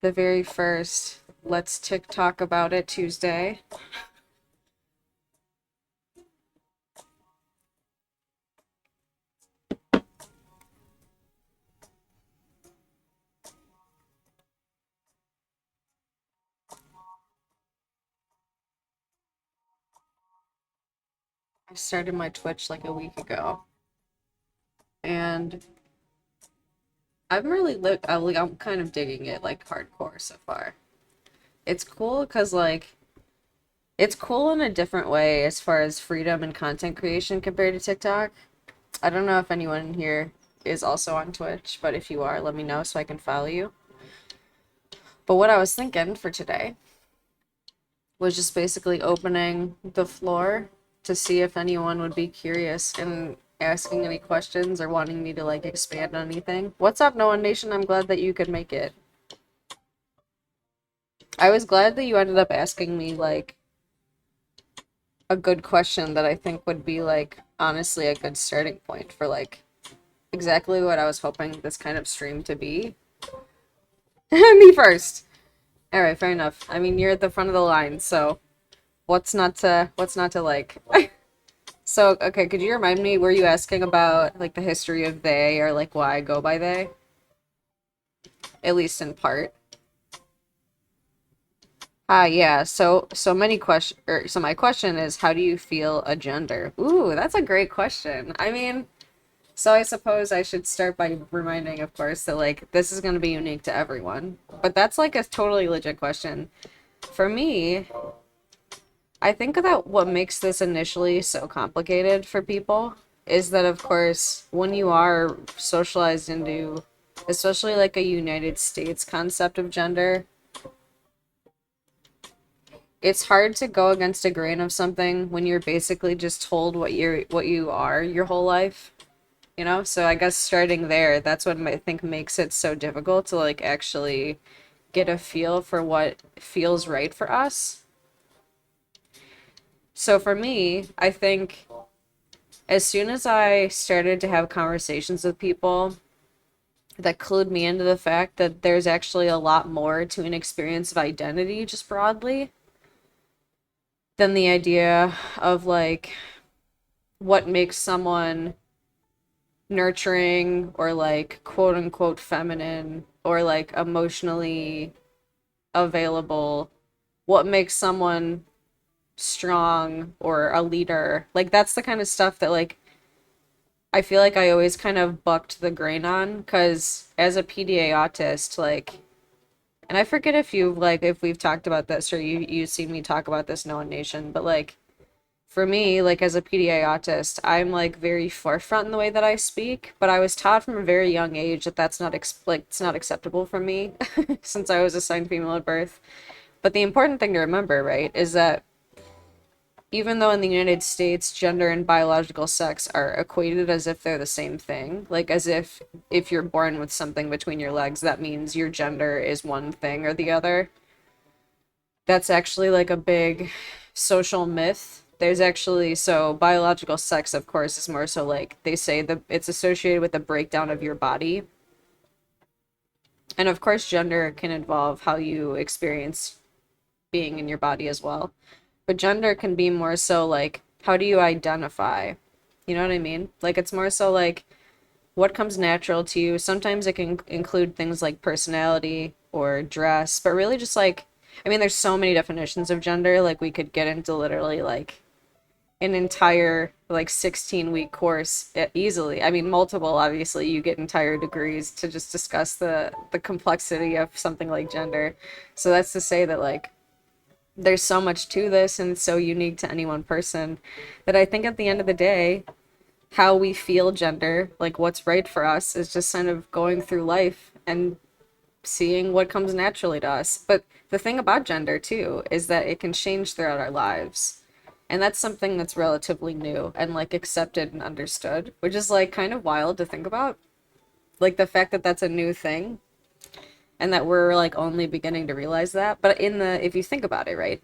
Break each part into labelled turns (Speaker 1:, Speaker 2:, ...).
Speaker 1: The very first Let's TikTok About It Tuesday. I started my Twitch like a week ago, and I'm kind of digging it like hardcore so far. It's cool because it's cool in a different way as far as freedom and content creation compared to TikTok. I don't know if anyone here is also on Twitch, but if you are, let me know so I can follow you. But what I was thinking for today was just basically opening the floor to see if anyone would be curious and asking any questions or wanting me to like expand on anything. What's up, No One Nation? I'm glad that you could make it. I was glad that you ended up asking me like a good question that I think would be like honestly a good starting point for like exactly what I was hoping this kind of stream to be. Me first. All right, fair enough. I mean, you're at the front of the line, so what's not to like? So, okay, could you remind me, were you asking about like the history of they or like why I go by they? At least in part. Yeah. So many question or so my question is, how do you feel a gender? Ooh, that's a great question. I mean, so I suppose I should start by reminding, of course, that like this is going to be unique to everyone. But that's like a totally legit question. For me, I think that what makes this initially so complicated for people is that, of course, when you are socialized into, especially like a United States concept of gender, it's hard to go against a grain of something when you're basically just told what you are your whole life, you know? So I guess starting there, that's what I think makes it so difficult to like actually get a feel for what feels right for us. So for me, I think as soon as I started to have conversations with people that clued me into the fact that there's actually a lot more to an experience of identity, just broadly, than the idea of like what makes someone nurturing or like quote unquote feminine or like emotionally available, what makes someone strong or a leader. Like that's the kind of stuff that like I feel like I always kind of bucked the grain on because as a PDA autist, like, and I forget if you like if we've talked about this or you've seen me talk about this, No One Nation, but like for me, like as a PDA autist, I'm like very forefront in the way that I speak, but I was taught from a very young age that that's not like it's not acceptable for me since I was assigned female at birth. But the important thing to remember, right, is that even though in the United States gender and biological sex are equated as if they're the same thing, like as if you're born with something between your legs, that means your gender is one thing or the other. That's actually like a big social myth. There's actually so biological sex, of course, is more so like they say that it's associated with the breakdown of your body. And of course, gender can involve how you experience being in your body as well. But gender can be more so like, how do you identify? You know what I mean? Like, it's more so like what comes natural to you. Sometimes it can include things like personality or dress, but really just like, I mean, there's so many definitions of gender. Like, we could get into literally like an entire like 16-week course easily. I mean, multiple, obviously, you get entire degrees to just discuss the complexity of something like gender. So that's to say that like there's so much to this and it's so unique to any one person that I think at the end of the day, how we feel gender, like what's right for us, is just kind of going through life and seeing what comes naturally to us. But the thing about gender, too, is that it can change throughout our lives. And that's something that's relatively new and like accepted and understood, which is like kind of wild to think about. Like the fact that that's a new thing and that we're like only beginning to realize that. But if you think about it, right?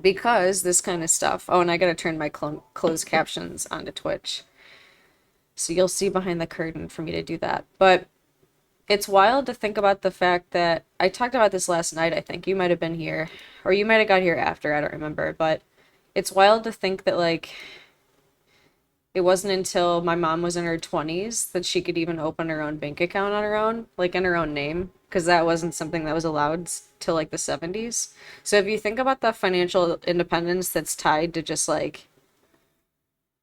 Speaker 1: Because this kind of stuff. Oh, and I gotta turn my closed captions onto Twitch. So you'll see behind the curtain for me to do that. But It's wild to think about the fact that I talked about this last night, I think. You might have been here, or you might have got here after, I don't remember, but it's wild to think that like it wasn't until my mom was in her 20s that she could even open her own bank account on her own, like in her own name, because that wasn't something that was allowed till like the 70s. So if you think about the financial independence that's tied to just like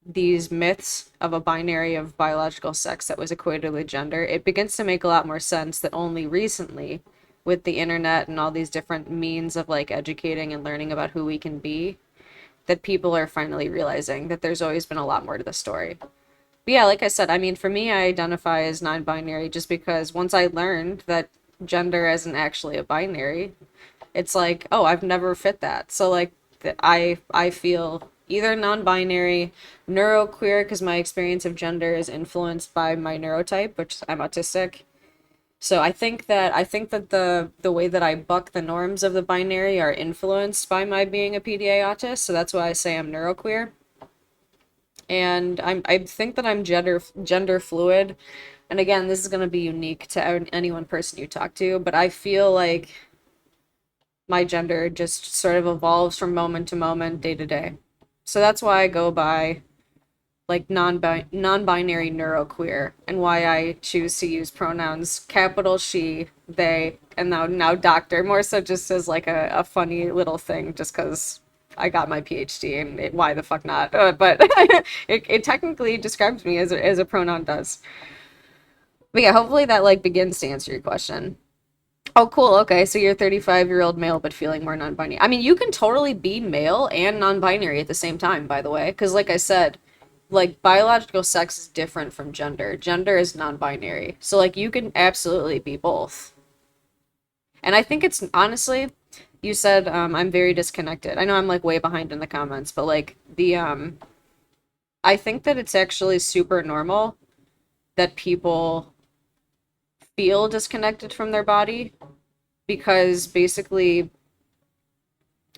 Speaker 1: these myths of a binary of biological sex that was equated with gender, it begins to make a lot more sense that only recently, with the internet and all these different means of like educating and learning about who we can be, that people are finally realizing that there's always been a lot more to the story. But yeah, like I said, I mean, for me, I identify as non-binary just because once I learned that gender isn't actually a binary, it's like, oh, I've never fit that. So like, I feel either non-binary, neuroqueer, because my experience of gender is influenced by my neurotype, which I'm autistic. So I think that the way that I buck the norms of the binary are influenced by my being a PDA autist. So that's why I say I'm neuroqueer. And I think that I'm gender fluid. And again, this is going to be unique to any one person you talk to, but I feel like my gender just sort of evolves from moment to moment, day to day. So that's why I go by like non-binary neuroqueer, and why I choose to use pronouns capital she, they, and now doctor, more so just as like a funny little thing, just because I got my PhD and why the fuck not? But it technically describes me as a pronoun does. But yeah, hopefully that like begins to answer your question. Oh, cool. Okay, so you're a 35-year-old male but feeling more non-binary. I mean, you can totally be male and non-binary at the same time, by the way, because like I said, like biological sex is different from gender. Gender is non-binary. So like you can absolutely be both. And I think it's honestly, you said I'm very disconnected. I know I'm like way behind in the comments, but like the I think that it's actually super normal that people feel disconnected from their body because basically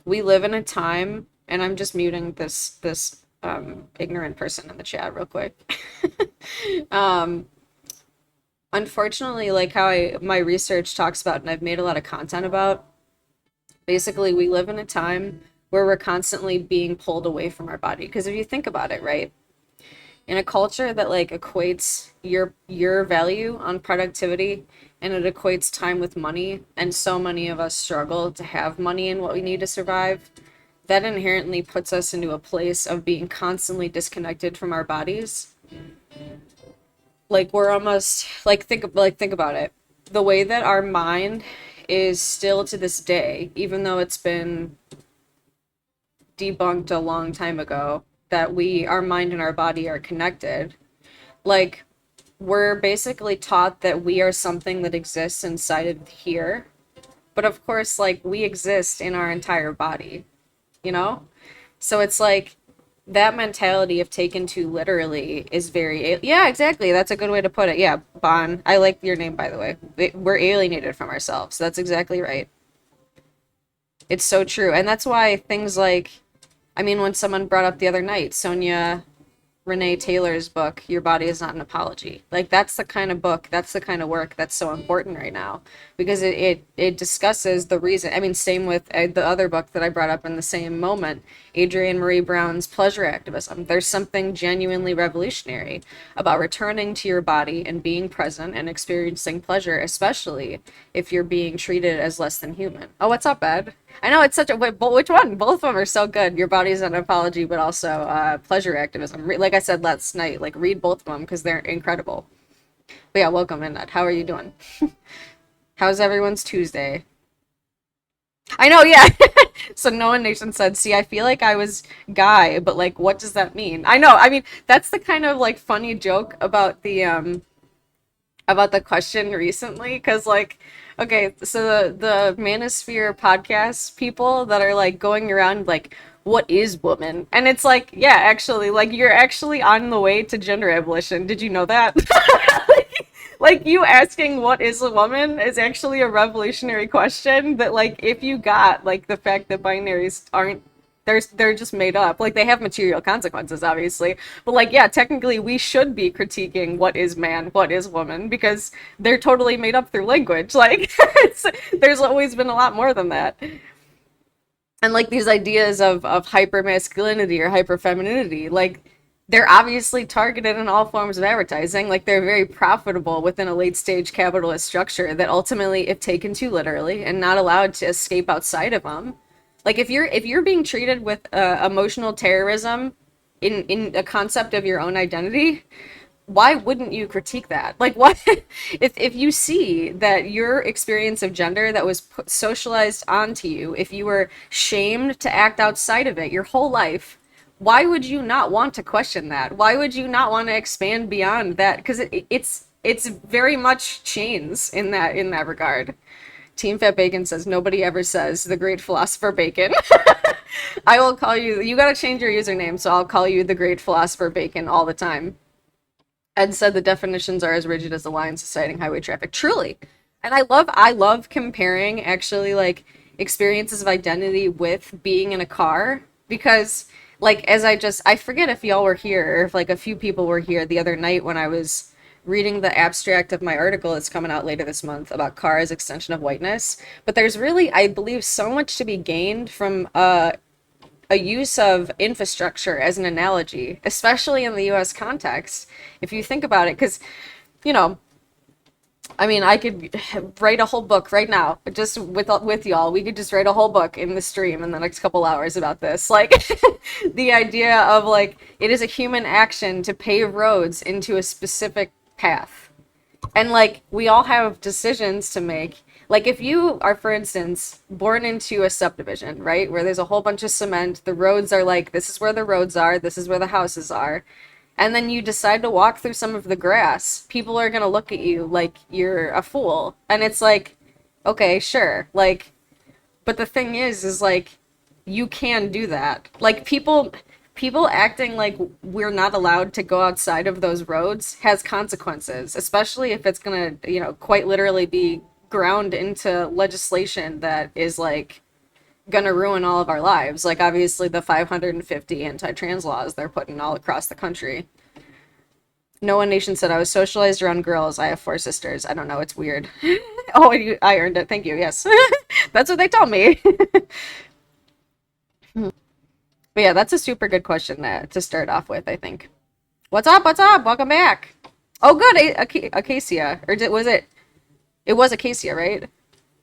Speaker 1: we live in a time, and I'm just muting this ignorant person in the chat real quick. um Unfortunately, like how my research talks about and I've made a lot of content about, basically we live in a time where we're constantly being pulled away from our body. Because if you think about it, right? In a culture that like equates your value on productivity, and it equates time with money, and so many of us struggle to have money and what we need to survive, that inherently puts us into a place of being constantly disconnected from our bodies. Like we're almost think about it. The way that our mind is still to this day, even though it's been debunked a long time ago that our mind and our body are connected. Like we're basically taught that we are something that exists inside of here. But of course, like we exist in our entire body, you know? So it's like that mentality of taken too literally is very, yeah, exactly. That's a good way to put it. Yeah, Bon. I like your name, by the way. We're alienated from ourselves. That's exactly right. It's so true. And that's why things like, I mean, when someone brought up the other night, Sonia Renee Taylor's book, Your Body is Not an Apology. Like that's the kind of book, that's the kind of work that's so important right now, because it discusses the reason. I mean, same with the other book that I brought up in the same moment, Adrienne Marie Brown's Pleasure Activism. There's something genuinely revolutionary about returning to your body and being present and experiencing pleasure, especially if you're being treated as less than human. Oh, what's up, Ed? I know it's such a which one? Both of them are so good. Your Body's an Apology, but also Pleasure Activism. Like I said last night, like read both of them because they're incredible. But yeah, welcome in, Ed. How are you doing? How's everyone's Tuesday? I know, yeah. So Noah Nation said, "See, I feel like I was guy, but like, what does that mean?" I know. I mean, that's the kind of like funny joke about the question recently, because like, okay, so the manosphere podcast people that are like going around like, what is woman, and it's like, yeah, actually, like you're actually on the way to gender abolition. Did you know that? Like you asking what is a woman is actually a revolutionary question that like if you got like the fact that binaries aren't they're just made up. Like they have material consequences, obviously. But like, yeah, technically we should be critiquing what is man, what is woman, because they're totally made up through language. Like there's always been a lot more than that. And like these ideas of hyper masculinity or hyper femininity, like they're obviously targeted in all forms of advertising. Like they're very profitable within a late stage capitalist structure that ultimately, if taken too literally and not allowed to escape outside of them, like if you're being treated with emotional terrorism in a concept of your own identity, why wouldn't you critique that? Like, what if you see that your experience of gender that was socialized onto you, if you were shamed to act outside of it your whole life, why would you not want to question that? Why would you not want to expand beyond that? Because it's very much chains in that regard. Team Fat Bacon says nobody ever says the great philosopher Bacon. I will call you. You gotta change your username, so I'll call you the great philosopher Bacon all the time. Ed said the definitions are as rigid as the lines deciding highway traffic. Truly. And I love comparing actually like experiences of identity with being in a car because like as I forget if y'all were here or if like a few people were here the other night when I was reading the abstract of my article that's coming out later this month about car as extension of whiteness. But there's really, I believe, so much to be gained from a use of infrastructure as an analogy, especially in the US context. If you think about it, because, you know, I mean, I could write a whole book right now, just with y'all. We could just write a whole book in the stream in the next couple hours about this. Like, the idea of like, it is a human action to pave roads into a specific path. And like, we all have decisions to make. Like if you are, for instance, born into a subdivision, right, where there's a whole bunch of cement, the roads are like, this is where the roads are, this is where the houses are, and then you decide to walk through some of the grass, people are gonna look at you like you're a fool. And it's like, okay, sure, like, but the thing is like, you can do that. Like people acting like we're not allowed to go outside of those roads has consequences, especially if it's gonna, you know, quite literally be ground into legislation that is like gonna ruin all of our lives. Like obviously the 550 anti-trans laws they're putting all across the country. No One Nation said I was socialized around girls. I have four sisters. I don't know. It's weird. Oh, I earned it. Thank you. Yes, that's what they told me. But yeah, that's a super good question to start off with, I think. What's up? What's up? Welcome back. Oh, good. Acacia. Or was it? It was Acacia, right?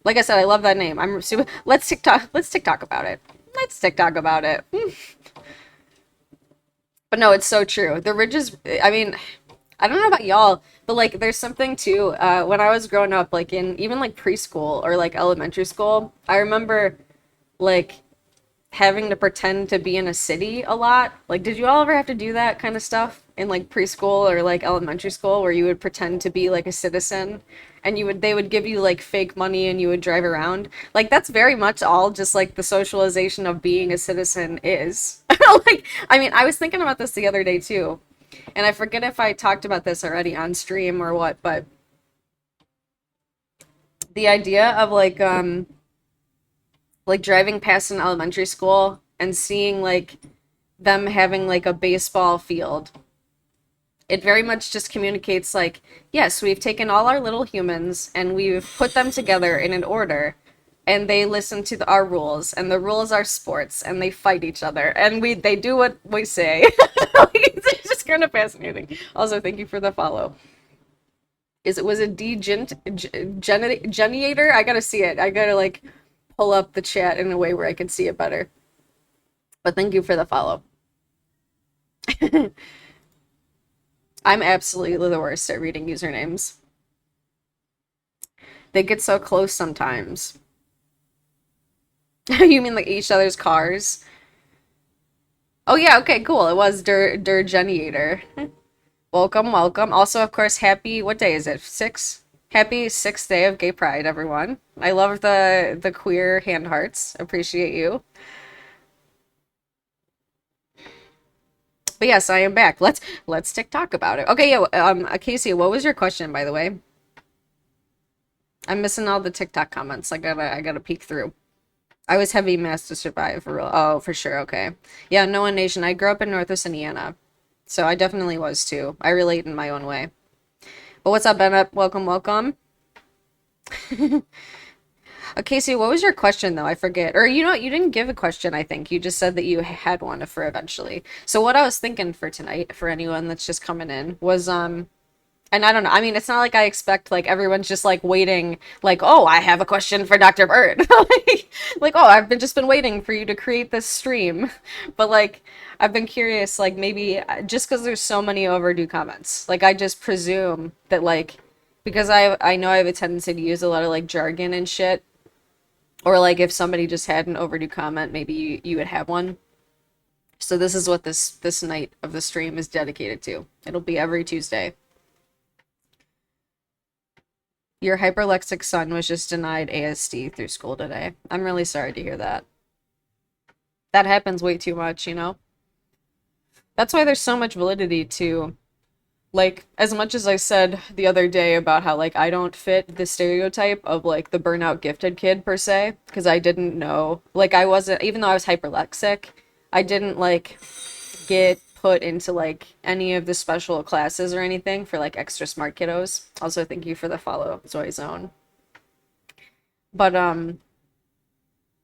Speaker 1: Like I said, I love that name. I'm super. Let's TikTok. Let's TikTok about it. Let's TikTok about it. But no, it's so true. The ridges. I mean, I don't know about y'all, but like, there's something too. When I was growing up, like in even like preschool or like elementary school, I remember like having to pretend to be in a city a lot. Like, did you all ever have to do that kind of stuff in like preschool or like elementary school where you would pretend to be like a citizen and they would give you like fake money and you would drive around? Like, that's very much all just like the socialization of being a citizen is. Like, I mean, I was thinking about this the other day too, and I forget if I talked about this already on stream or what, but the idea of like driving past an elementary school and seeing like them having like a baseball field, it very much just communicates like, yes, we've taken all our little humans and we've put them together in an order and they listen to our rules and the rules are sports and they fight each other and they do what we say. Like, it's just kind of fascinating. Also, thank you for the follow. Was it Geniator? I gotta see it. I gotta like pull up the chat in a way where I can see it better. But thank you for the follow. I'm absolutely the worst at reading usernames. They get so close sometimes. You mean like each other's cars? Oh yeah, okay, cool. It was Geniator. Welcome, welcome. Also, of course, what day is it? Happy 6th day of Gay Pride, everyone. I love the queer hand hearts. Appreciate you. But yes, I am back. Let's TikTok about it. Okay, yeah, Acacia, what was your question, by the way? I'm missing all the TikTok comments. I gotta peek through. I was heavy mass to survive for real. Oh, for sure. Okay. Yeah, no one nation. I grew up in Northwest Indiana, so I definitely was too. I relate in my own way. But what's up, Bennett? Welcome, welcome. Casey, what was your question though? I forget. Or you know what? You didn't give a question, I think. You just said that you had one for eventually. So what I was thinking for tonight, for anyone that's just coming in, was and I don't know. I mean, it's not like I expect like everyone's just like waiting, like, oh, I have a question for Dr. Bird. Oh, I've been waiting for you to create this stream. But like, I've been curious, like maybe just because there's so many overdue comments, like I just presume that like because I know I have a tendency to use a lot of like jargon and shit, or like if somebody just had an overdue comment, maybe you would have one. So this is what this night of the stream is dedicated to. It'll be every Tuesday. Your hyperlexic son was just denied ASD through school today. I'm really sorry to hear that. That happens way too much, you know? That's why there's so much validity to, like, as much as I said the other day about how, like, I don't fit the stereotype of, like, the burnout gifted kid per se, because I didn't know, like, I wasn't, even though I was hyperlexic, I didn't, like, get put into, like, any of the special classes or anything for, like, extra smart kiddos. Also, thank you for the follow, Zoe Zone. But,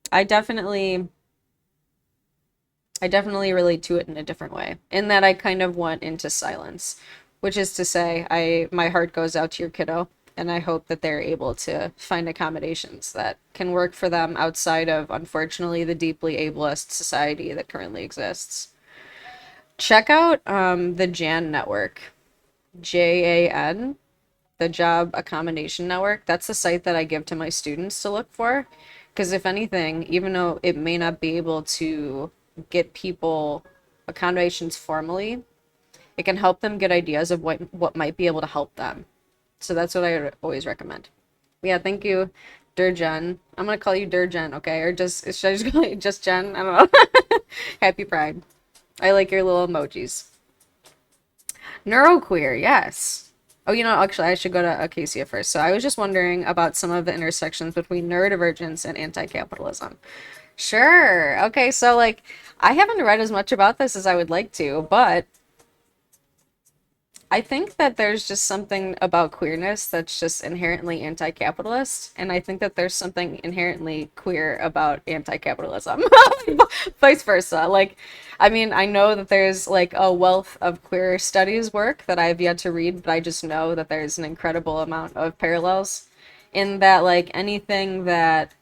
Speaker 1: I definitely I definitely relate to it in a different way. In that I kind of went into silence, which is to say, my heart goes out to your kiddo, and I hope that they're able to find accommodations that can work for them outside of, unfortunately, the deeply ableist society that currently exists. Check out the JAN network, JAN, the Job Accommodation Network. That's the site that I give to my students to look for. Because if anything, even though it may not be able to get people accommodations formally, it can help them get ideas of what might be able to help them. So that's what I always recommend. Yeah, thank you, Durjen. I'm gonna call you Durjen, okay? Or just should I just call you just Jen? I don't know. Happy Pride. I like your little emojis. Neuroqueer, yes. Oh, you know, actually, I should go to Acacia first. So I was just wondering about some of the intersections between neurodivergence and anti-capitalism. Sure. Okay, so like I haven't read as much about this as I would like to, but I think that there's just something about queerness that's just inherently anti-capitalist, and I think that there's something inherently queer about anti-capitalism. Vice versa. Like, I mean, I know that there's like a wealth of queer studies work that I've yet to read, but I just know that there's an incredible amount of parallels in that like anything that,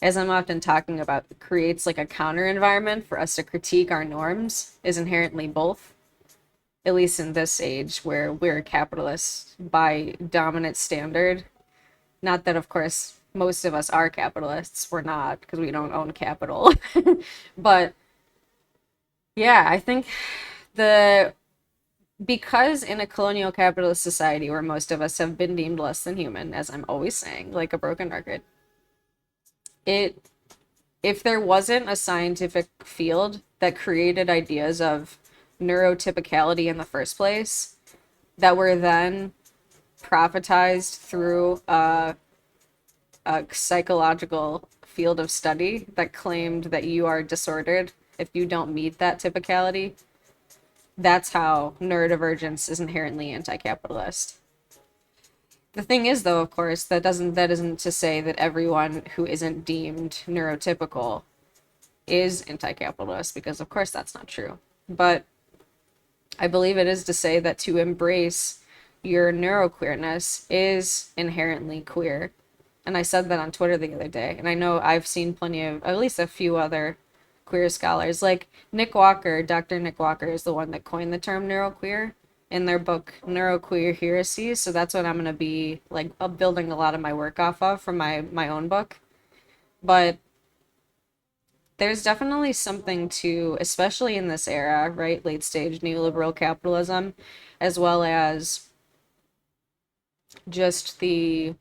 Speaker 1: as I'm often talking about, creates like a counter environment for us to critique our norms is inherently both, at least in this age where we're capitalists by dominant standard. Not that, of course, most of us are capitalists. We're not, because we don't own capital. But yeah, I think the because in a colonial capitalist society where most of us have been deemed less than human, as I'm always saying, like a broken record, it if there wasn't a scientific field that created ideas of neurotypicality in the first place that were then prophetized through a psychological field of study that claimed that you are disordered if you don't meet that typicality, that's how neurodivergence is inherently anti-capitalist. The thing is, though, of course, that isn't to say that everyone who isn't deemed neurotypical is anti-capitalist, because of course that's not true. But I believe it is to say that to embrace your neuroqueerness is inherently queer. And I said that on Twitter the other day. And I know I've seen plenty of, at least a few other queer scholars, like Nick Walker. Dr. Nick Walker is the one that coined the term neuroqueer in their book Neuroqueer Heresies. So that's what I'm going to be like building a lot of my work off of from my own book. But there's definitely something to, especially in this era, right? Late stage neoliberal capitalism, as well as just the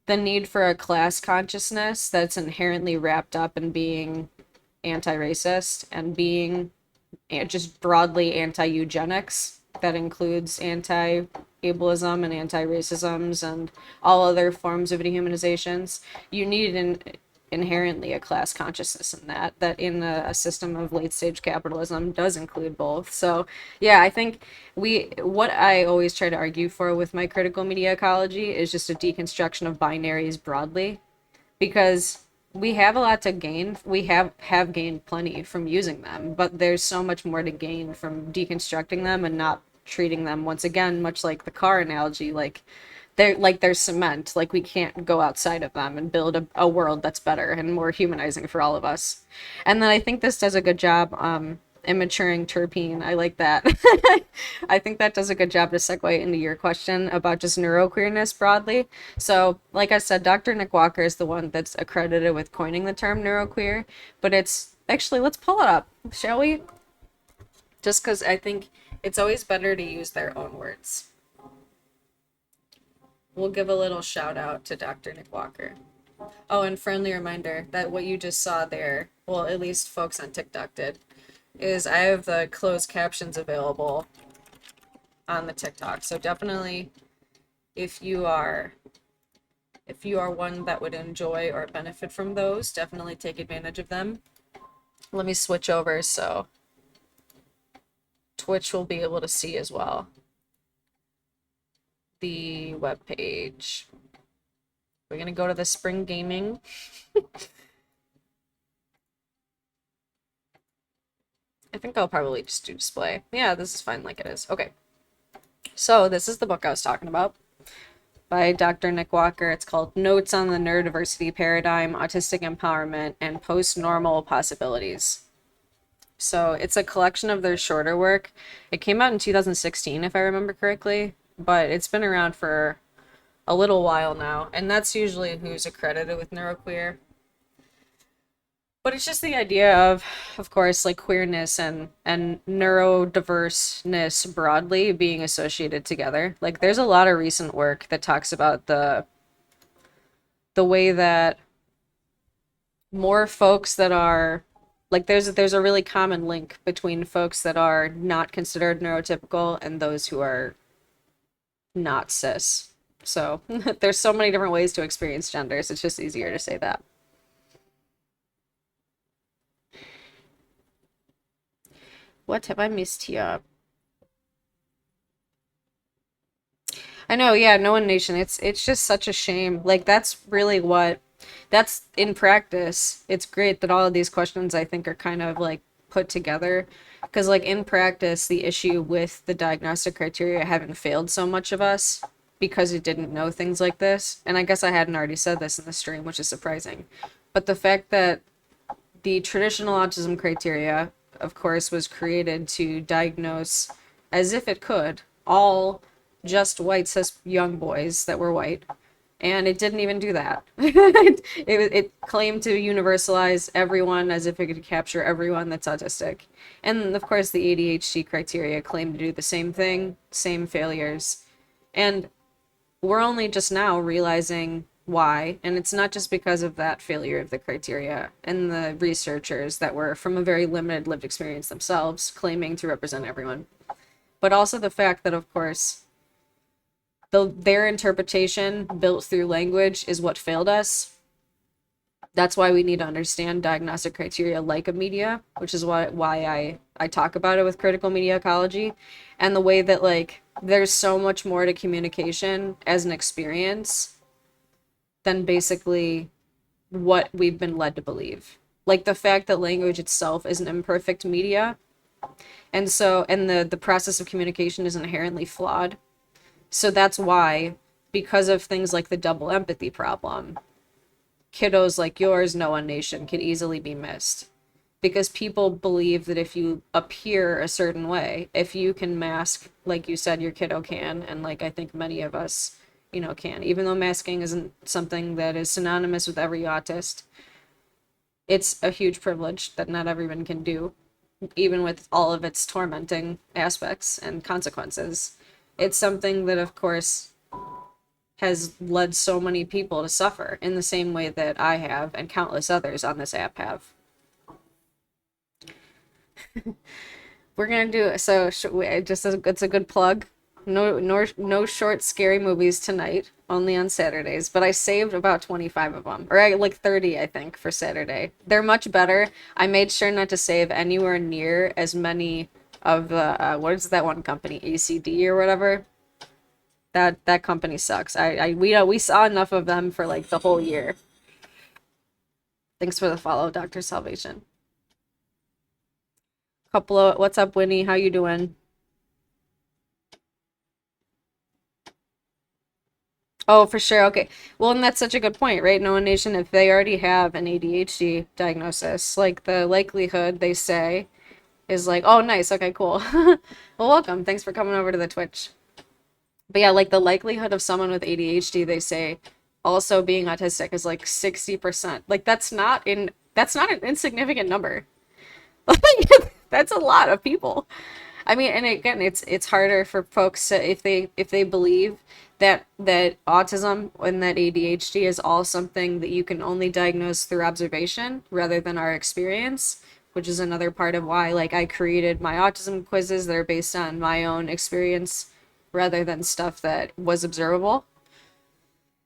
Speaker 1: need for a class consciousness that's inherently wrapped up in being anti-racist and being just broadly anti-eugenics. that includes anti-ableism and anti-racisms and all other forms of dehumanizations. You need inherently a class consciousness in that in a system of late stage capitalism does include both. So yeah, I think what I always try to argue for with my critical media ecology is just a deconstruction of binaries broadly, because we have a lot to gain. We have gained plenty from using them, but there's so much more to gain from deconstructing them and not treating them, once again, much like the car analogy, they're cement. Like, we can't go outside of them and build a world that's better and more humanizing for all of us. And then I think this does a good job immaturing terpene. I like that. I think that does a good job to segue into your question about just neuroqueerness broadly. So, like I said, Dr. Nick Walker is the one that's accredited with coining the term neuroqueer, but it's actually, let's pull it up, shall we? Just because I think it's always better to use their own words. We'll give a little shout out to Dr. Nick Walker. Oh, and friendly reminder that what you just saw there, well, at least folks on TikTok did, is I have the closed captions available on the TikTok. So definitely, if you are one that would enjoy or benefit from those, definitely take advantage of them. Let me switch over so Twitch will be able to see as well the web page. We're gonna go to the Spring Gaming. I think I'll probably just do display. Yeah, this is fine like it is. Okay. So this is the book I was talking about by Dr. Nick Walker. It's called Notes on the Neurodiversity Paradigm, Autistic Empowerment, and Post-Normal Possibilities. So it's a collection of their shorter work. It came out in 2016, if I remember correctly, but it's been around for a little while now, and that's usually who's accredited with neuroqueer. But it's just the idea of course, like queerness and neurodiverseness broadly being associated together. Like, there's a lot of recent work that talks about the way that more folks that are like, there's a really common link between folks that are not considered neurotypical and those who are not cis. So there's so many different ways to experience genders. It's just easier to say that. What have I missed here? I know, yeah, no one nation. It's just such a shame. Like, that's really what that's in practice. It's great that all of these questions, I think, are kind of like put together, because like in practice, the issue with the diagnostic criteria having failed so much of us because it didn't know things like this, and I guess I hadn't already said this in the stream, which is surprising, but the fact that the traditional autism criteria, of course, was created to diagnose, as if it could, all just white cis young boys that were white. And it didn't even do that. It claimed to universalize everyone as if it could capture everyone that's autistic. And of course, the ADHD criteria claimed to do the same thing, same failures. And we're only just now realizing why, and it's not just because of that failure of the criteria and the researchers that were from a very limited lived experience themselves claiming to represent everyone, but also the fact that, of course, their interpretation built through language is what failed us. That's why we need to understand diagnostic criteria like a media, which is why I talk about it with critical media ecology, and the way that, like, there's so much more to communication as an experience than basically what we've been led to believe. Like, the fact that language itself is an imperfect media, and the process of communication is inherently flawed. So that's why, because of things like the double empathy problem, kiddos like yours, no one nation, could easily be missed. Because people believe that if you appear a certain way, if you can mask, like you said, your kiddo can, and like I think many of us, can, even though masking isn't something that is synonymous with every autist, it's a huge privilege that not everyone can do, even with all of its tormenting aspects and consequences. It's something that, of course, has led so many people to suffer in the same way that I have and countless others on this app have. We're gonna do so. Just as it's a good plug. No short scary movies tonight. Only on Saturdays. But I saved about 25 of them, or like 30, I think, for Saturday. They're much better. I made sure not to save anywhere near as many of the what is that one company, ACD or whatever. That company sucks. We saw enough of them for like the whole year. Thanks for the follow, Dr. Salvation. Couple of what's up, Winnie? How you doing? Oh, for sure. Okay. Well, and that's such a good point, right? No one nation, if they already have an ADHD diagnosis, like the likelihood they say is like, oh, nice. Okay, cool. Well, welcome. Thanks for coming over to the Twitch. But yeah, like the likelihood of someone with ADHD, they say also being autistic is like 60%. Like that's not an insignificant number. Like that's a lot of people. I mean, and again, it's harder for folks to, if they believe that autism and that ADHD is all something that you can only diagnose through observation rather than our experience, which is another part of why like I created my autism quizzes that are based on my own experience rather than stuff that was observable.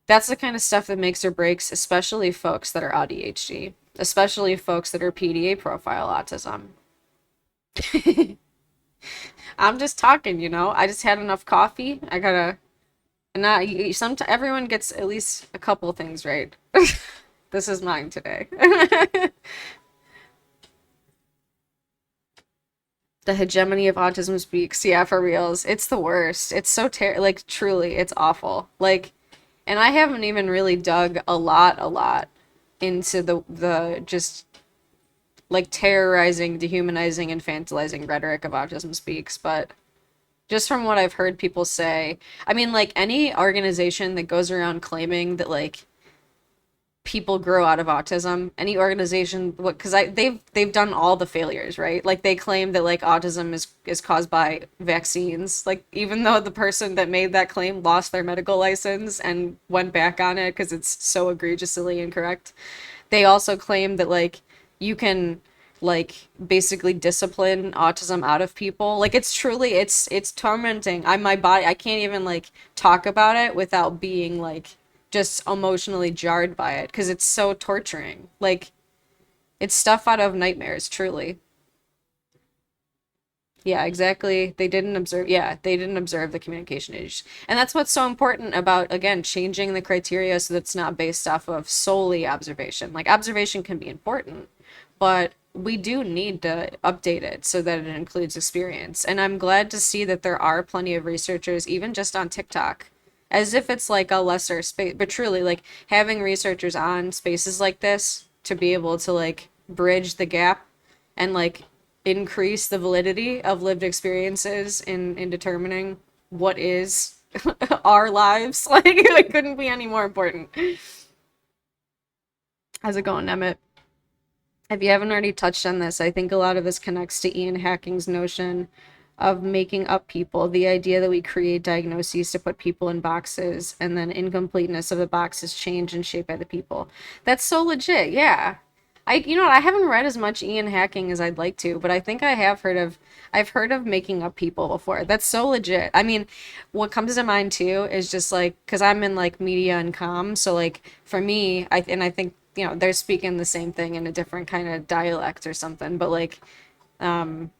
Speaker 1: That's the kind of stuff that makes or breaks, especially folks that are ADHD, especially folks that are PDA profile autism. I'm just talking, you know. I just had enough coffee. I gotta, and not sometimes everyone gets at least a couple things right. This is mine today. The hegemony of autism speaks. Yeah, for reals. It's the worst. It's so like truly, it's awful. Like, and I haven't even really dug a lot into the just like terrorizing, dehumanizing, infantilizing rhetoric of autism speaks, but just from what I've heard people say, I mean, like any organization that goes around claiming that like people grow out of autism, any organization, what, because they've done all the failures, right? Like they claim that like autism is caused by vaccines, like even though the person that made that claim lost their medical license and went back on it because it's so egregiously incorrect. They also claim that like you can like basically discipline autism out of people. Like it's truly it's tormenting. My body, I can't even like talk about it without being like just emotionally jarred by it because it's so torturing. Like it's stuff out of nightmares, truly. Yeah, exactly. They didn't observe the communication age. And that's what's so important about, again, changing the criteria so that it's not based off of solely observation. Like, observation can be important, but we do need to update it so that it includes experience. And I'm glad to see that there are plenty of researchers, even just on TikTok, as if it's like a lesser space, but truly, like, having researchers on spaces like this to be able to, like, bridge the gap and, like, increase the validity of lived experiences in determining what is our lives. Like it couldn't be any more important. How's it going, Emmett? If you haven't already touched on this, I think a lot of this connects to Ian Hacking's notion of making up people, the idea that we create diagnoses to put people in boxes and then incompleteness of the boxes change and shaped by the people. That's so legit, yeah. You know what, I haven't read as much Ian Hacking as I'd like to, but I think I've heard of making up people before. That's so legit. I mean, what comes to mind too is just like, because I'm in like media and comm, so like for me, I think, you know, they're speaking the same thing in a different kind of dialect or something, but like, um,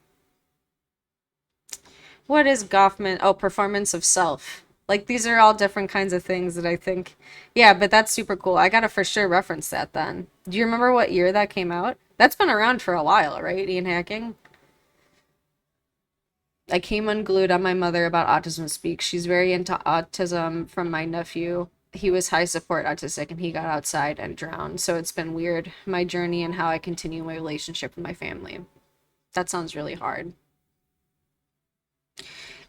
Speaker 1: what is Goffman? Oh, performance of self. Like these are all different kinds of things that I think, yeah, but that's super cool. I gotta for sure reference that then. Do you remember what year that came out? That's been around for a while, right? Ian Hacking. I came unglued on my mother about autism speak. She's very into autism from my nephew. He was high support autistic and he got outside and drowned. So it's been weird, my journey and how I continue my relationship with my family. That sounds really hard.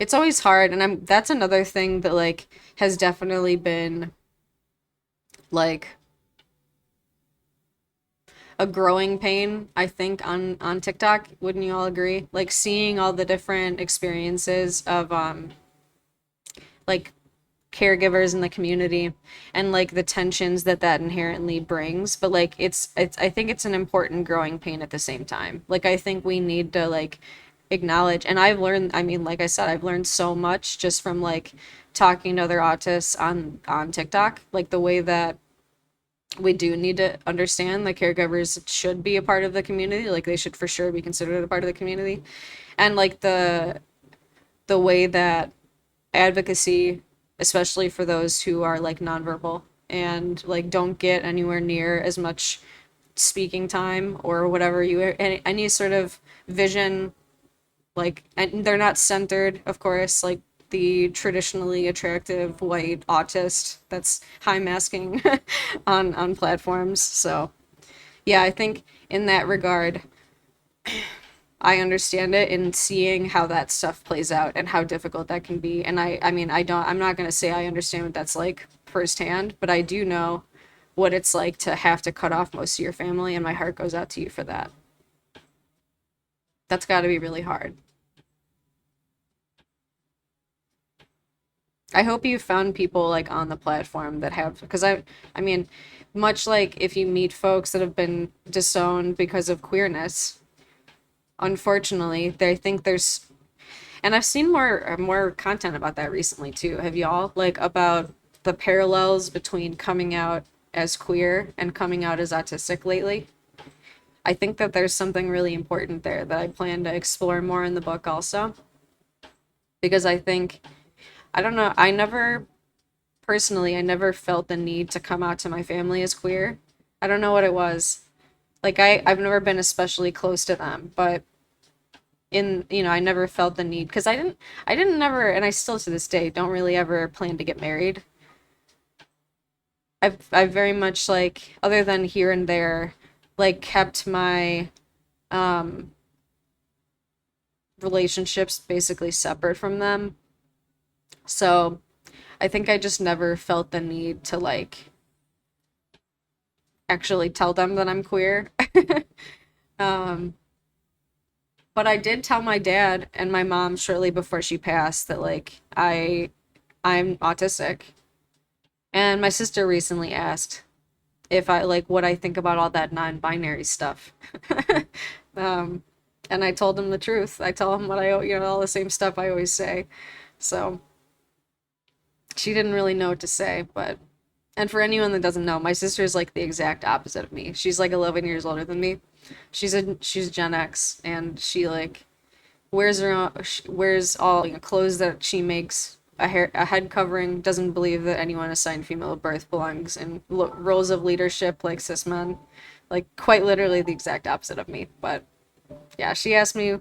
Speaker 1: It's always hard, and I'm that's another thing that like has definitely been like a growing pain, I think, on TikTok. Wouldn't you all agree? Like seeing all the different experiences of like caregivers in the community and like the tensions that that inherently brings, but like it's I think it's an important growing pain at the same time. Like I think we need to like acknowledge. And I've learned, I mean, like I said, I've learned so much just from like talking to other autists on TikTok, like the way that we do need to understand the caregivers should be a part of the community, like they should for sure be considered a part of the community. And like the way that advocacy, especially for those who are like nonverbal and like don't get anywhere near as much speaking time or whatever, you any sort of vision, like, and they're not centered, of course, like the traditionally attractive white autist that's high masking on platforms. So yeah, I think in that regard, I understand it in seeing how that stuff plays out and how difficult that can be. And I mean, I'm not going to say I understand what that's like firsthand, but I do know what it's like to have to cut off most of your family, and my heart goes out to you for that. That's got to be really hard. I hope you found people like on the platform that have, because I mean, much like if you meet folks that have been disowned because of queerness, unfortunately, they think there's, and I've seen more content about that recently too. Have y'all, like, about the parallels between coming out as queer and coming out as autistic lately? I think that there's something really important there that I plan to explore more in the book also, because I think, I don't know, I never felt the need to come out to my family as queer. I don't know what it was. Like I've never been especially close to them, but I never felt the need because I didn't never, and I still to this day don't really ever plan to get married. I've very much, like, other than here and there, like kept my um relationships basically separate from them. So I think I just never felt the need to like actually tell them that I'm queer. Um, but I did tell my dad and my mom shortly before she passed that like I'm autistic. And my sister recently asked if I like what I think about all that non-binary stuff. Um, and I told him the truth. I tell him what all the same stuff I always say. So she didn't really know what to say, but and for anyone that doesn't know, my sister is like the exact opposite of me. She's like 11 years older than me. She's Gen X, and she like wears all, clothes that she makes, a head covering, doesn't believe that anyone assigned female at birth belongs in roles of leadership like cis men, like quite literally the exact opposite of me. But yeah, she asked me,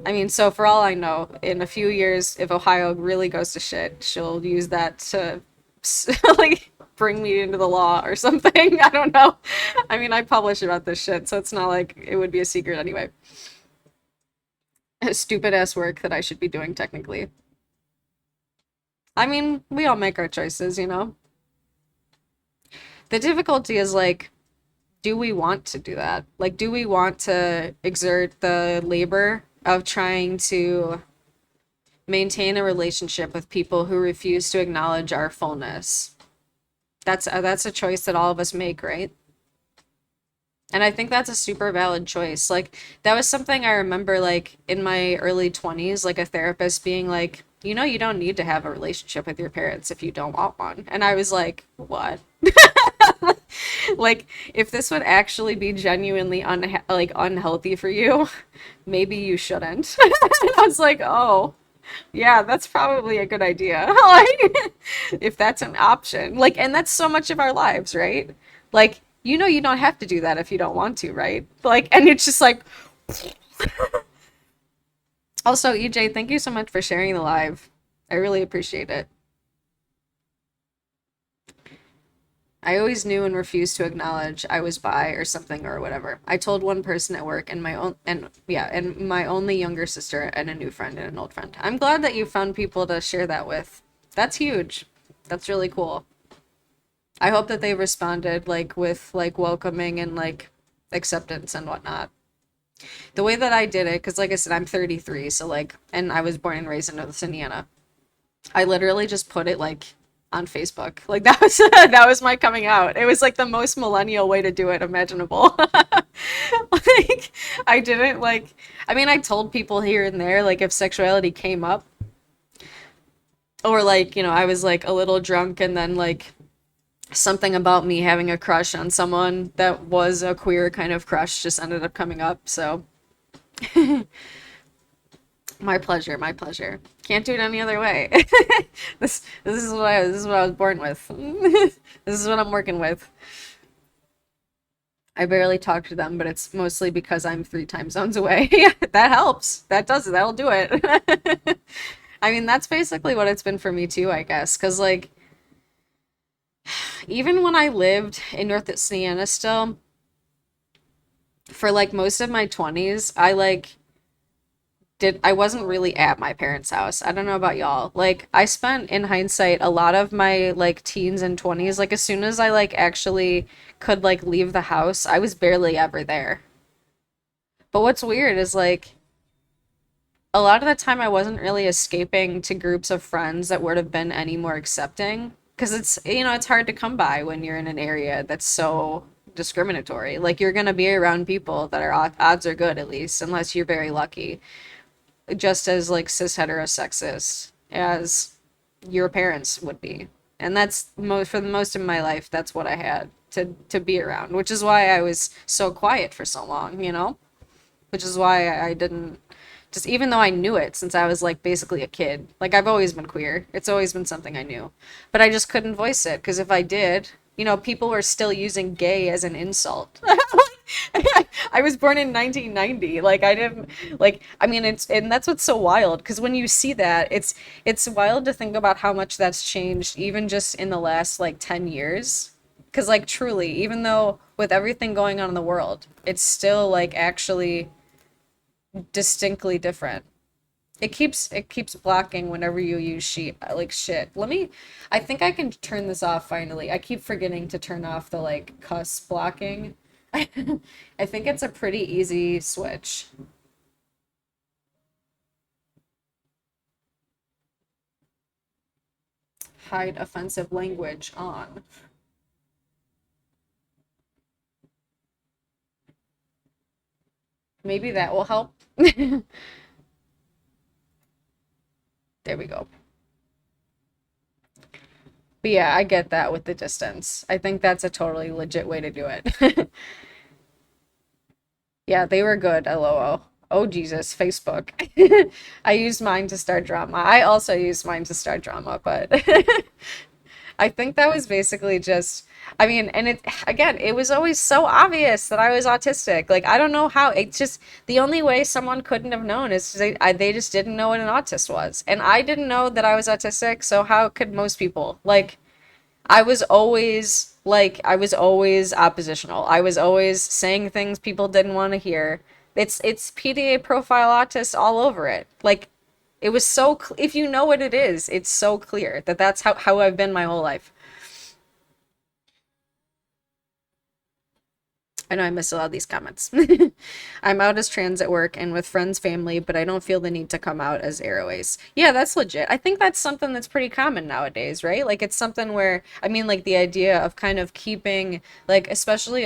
Speaker 1: I mean, so for all I know, in a few years, if Ohio really goes to shit, she'll use that to like bring me into the law or something. I don't know. I mean, I publish about this shit, so it's not like it would be a secret anyway. Stupid ass work that I should be doing technically. I mean, we all make our choices, you know? The difficulty is like, do we want to do that? Like, do we want to exert the labor of trying to maintain a relationship with people who refuse to acknowledge our fullness? That's a choice that all of us make, right? And I think that's a super valid choice. Like, that was something I remember, like, in my early 20s, like, a therapist being like, you don't need to have a relationship with your parents if you don't want one. And I was like, what? Like, if this would actually be genuinely unhealthy for you, maybe you shouldn't. And I was like, oh, yeah, that's probably a good idea. Like, if that's an option. Like, and that's so much of our lives, right? Like, you don't have to do that if you don't want to, right? Like, and it's just like, also, EJ, thank you so much for sharing the live. I really appreciate it. I always knew and refused to acknowledge I was bi or something or whatever. I told one person at work and my only younger sister and a new friend and an old friend. I'm glad that you found people to share that with. That's huge. That's really cool. I hope that they responded like with like welcoming and like acceptance and whatnot. The way that I did it, because like I said, I'm 33, so like, and I was born and raised in North Indiana. I literally just put it like on Facebook. Like that was that was my coming out. It was like the most millennial way to do it imaginable. Like, I didn't like, I mean, I told people here and there, like, if sexuality came up, or like, I was like a little drunk and then like something about me having a crush on someone that was a queer kind of crush just ended up coming up. So, my pleasure, my pleasure. Can't do it any other way. This is what I was born with. This is what I'm working with. I barely talk to them, but it's mostly because I'm 3 time zones away. Yeah, that helps. That'll do it. I mean, that's basically what it's been for me too, I guess. Because, like, even when I lived in North Sienna still, for like most of my 20s, I wasn't really at my parents' house. I don't know about y'all. Like, I spent in hindsight a lot of my like teens and 20s, like as soon as I like actually could like leave the house, I was barely ever there. But what's weird is like a lot of the time I wasn't really escaping to groups of friends that would have been any more accepting because it's hard to come by when you're in an area that's so discriminatory. Like you're gonna be around people that are odds are good at least, unless you're very lucky, just as like cis heterosexist as your parents would be. And that's for the most of my life, that's what I had to be around, which is why I was so quiet for so long. Which is why I didn't just even though I knew it since I was like basically a kid. Like I've always been queer. It's always been something I knew. But I just couldn't voice it because if I did, people were still using gay as an insult. I was born in 1990. Like I didn't like I mean it's and that's what's so wild because when you see that it's wild to think about how much that's changed even just in the last like 10 years. Because like truly, even though with everything going on in the world, it's still like actually distinctly different. It keeps blocking whenever you use sheet like shit. I think I can turn this off finally. I keep forgetting to turn off the like cuss blocking. I think it's a pretty easy switch. Hide offensive language on. Maybe that will help. There we go. But yeah, I get that with the distance. I think that's a totally legit way to do it. Yeah, they were good, LOL. Oh Jesus, Facebook. I used mine to start drama. I also used mine to start drama, but I think that was basically just, I mean, and it was always so obvious that I was autistic. Like, I don't know how, it's just the only way someone couldn't have known is they just didn't know what an autist was. And I didn't know that I was autistic, so how could most people? Like, I was always oppositional. I was always saying things people didn't want to hear. It's PDA profile autist all over it. Like it was if you know what it is, it's so clear that that's how I've been my whole life. I know I missed a lot of these comments. I'm out as trans at work and with friends, family, but I don't feel the need to come out as aroace. Yeah, that's legit. I think that's something that's pretty common nowadays, right? Like it's something where I mean like the idea of kind of keeping like especially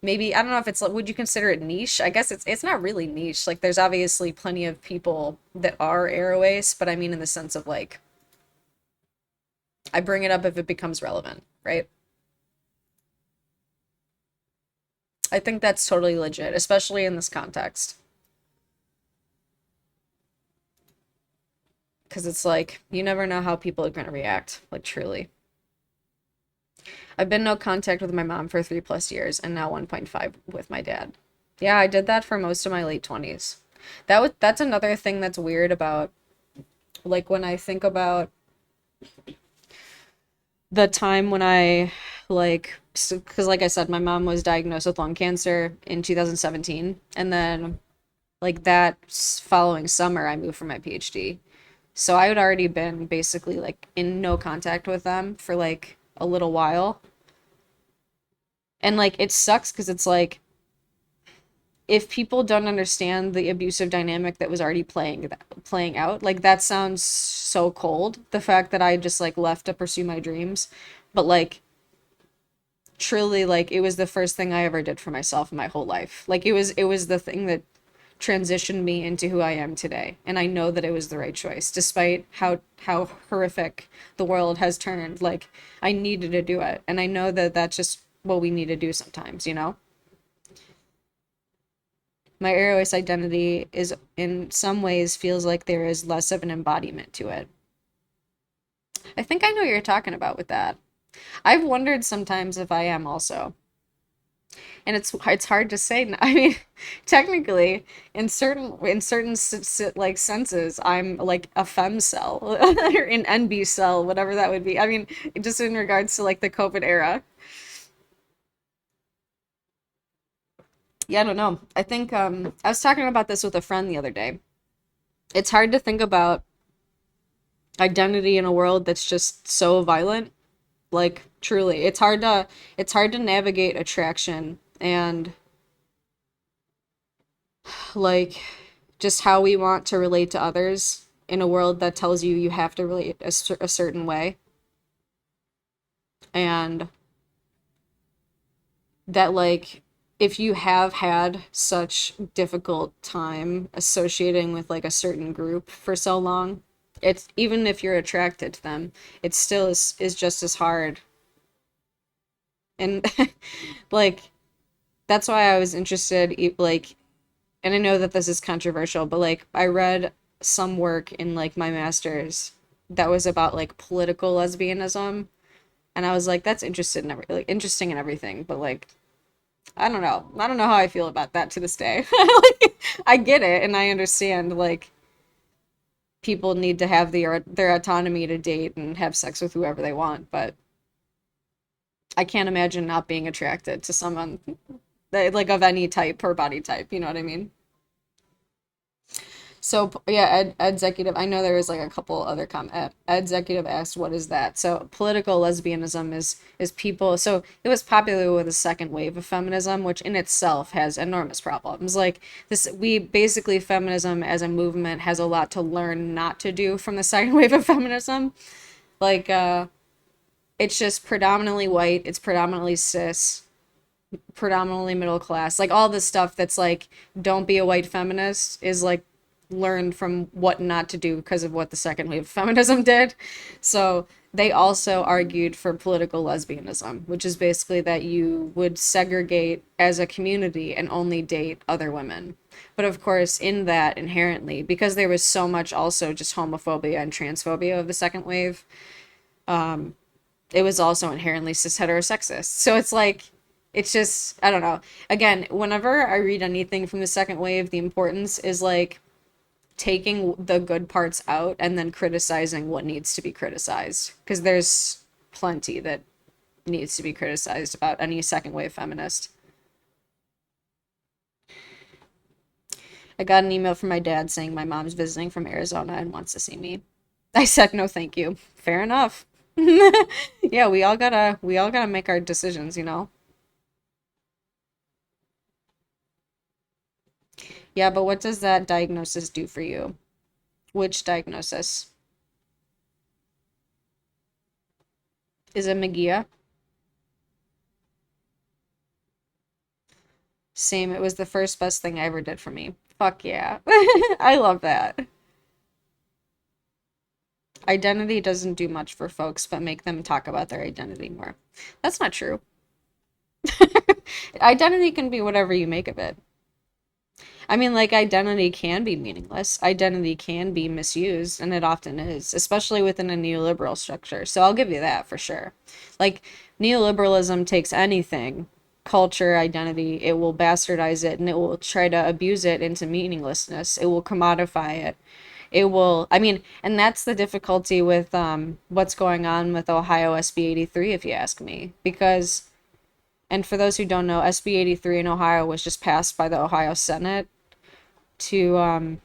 Speaker 1: maybe I don't know if it's would you consider it niche? I guess it's not really niche. Like there's obviously plenty of people that are aroace, but I mean in the sense of like I bring it up if it becomes relevant, right? I think that's totally legit, especially in this context. Because it's like, you never know how people are going to react, like truly. I've been no contact with my mom for 3+ years and now 1.5 with my dad. Yeah, I did that for most of my late 20s. That's another thing that's weird about like when I think about the time when I like because like I said, my mom was diagnosed with lung cancer in 2017 and then like that following summer I moved for my PhD. So I had already been basically like in no contact with them for like a little while. And like it sucks because it's like if people don't understand the abusive dynamic that was already playing out, like that sounds so cold. The fact that I just like left to pursue my dreams, but like truly like it was the first thing I ever did for myself in my whole life. Like it was the thing that transitioned me into who I am today. And I know that it was the right choice, despite how horrific the world has turned. Like I needed to do it. And I know that that's just what we need to do sometimes, you know? My airways identity is in some ways feels like there is less of an embodiment to it. I think I know what you're talking about with that. I've wondered sometimes if I am also. And it's hard to say. I mean, technically, in certain like senses, I'm like a fem cell or an NB cell, whatever that would be. I mean, just in regards to like the COVID era. Yeah, I don't know. I think I was talking about this with a friend the other day. It's hard to think about identity in a world that's just so violent. Like truly, it's hard to navigate attraction and like just how we want to relate to others in a world that tells you you have to relate a certain way, and that like if you have had such difficult time associating with like a certain group for so long, it's even if you're attracted to them, it still is just as hard. And like that's why I was interested like, and I know that this is controversial, but like I read some work in like my master's that was about like political lesbianism, and I was like, that's interested in like interesting and everything, but like I don't know. I don't know how I feel about that to this day. Like, I get it and I understand like people need to have their autonomy to date and have sex with whoever they want, but I can't imagine not being attracted to someone that like of any type or body type, you know what I mean? So yeah, ed executive. I know there was like a couple other ed executive asked, "What is that?" So political lesbianism is people. So it was popular with the second wave of feminism, which in itself has enormous problems. Like this, we basically feminism as a movement has a lot to learn not to do from the second wave of feminism. Like it's just predominantly white. It's predominantly cis, predominantly middle class, like all this stuff that's like don't be a white feminist is like learned from what not to do because of what the second wave of feminism did. So they also argued for political lesbianism, which is basically that you would segregate as a community and only date other women. But of course, in that inherently, because there was so much also just homophobia and transphobia of the second wave, it was also inherently cis heterosexist. So it's like, it's just, I don't know. Again, whenever I read anything from the second wave, the importance is like taking the good parts out and then criticizing what needs to be criticized. Because there's plenty that needs to be criticized about any second wave feminist. I got an email from my dad saying my mom's visiting from Arizona and wants to see me. I said no thank you. Fair enough. Yeah, we all gotta make our decisions, you know? Yeah, but what does that diagnosis do for you? Which diagnosis? Is it McGee? Same, it was the first best thing I ever did for me. Fuck yeah. I love that. Identity doesn't do much for folks, but make them talk about their identity more. That's not true. Identity can be whatever you make of it. I mean, like, identity can be meaningless. Identity can be misused, and it often is, especially within a neoliberal structure. So I'll give you that for sure. Like, neoliberalism takes anything, culture, identity, it will bastardize it, and it will try to abuse it into meaninglessness. It will commodify it. It will, I mean, and that's the difficulty with what's going on with Ohio SB 83, if you ask me. Because, and for those who don't know, SB 83 in Ohio was just passed by the Ohio Senate to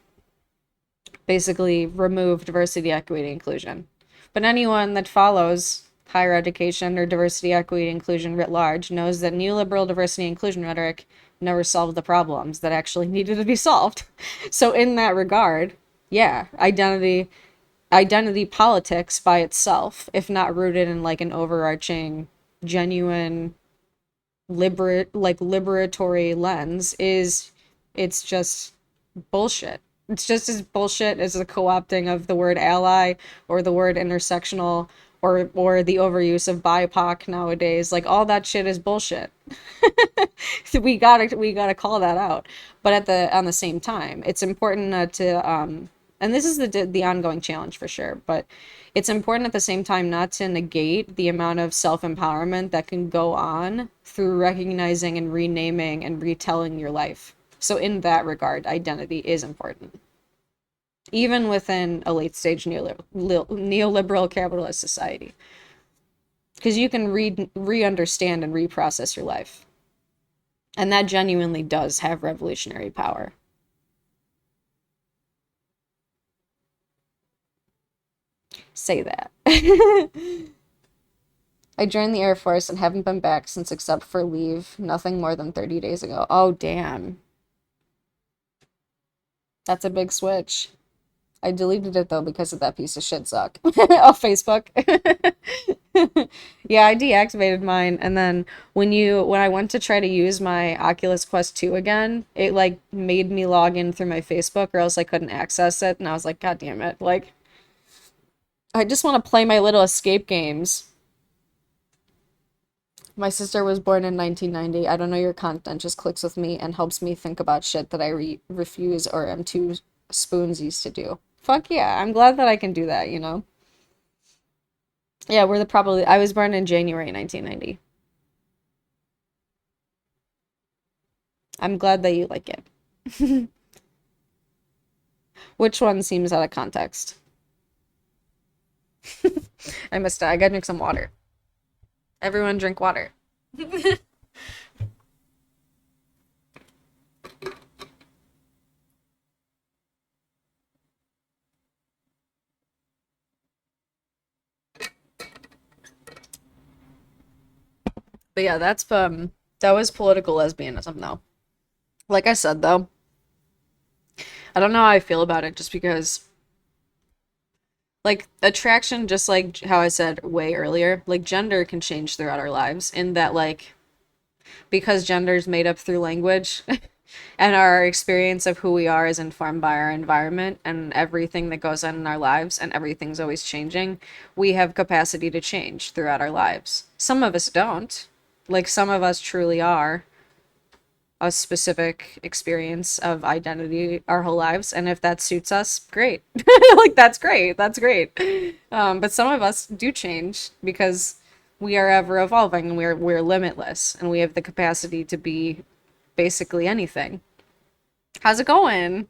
Speaker 1: basically remove diversity, equity, inclusion. But anyone that follows higher education or diversity, equity, inclusion writ large knows that neoliberal diversity inclusion rhetoric never solved the problems that actually needed to be solved. So in that regard, yeah, identity politics by itself, if not rooted in like an overarching, genuine liberatory lens is it's just bullshit. It's just as bullshit as the co-opting of the word ally or the word intersectional or the overuse of BIPOC nowadays. Like all that shit is bullshit. We gotta call that out. But at the on the same time, it's important to and this is the ongoing challenge for sure, but it's important at the same time not to negate the amount of self-empowerment that can go on through recognizing and renaming and retelling your life. So in that regard, identity is important, even within a late stage neoliberal capitalist society, because you can re-understand and reprocess your life. And that genuinely does have revolutionary power. Say that. I joined the Air Force and haven't been back since except for leave, nothing more than 30 days ago. Oh, damn. That's a big switch. I deleted it though because of that piece of shit Zuck off Facebook. Yeah, I deactivated mine, and then when I went to try to use my Oculus Quest 2 again, it like made me log in through my Facebook or else I couldn't access it, and I was like, God damn it. Like I just want to play my little escape games. My sister was born in 1990. I don't know your content, just clicks with me and helps me think about shit that I refuse or am too spoonsies to do. Fuck yeah, I'm glad that I can do that, you know? Yeah, I was born in January 1990. I'm glad that you like it. Which one seems out of context? I missed it. I gotta drink some water. Everyone drink water. But yeah, that was political lesbianism though. Like I said though, I don't know how I feel about it just because like attraction, just like how I said way earlier, like gender can change throughout our lives in that like because gender is made up through language and our experience of who we are is informed by our environment and everything that goes on in our lives and everything's always changing, we have capacity to change throughout our lives. Some of us don't. Like some of us truly are a specific experience of identity our whole lives, and if that suits us, great. Like that's great, that's great. But some of us do change because we are ever evolving and we're limitless and we have the capacity to be basically anything. How's it going?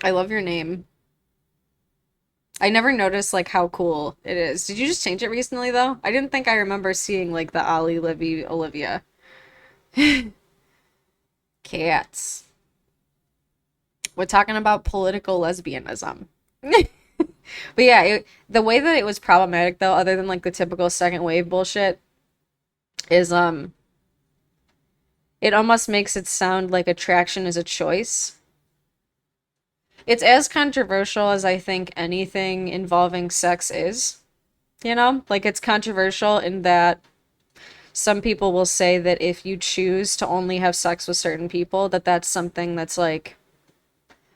Speaker 1: I love your name. I never noticed like how cool it is. Did you just change it recently though? I didn't think I remember seeing like the Ali Livy Olivia. Cats. We're talking about political lesbianism. But yeah, the way that it was problematic though, other than like the typical second wave bullshit, is it almost makes it sound like attraction is a choice. It's as controversial as I think anything involving sex is, you know? Like it's controversial in that some people will say that if you choose to only have sex with certain people, that that's something that's like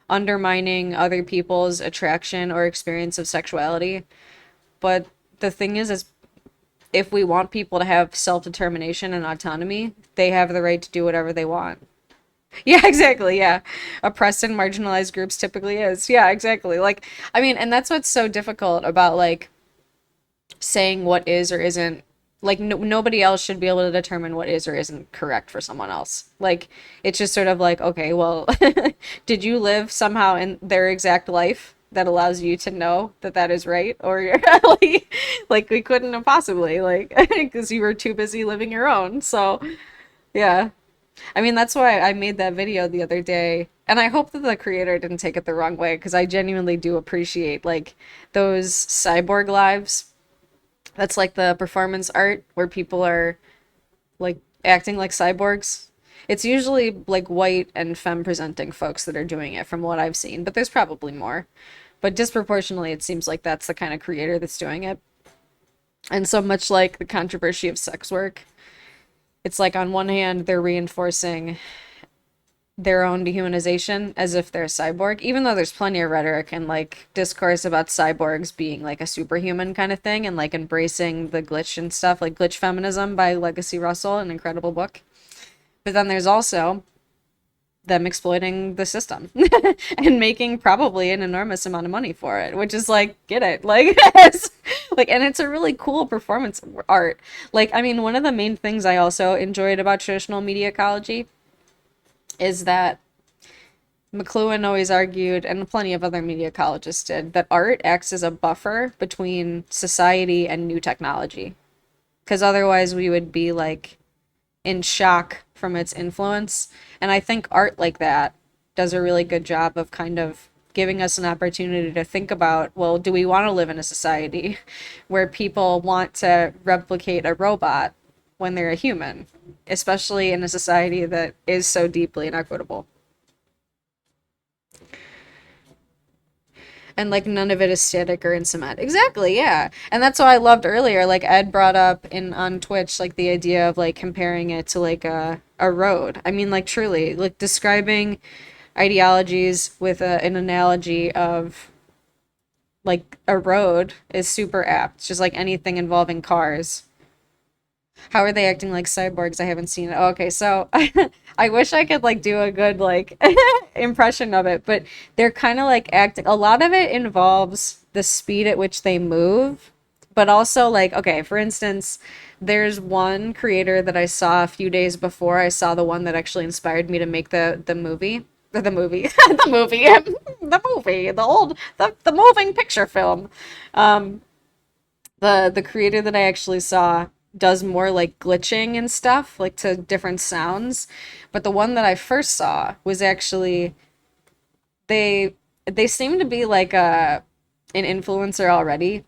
Speaker 1: undermining other people's attraction or experience of sexuality. But the thing is if we want people to have self-determination and autonomy, they have the right to do whatever they want. Yeah, exactly. Yeah. Oppressed and marginalized groups typically is. Yeah, exactly. Like, I mean, and that's what's so difficult about like saying what is or isn't like nobody else should be able to determine what is or isn't correct for someone else. Like it's just sort of like, okay, well, did you live somehow in their exact life that allows you to know that that is right or you're like we couldn't have possibly like because you were too busy living your own. So, yeah. I mean, that's why I made that video the other day. And I hope that the creator didn't take it the wrong way because I genuinely do appreciate like those cyborg lives. That's like the performance art where people are like acting like cyborgs. It's usually like white and femme presenting folks that are doing it from what I've seen, but there's probably more. But disproportionately, it seems like that's the kind of creator that's doing it. And so much like the controversy of sex work, it's like on one hand they're reinforcing their own dehumanization as if they're a cyborg, even though there's plenty of rhetoric and like discourse about cyborgs being like a superhuman kind of thing and like embracing the glitch and stuff, like Glitch Feminism by Legacy Russell, an incredible book. But then there's also them exploiting the system and making probably an enormous amount of money for it, which is like, get it, like, like, and it's a really cool performance art. Like, I mean, one of the main things I also enjoyed about traditional media ecology is that McLuhan always argued, and plenty of other media ecologists did, that art acts as a buffer between society and new technology. Because otherwise we would be like in shock from its influence. And I think art like that does a really good job of kind of giving us an opportunity to think about, well, do we want to live in a society where people want to replicate a robot when they're a human, especially in a society that is so deeply inequitable? And like none of it is static or in cement. Exactly, yeah. And that's what I loved earlier. Like Ed brought up in on Twitch, like the idea of like comparing it to like a road. I mean, like truly, like describing ideologies with an analogy of like a road is super apt. Just like anything involving cars. How are they acting like cyborgs? I haven't seen it. Oh, okay, so I wish I could like do a good like impression of it, but they're kind of like acting. A lot of it involves the speed at which they move, but also like okay, for instance, there's one creator that I saw a few days before I saw the one that actually inspired me to make the movie. The movie, the movie, the movie, the old, the moving picture film. Um, the creator that I actually saw does more like glitching and stuff, like to different sounds. But the one that I first saw was actually they they seem to be like a an influencer already.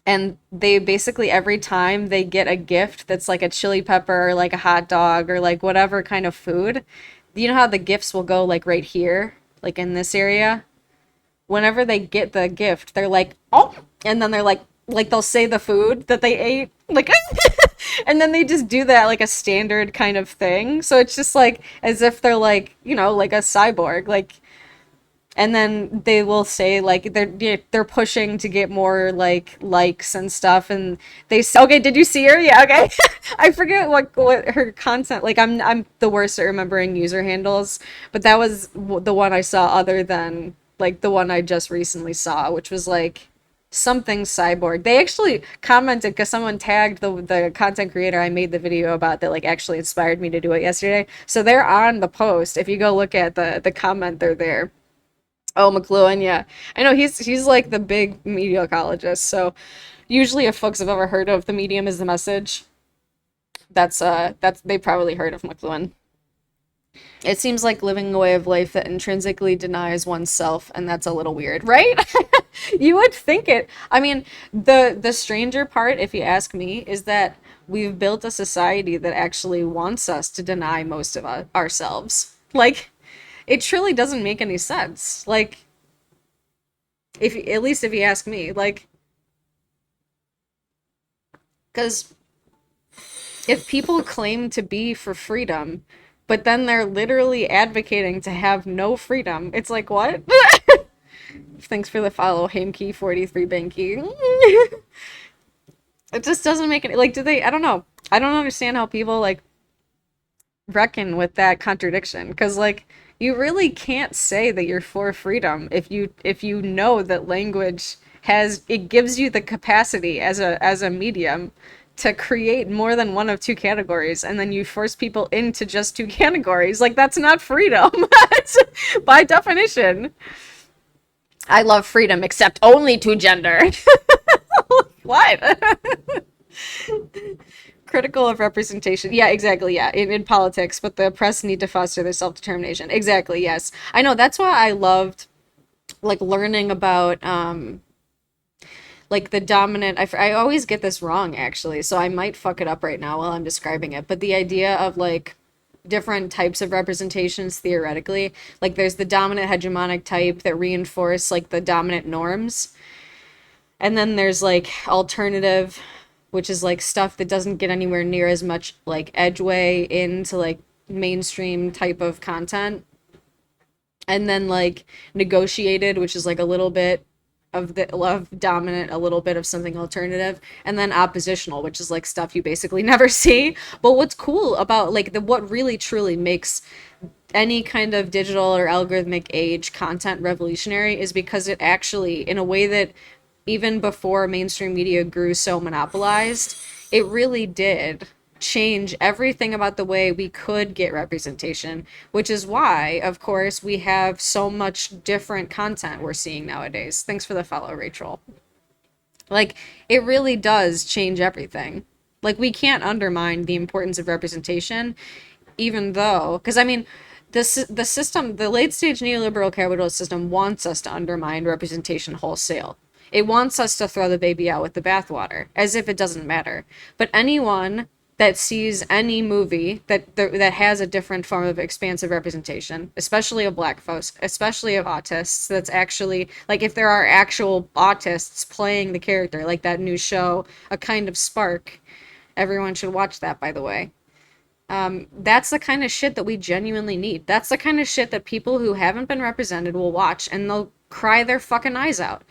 Speaker 1: And they basically every time they get a gift that's like a chili pepper or like a hot dog or like whatever kind of food, you know how the gifts will go like right here, like in this area? Whenever they get the gift, they're like, oh, and then they're like they'll say the food that they ate, like, and then they just do that like a standard kind of thing. So it's just like as if they're like, you know, like a cyborg, like, and then they will say like they're pushing to get more like likes and stuff, and they say, okay, did you see her? Yeah, okay. I forget what her content like. I'm the worst at remembering user handles, but that was the one I saw other than like the one I just recently saw, which was like something cyborg. They actually commented because someone tagged the content creator I made the video about that like actually inspired me to do it yesterday. So they're on the post. If you go look at the comment, they're there. Oh, McLuhan, yeah. I know he's like the big media ecologist. So usually if folks have ever heard of The Medium is the Message, that's they probably heard of McLuhan. It seems like living a way of life that intrinsically denies oneself, and that's a little weird, right? You would think it. I mean, the stranger part, if you ask me, is that we've built a society that actually wants us to deny most of ourselves. Like, it truly doesn't make any sense. Like, if at least if you ask me, like, because if people claim to be for freedom, but then they're literally advocating to have no freedom, it's like, what? Thanks for the follow, Hamkey43 Banky. It just doesn't make any, like, do they, I don't know. I don't understand how people, like, reckon with that contradiction. Because, like, you really can't say that you're for freedom if you know that language has, it gives you the capacity as a medium to create more than one of two categories, and then you force people into just two categories. Like, that's not freedom. By definition. I love freedom, except only to gender. What? Critical of representation. Yeah, exactly. Yeah, in politics, but the press need to foster their self-determination. Exactly. Yes, I know. That's why I loved like learning about like the dominant. I always get this wrong actually, so I might fuck it up right now while I'm describing it. But the idea of like different types of representations theoretically, like there's the dominant hegemonic type that reinforce like the dominant norms. And then there's like alternative, which is like stuff that doesn't get anywhere near as much like edgeway into like mainstream type of content. And then like negotiated, which is like a little bit of the love dominant, a little bit of something alternative, and then oppositional, which is like stuff you basically never see. But what's cool about like the what really truly makes any kind of digital or algorithmic age content revolutionary is because it actually, in a way that even before mainstream media grew so monopolized, it really did change everything about the way we could get representation, which is why, of course, we have so much different content we're seeing nowadays. Thanks for the follow, Rachel. Like, it really does change everything. Like, we can't undermine the importance of representation, even though, because I mean, the system, the late stage neoliberal capitalist system wants us to undermine representation wholesale. It wants us to throw the baby out with the bathwater, as if it doesn't matter. But anyone that sees any movie that has a different form of expansive representation, especially of black folks, especially of autists, that's actually like if there are actual autists playing the character, like that new show, A Kind of Spark. Everyone should watch that, by the way. That's the kind of shit that we genuinely need. That's the kind of shit that people who haven't been represented will watch and they'll cry their fucking eyes out.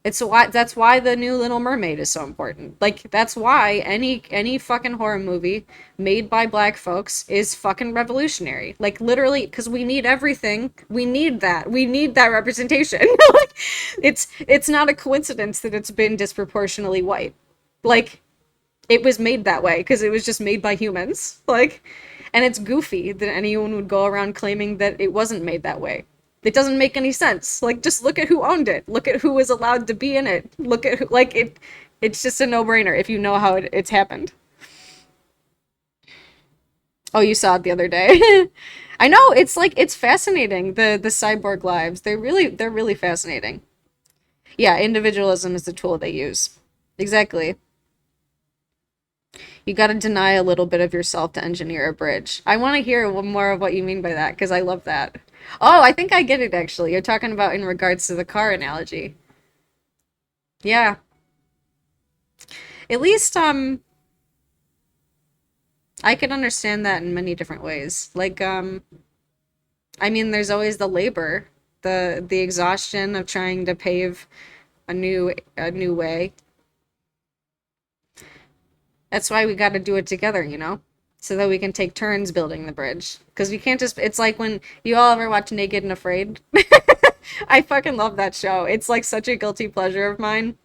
Speaker 1: It's why that's why the new Little Mermaid is so important. Like that's why any fucking horror movie made by black folks is fucking revolutionary. Like literally cuz we need everything. We need that. We need that representation. Like it's not a coincidence that it's been disproportionately white. Like it was made that way because it was just made by humans. Like, and it's goofy that anyone would go around claiming that it wasn't made that way. It doesn't make any sense. Like, just look at who owned it. Look at who was allowed to be in it. Look at who, like it. It's just a no-brainer if you know how it's happened. Oh, you saw it the other day. I know it's like it's fascinating the cyborg lives. They're really fascinating. Yeah, individualism is the tool they use. Exactly. You got to deny a little bit of yourself to engineer a bridge. I want to hear more of what you mean by that because I love that. Oh, I think I get it actually. You're talking about in regards to the car analogy. Yeah. At least I could understand that in many different ways. Like I mean there's always the labor, the exhaustion of trying to pave a new way. That's why we got to do it together, so that we can take turns building the bridge. Because we can't just, it's like when you all ever watch Naked and Afraid. I fucking love that show. It's like such a guilty pleasure of mine.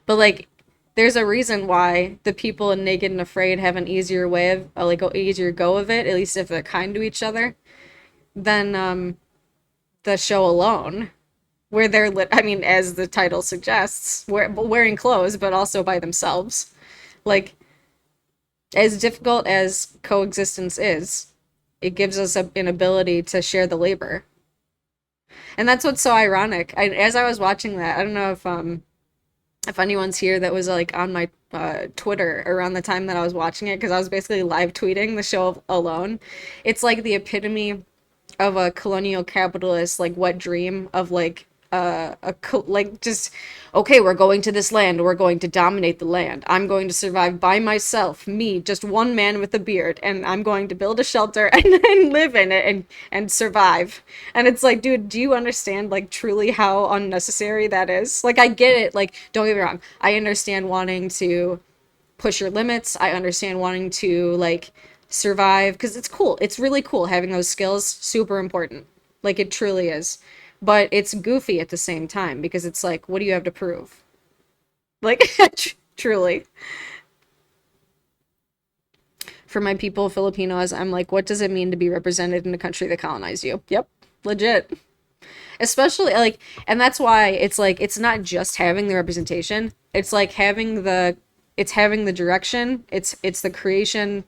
Speaker 1: But like, there's a reason why the people in Naked and Afraid have an easier way of, like, an easier go of it, at least if they're kind to each other, than the show alone. Where they're, I mean, as the title suggests, wearing clothes, but also by themselves. Like, as difficult as coexistence is, it gives us an ability to share the labor. And that's what's so ironic. As I was watching that, I don't know if anyone's here that was like on my Twitter around the time that I was watching it because I was basically live tweeting the show alone. It's like the epitome of a colonial capitalist like wet dream of like like just okay, we're going to this land, we're going to dominate the land, I'm going to survive by myself, me, just one man with a beard, and I'm going to build a shelter and live in it and survive. And it's like, dude, do you understand like truly how unnecessary that is? Like I get it, like don't get me wrong, I understand wanting to push your limits, I understand wanting to like survive because it's cool, it's really cool having those skills, super important, like it truly is. But it's goofy at the same time because it's like, what do you have to prove? Like, truly. For my people, Filipinos, I'm like, what does it mean to be represented in a country that colonized you? Yep, legit. Especially like, and that's why it's like, it's not just having the representation. It's like it's having the direction. It's the creation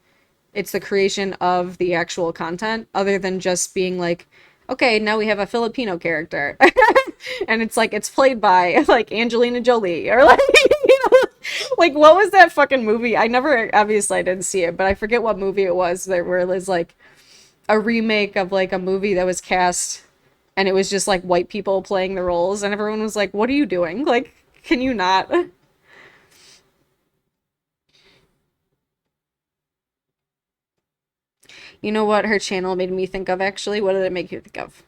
Speaker 1: of the actual content, other than just being like, okay, now we have a Filipino character. And it's like it's played by like Angelina Jolie or like like what was that fucking movie? I didn't see it, but I forget what movie it was that where it was like a remake of like a movie that was cast and it was just like white people playing the roles and everyone was like, "What are you doing?" Like Can you not? You know what her channel made me think of actually? What did it make you think of?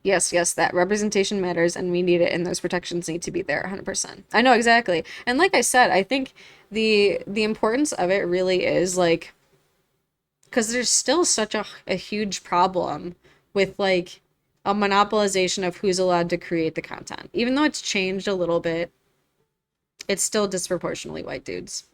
Speaker 1: Yes, yes, that representation matters and we need it and those protections need to be there 100%. I know exactly. And like I said, I think the importance of it really is like because there's still such a huge problem with like a monopolization of who's allowed to create the content. Even though it's changed a little bit, it's still disproportionately white dudes.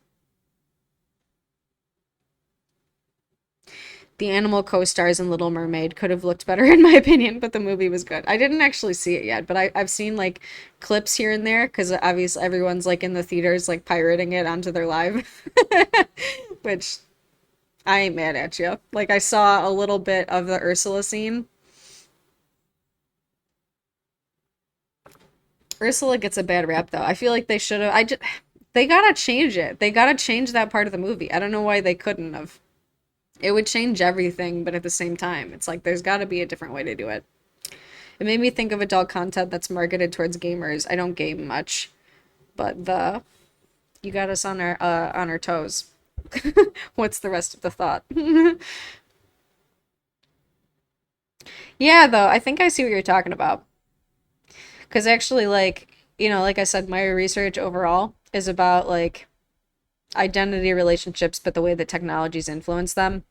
Speaker 1: The animal co-stars in Little Mermaid could have looked better in my opinion, but the movie was good. I didn't actually see it yet, but I've seen like clips here and there because obviously everyone's like in the theaters like pirating it onto their live, which I ain't mad at you. Like I saw a little bit of the Ursula scene. Ursula gets a bad rap though. I feel like they should have. They gotta change it. They gotta change that part of the movie. I don't know why they couldn't have. It would change everything, but at the same time, it's like there's got to be a different way to do it. It made me think of adult content that's marketed towards gamers. I don't game much, but the you got us on our toes. What's the rest of the thought? Yeah, though, I think I see what you're talking about. Because actually, like, like I said, my research overall is about like identity relationships, but the way that technologies influence them.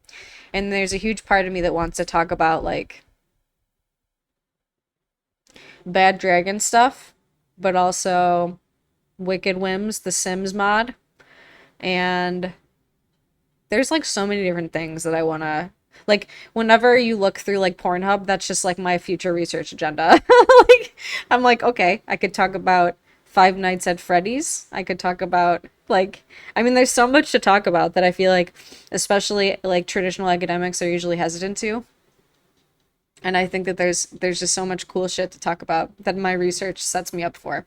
Speaker 1: And there's a huge part of me that wants to talk about like Bad Dragon stuff, but also Wicked Whims, the Sims mod. And there's like so many different things that I want to like whenever you look through like Pornhub, that's just like my future research agenda. Like I'm like, okay, I could talk about Five Nights at Freddy's. I could talk about like I mean there's so much to talk about that I feel like especially like traditional academics are usually hesitant to. And I think that there's just so much cool shit to talk about that my research sets me up for.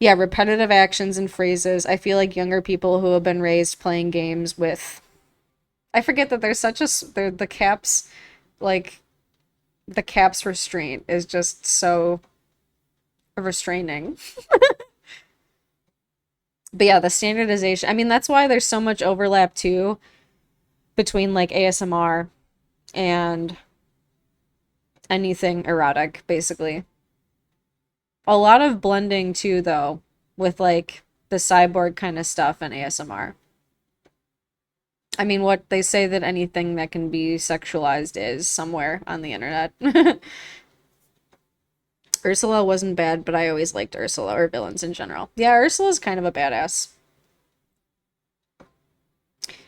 Speaker 1: Yeah, repetitive actions and phrases. I feel like younger people who have been raised playing games with I forget that there's such a the caps like the caps restraint is just so restraining. But yeah, the standardization. I mean, that's why there's so much overlap too between like ASMR and anything erotic, basically. A lot of blending too, though, with like the cyborg kind of stuff and ASMR. I mean, what they say that anything that can be sexualized is somewhere on the internet. Ursula wasn't bad, but I always liked Ursula or villains in general. Yeah, Ursula's kind of a badass.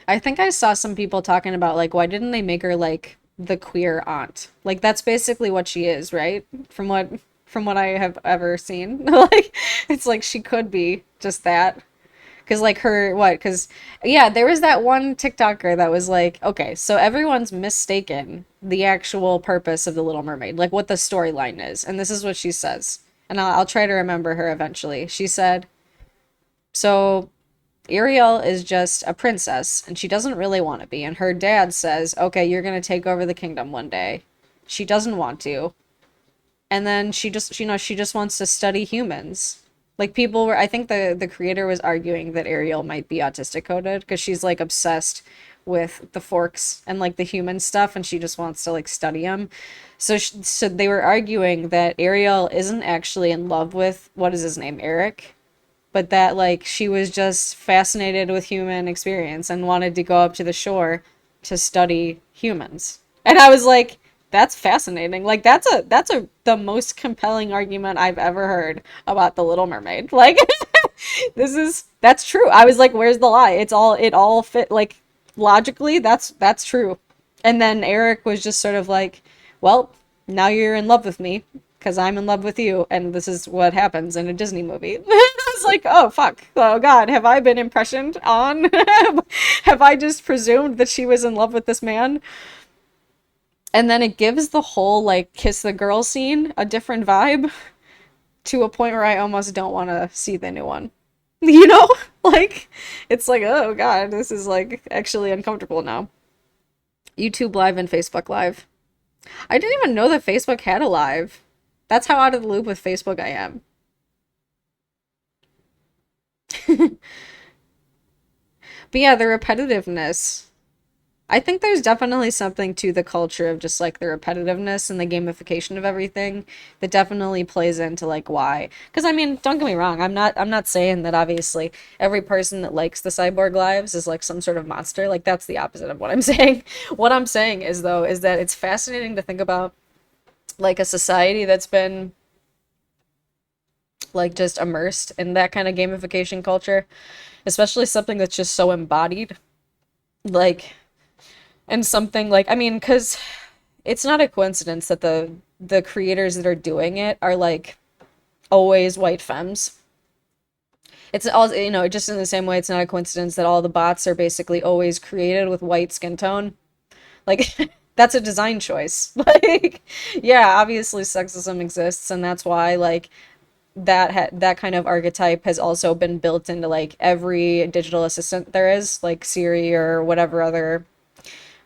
Speaker 1: I think I saw some people talking about like why didn't they make her like the queer aunt? Like that's basically what she is, right? From what I have ever seen. Like it's like she could be just that. Cause like her what? Cause yeah, there was that one TikToker that was like, okay, so everyone's mistaken the actual purpose of the Little Mermaid, like what the storyline is, and this is what she says, and I'll try to remember her eventually. She said, so Ariel is just a princess, and she doesn't really want to be, and her dad says, okay, you're gonna take over the kingdom one day. She doesn't want to, and then she just she just wants to study humans. Like people were I think the creator was arguing that Ariel might be autistic coded because she's like obsessed with the forks and like the human stuff and she just wants to like study them. So they were arguing that Ariel isn't actually in love with what is his name, Eric, but that like she was just fascinated with human experience and wanted to go up to the shore to study humans. And I was like, that's fascinating. Like that's a the most compelling argument I've ever heard about the Little Mermaid. Like that's true. I was like, where's the lie? It all fit like logically that's true. And then Eric was just sort of like, well, now you're in love with me because I'm in love with you, and this is what happens in a Disney movie. I was like, oh fuck, oh god, have I been impressioned on? Have I just presumed that she was in love with this man? And then it gives the whole like kiss the girl scene a different vibe to a point where I almost don't want to see the new one. You know? Like it's like, oh god, this is like actually uncomfortable now. YouTube Live and Facebook Live. I didn't even know that Facebook had a live. That's how out of the loop with Facebook I am. But yeah, the repetitiveness. I think there's definitely something to the culture of just like the repetitiveness and the gamification of everything that definitely plays into like why. Because I mean, don't get me wrong, I'm not saying that obviously every person that likes the cyborg lives is like some sort of monster. Like that's the opposite of what I'm saying. What I'm saying is though is that it's fascinating to think about like a society that's been like just immersed in that kind of gamification culture, especially something that's just so embodied. Like and something like I mean, because it's not a coincidence that the creators that are doing it are like always white femmes. It's all just in the same way it's not a coincidence that all the bots are basically always created with white skin tone. Like that's a design choice. Like yeah, obviously sexism exists and that's why like that kind of archetype has also been built into like every digital assistant there is, like Siri or whatever other.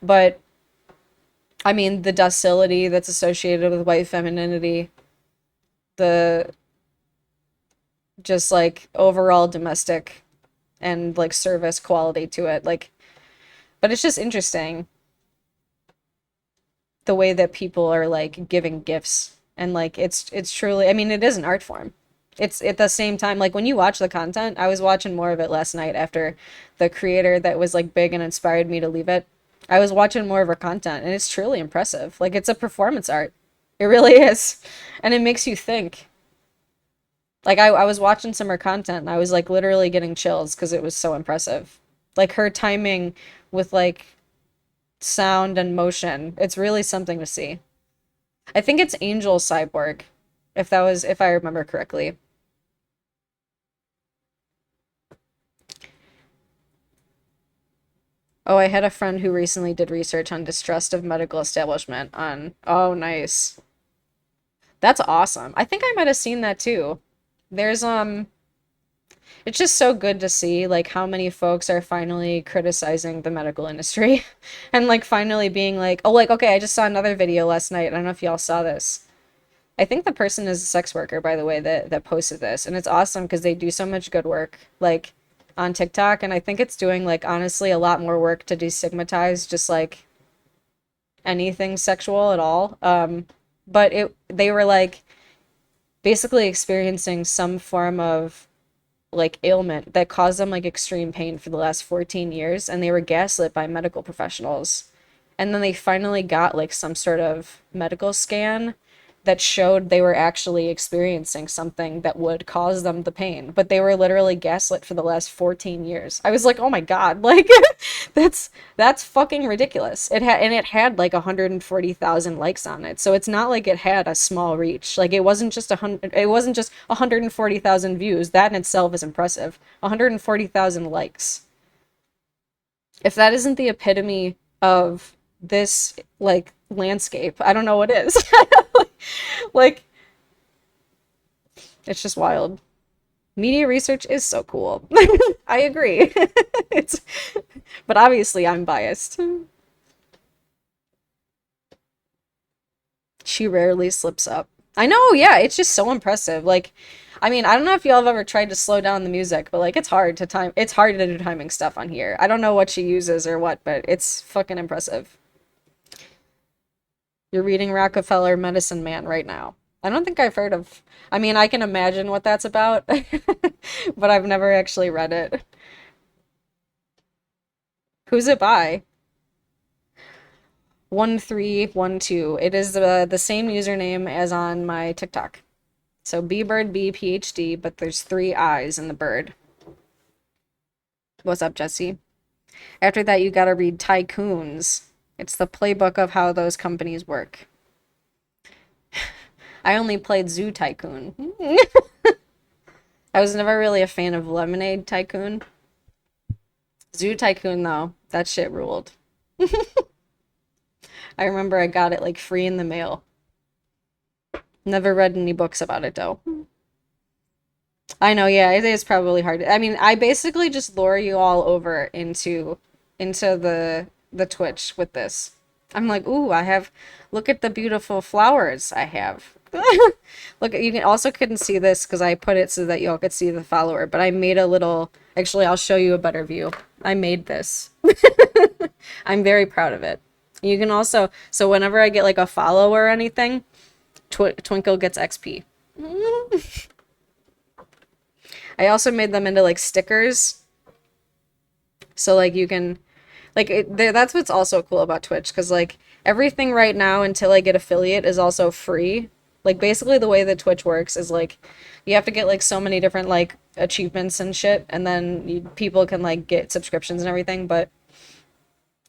Speaker 1: But I mean, the docility that's associated with white femininity, the just like overall domestic and like service quality to it. Like, but it's just interesting the way that people are like giving gifts and like it's truly, I mean, it is an art form. It's at the same time, like when you watch the content, I was watching more of it last night after the creator that was like big and inspired me to leave it. I was watching more of her content and it's truly impressive. Like it's a performance art. It really is. And it makes you think. Like I was watching some of her content and I was like literally getting chills because it was so impressive. Like her timing with like sound and motion. It's really something to see. I think it's Angel Cyborg, if I remember correctly. Oh, I had a friend who recently did research on distrust of medical establishment on, oh, nice. That's awesome. I think I might have seen that too. There's it's just so good to see like how many folks are finally criticizing the medical industry and like finally being like, "Oh, like okay, I just saw another video last night. I don't know if y'all saw this." I think the person is a sex worker, by the way, that posted this, and it's awesome because they do so much good work, like on TikTok, and I think it's doing like honestly a lot more work to destigmatize just like anything sexual at all. But they were like basically experiencing some form of like ailment that caused them like extreme pain for the last 14 years, and they were gaslit by medical professionals. And then they finally got like some sort of medical scan that showed they were actually experiencing something that would cause them the pain, but they were literally gaslit for the last 14 years. I was like, "Oh my God." Like that's fucking ridiculous. It had like 140,000 likes on it. So it's not like it had a small reach. Like it wasn't just 140,000 views. That in itself is impressive. 140,000 likes. If that isn't the epitome of this like landscape, I don't know what is. Like it's just wild. Media research is so cool. I agree. It's but obviously I'm biased. She rarely slips up. I know, yeah, it's just so impressive. Like I mean, I don't know if y'all have ever tried to slow down the music, but like it's hard to do timing stuff on here. I don't know what she uses or what, but it's fucking impressive. You're reading Rockefeller Medicine Man right now. I don't think I've heard of. I mean, I can imagine what that's about, but I've never actually read it. Who's it by? 1312. It is the same username as on my TikTok. So Bird B PhD, but there's three I's in the bird. What's up, Jesse? After that, you gotta read Tycoons. It's the playbook of how those companies work. I only played Zoo Tycoon. I was never really a fan of Lemonade Tycoon. Zoo Tycoon, though, that shit ruled. I remember I got it like free in the mail. Never read any books about it, though. I know, yeah, it is probably hard. I mean, I basically just lure you all over into the Twitch with this. I'm like, ooh, look at the beautiful flowers I have. Look, you can also couldn't see this because I put it so that y'all could see the follower, but I made a little, actually, I'll show you a better view. I made this. I'm very proud of it. You can also, so whenever I get like a follow or anything, Twinkle gets XP. I also made them into like stickers. So like you can like that's what's also cool about Twitch because like everything right now until I get affiliate is also free. Like basically the way that Twitch works is like you have to get like so many different like achievements and shit and then people can like get subscriptions and everything, but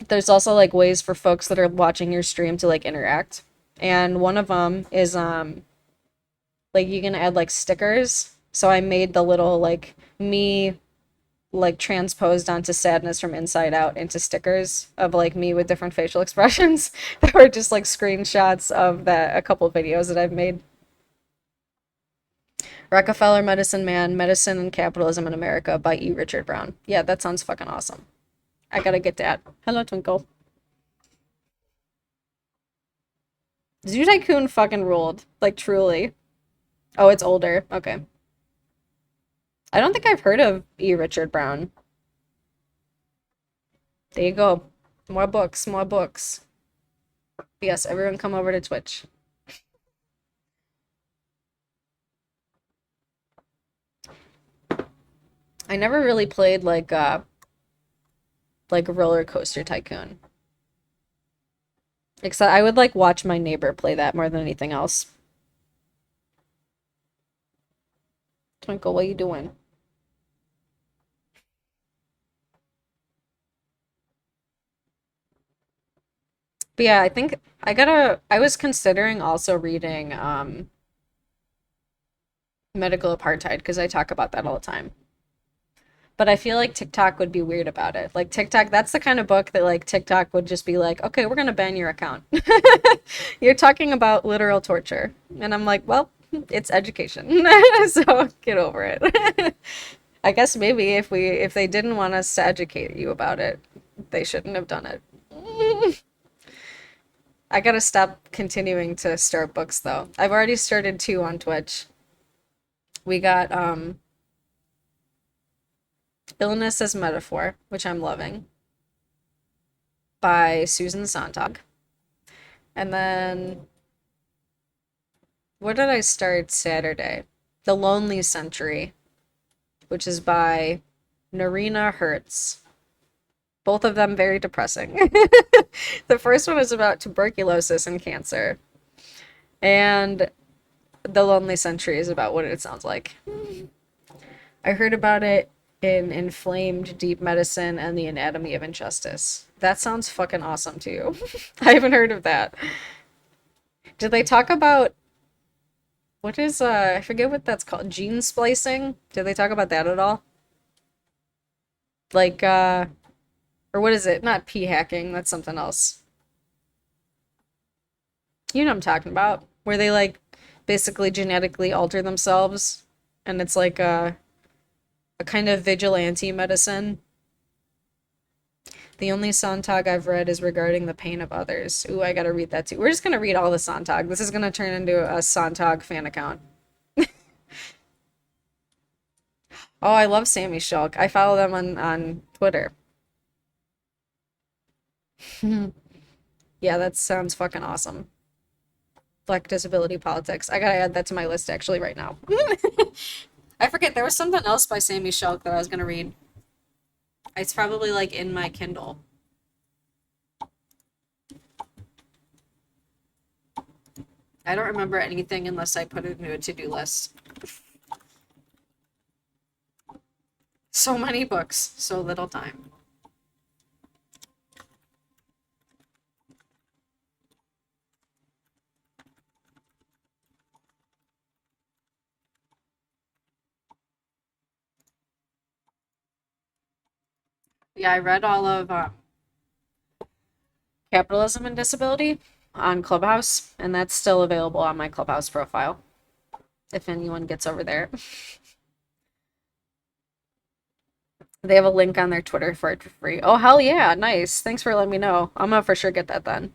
Speaker 1: there's also like ways for folks that are watching your stream to like interact. And one of them is like you can add like stickers. So I made the little like me like transposed onto sadness from inside out into stickers of like me with different facial expressions that were just like screenshots of that a couple videos that I've made. Rockefeller Medicine Man, Medicine and Capitalism in America by E. Richard Brown. Yeah, that sounds fucking awesome. I gotta get that. Hello, Twinkle. Zoo Tycoon fucking ruled. Like, truly. Oh, it's older. Okay. I don't think I've heard of E. Richard Brown. There you go. More books, more books. Yes, everyone come over to Twitch. I never really played like Roller Coaster Tycoon. Except I would like watch my neighbor play that more than anything else. Twinkle, what you doing? But yeah, I think I was considering also reading Medical Apartheid because I talk about that all the time. But I feel like TikTok would be weird about it. Like TikTok, that's the kind of book that like TikTok would just be like, okay, we're gonna ban your account. You're talking about literal torture. And I'm like, well, it's education. So get over it. I guess maybe if they didn't want us to educate you about it, they shouldn't have done it. I gotta stop continuing to start books though. I've already started two on Twitch. We got Illness as Metaphor, which I'm loving, by Susan Sontag. And then what did I start Saturday? The Lonely Century, which is by Narina Hertz. Both of them very depressing. The first one is about tuberculosis and cancer. And The Lonely Century is about what it sounds like. I heard about it in Inflamed Deep Medicine and The Anatomy of Injustice. That sounds fucking awesome too. I haven't heard of that. Did they talk about what is I forget what that's called, gene splicing? Did they talk about that at all? Like or what is it? Not p hacking, that's something else. You know what I'm talking about. Where they like basically genetically alter themselves and it's like a kind of vigilante medicine. The only Sontag I've read is regarding the pain of others. Ooh, I gotta read that too. We're just gonna read all the Sontag. This is gonna turn into a Sontag fan account. Oh, I love Sammy Shulk. I follow them on Twitter. Yeah, that sounds fucking awesome. Black disability politics. I gotta add that to my list actually right now. I forget, there was something else by Sammy Shulk that I was gonna read. It's probably like in my Kindle. I don't remember anything unless I put it into a to-do list. So many books, so little time. Yeah, I read all of Capitalism and Disability on Clubhouse, and that's still available on my Clubhouse profile if anyone gets over there. They have a link on their Twitter for it for free. Oh, hell yeah, nice. Thanks for letting me know. I'm gonna for sure get that then.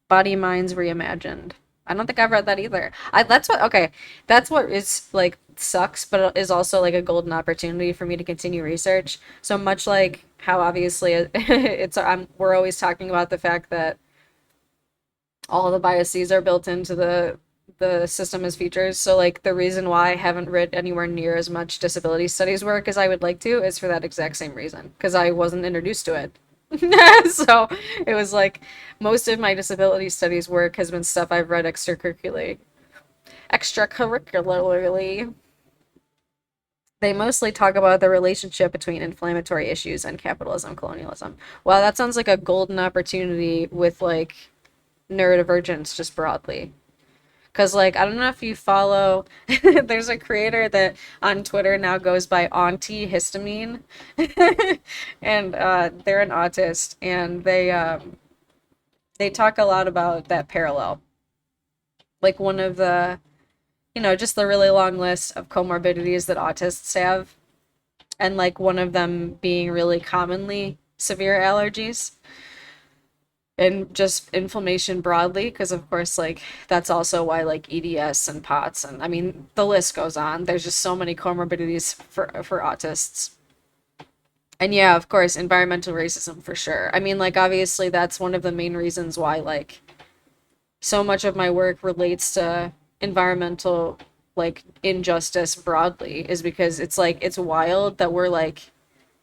Speaker 1: Body Minds Reimagined. I don't think I've read that either. That's what, okay, that's what is like sucks, but is also like a golden opportunity for me to continue research. So much like how obviously we're always talking about the fact that all the biases are built into the system as features. So like the reason why I haven't read anywhere near as much disability studies work as I would like to is for that exact same reason, because I wasn't introduced to it. So it was like most of my disability studies work has been stuff I've read extracurricularly. They mostly talk about the relationship between inflammatory issues and capitalism, colonialism. Wow, that sounds like a golden opportunity with like neurodivergence just broadly. Because, like, I don't know if you follow, there's a creator that on Twitter now goes by Auntie Histamine. And they're an autist, and they talk a lot about that parallel. Like, one of the, just the really long list of comorbidities that autists have, and like one of them being really commonly severe allergies and just inflammation broadly, because of course like that's also why like EDS and POTS, and I mean the list goes on. There's just so many comorbidities for autists. And yeah, of course, environmental racism for sure. I mean, like, obviously that's one of the main reasons why like so much of my work relates to environmental like injustice broadly, is because it's like it's wild that we're like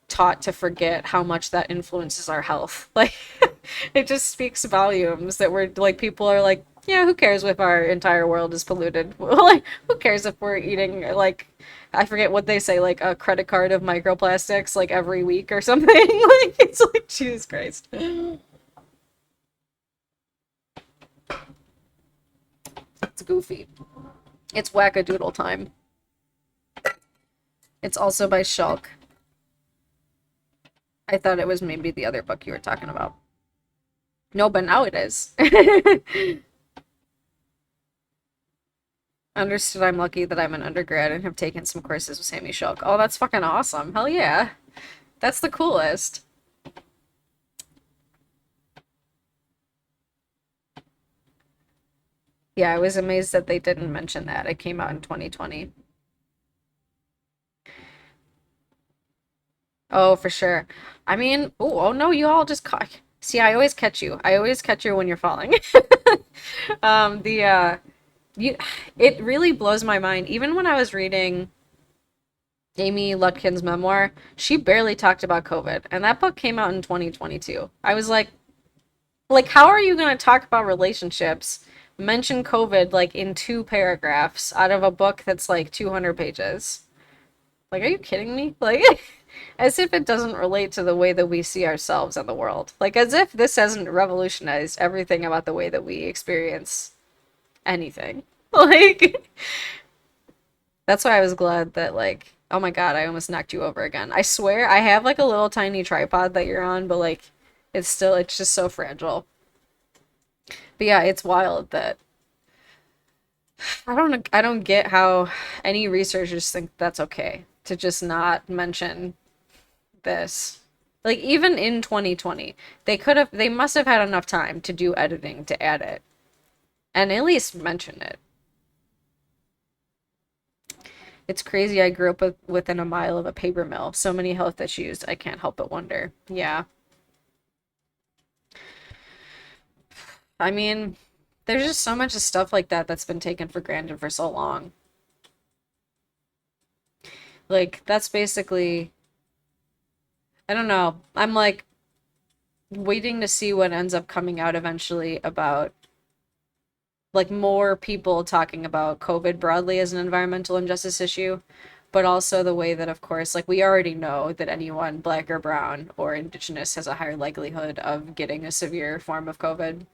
Speaker 1: taught to forget how much that influences our health. Like, it just speaks volumes that we're like, people are like, yeah, who cares if our entire world is polluted? Like, who cares if we're eating, like, I forget what they say, like a credit card of microplastics, like every week or something? Like, it's like, Jesus Christ. It's goofy. It's wackadoodle time. It's also by Shulk. I thought it was maybe the other book you were talking about. No, but now it is. Understood. I'm lucky that I'm an undergrad and have taken some courses with Sammy Shulk. Oh, that's fucking awesome. Hell yeah. That's the coolest. Yeah, I was amazed that they didn't mention that. It came out in 2020. Oh, for sure. I mean, oh no, you all just caught. See, I always catch you. I always catch you when you're falling. The you it really blows my mind. Even when I was reading Amy Lutkin's memoir, she barely talked about COVID, and that book came out in 2022. I was like, how are you going to talk about relationships, mention COVID like in two paragraphs out of a book that's like 200 pages? Like, are you kidding me? Like, as if it doesn't relate to the way that we see ourselves in the world. Like, as if this hasn't revolutionized everything about the way that we experience anything. Like, that's why I was glad that, like, oh my God, I almost knocked you over again. I swear, I have like a little tiny tripod that you're on, but like, it's just so fragile. But yeah, it's wild that I don't get how any researchers think that's okay to just not mention this. Like, even in 2020, they must have had enough time to do editing to add it and at least mention it. It's crazy. I grew up within a mile of a paper mill. So many health issues. I can't help but wonder. Yeah. I mean, there's just so much stuff like that that's been taken for granted for so long. Like, that's basically, I don't know. I'm like waiting to see what ends up coming out eventually about like more people talking about COVID broadly as an environmental injustice issue, but also the way that, of course, like we already know that anyone black or brown or indigenous has a higher likelihood of getting a severe form of COVID.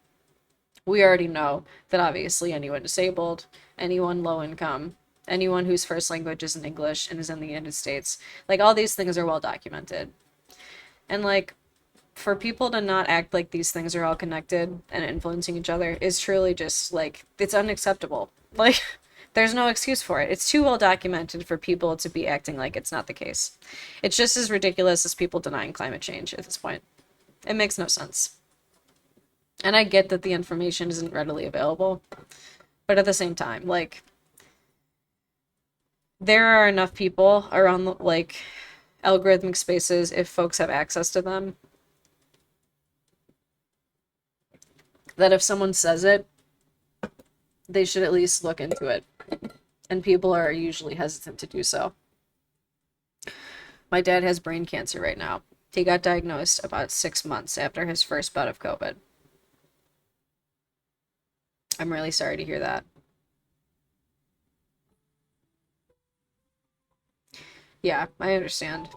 Speaker 1: We already know that obviously anyone disabled, anyone low income, anyone whose first language isn't English and is in the United States, like all these things are well documented. And like for people to not act like these things are all connected and influencing each other is truly just like it's unacceptable. Like there's no excuse for it. It's too well documented for people to be acting like it's not the case. It's just as ridiculous as people denying climate change at this point. It makes no sense. And I get that the information isn't readily available. But at the same time, like, there are enough people around the, like, algorithmic spaces, if folks have access to them, that if someone says it, they should at least look into it. And people are usually hesitant to do so. My dad has brain cancer right now. He got diagnosed about 6 months after his first bout of COVID. I'm really sorry to hear that. Yeah, I understand.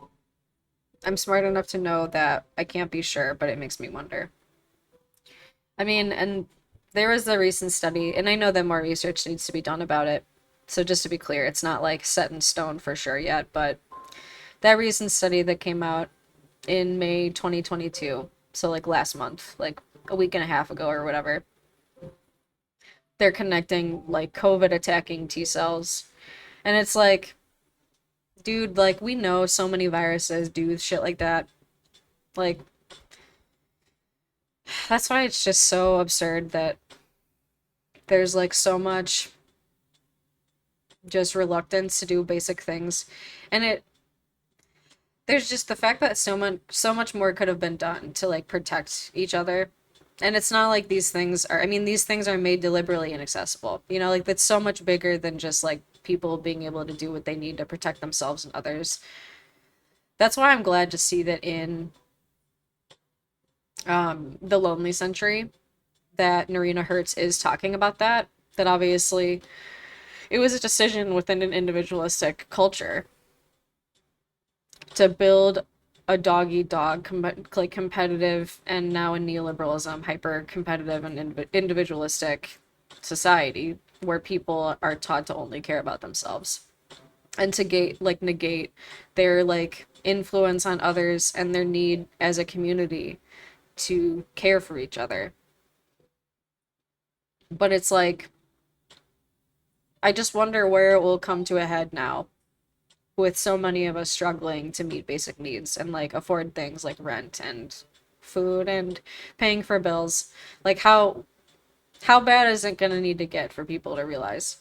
Speaker 1: I'm smart enough to know that I can't be sure, but it makes me wonder. I mean, and there was a recent study, and I know that more research needs to be done about it. So just to be clear, it's not like set in stone for sure yet, but that recent study that came out in May 2022, so like last month, like a week and a half ago or whatever, they're connecting like COVID attacking T cells. And it's like, dude, like we know so many viruses do shit like that. Like, that's why it's just so absurd that there's like so much just reluctance to do basic things. And there's just the fact that so much more could have been done to like protect each other. And it's not like these things are, I mean, these things are made deliberately inaccessible. You know, like that's so much bigger than just like people being able to do what they need to protect themselves and others. That's why I'm glad to see that in The Lonely Century that Narina Hertz is talking about that. That obviously it was a decision within an individualistic culture to build a dog eat dog like competitive and now in neoliberalism hyper competitive and individualistic society where people are taught to only care about themselves and to negate their like influence on others and their need as a community to care for each other. But it's like I just wonder where it will come to a head now with so many of us struggling to meet basic needs and like afford things like rent and food and paying for bills. Like how bad is it gonna need to get for people to realize?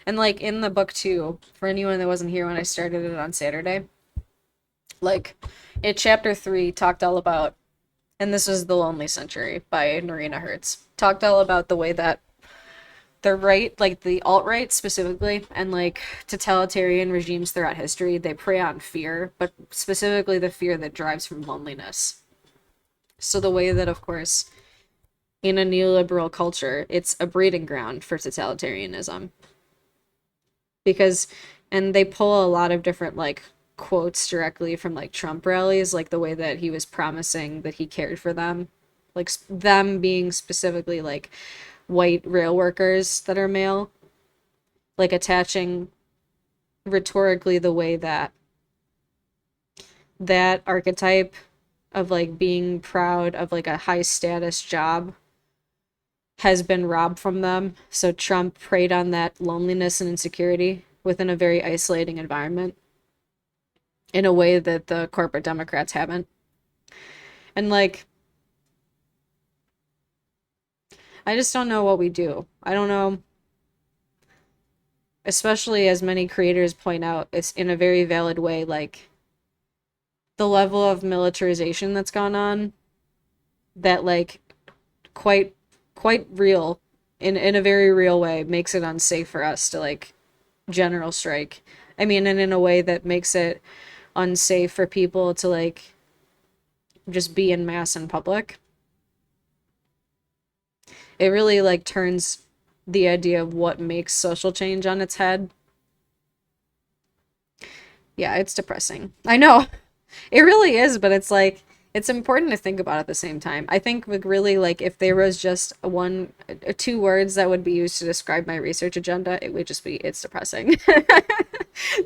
Speaker 1: And like in the book too, for anyone that wasn't here when I started it on Saturday, like it chapter 3 talked all about, and this is The Lonely Century by Narina Hertz, talked all about the way that the right, like the alt-right specifically, and like totalitarian regimes throughout history, they prey on fear, but specifically the fear that drives from loneliness. So the way that, of course, in a neoliberal culture, it's a breeding ground for totalitarianism. Because, and they pull a lot of different like quotes directly from like Trump rallies, like the way that he was promising that he cared for them, like them being specifically like white rail workers that are male, like attaching rhetorically the way that that archetype of like being proud of like a high status job has been robbed from them. So Trump preyed on that loneliness and insecurity within a very isolating environment in a way that the corporate Democrats haven't. And like, I just don't know what we do. I don't know, especially as many creators point out, it's in a very valid way, like the level of militarization that's gone on that like quite quite real in a very real way makes it unsafe for us to like general strike. I mean, and in a way that makes it unsafe for people to like just be in mass in public. It really like turns the idea of what makes social change on its head. Yeah, it's depressing. I know. It really is, but it's like it's important to think about at the same time. I think like really like if there was just two words that would be used to describe my research agenda, it would just be it's depressing.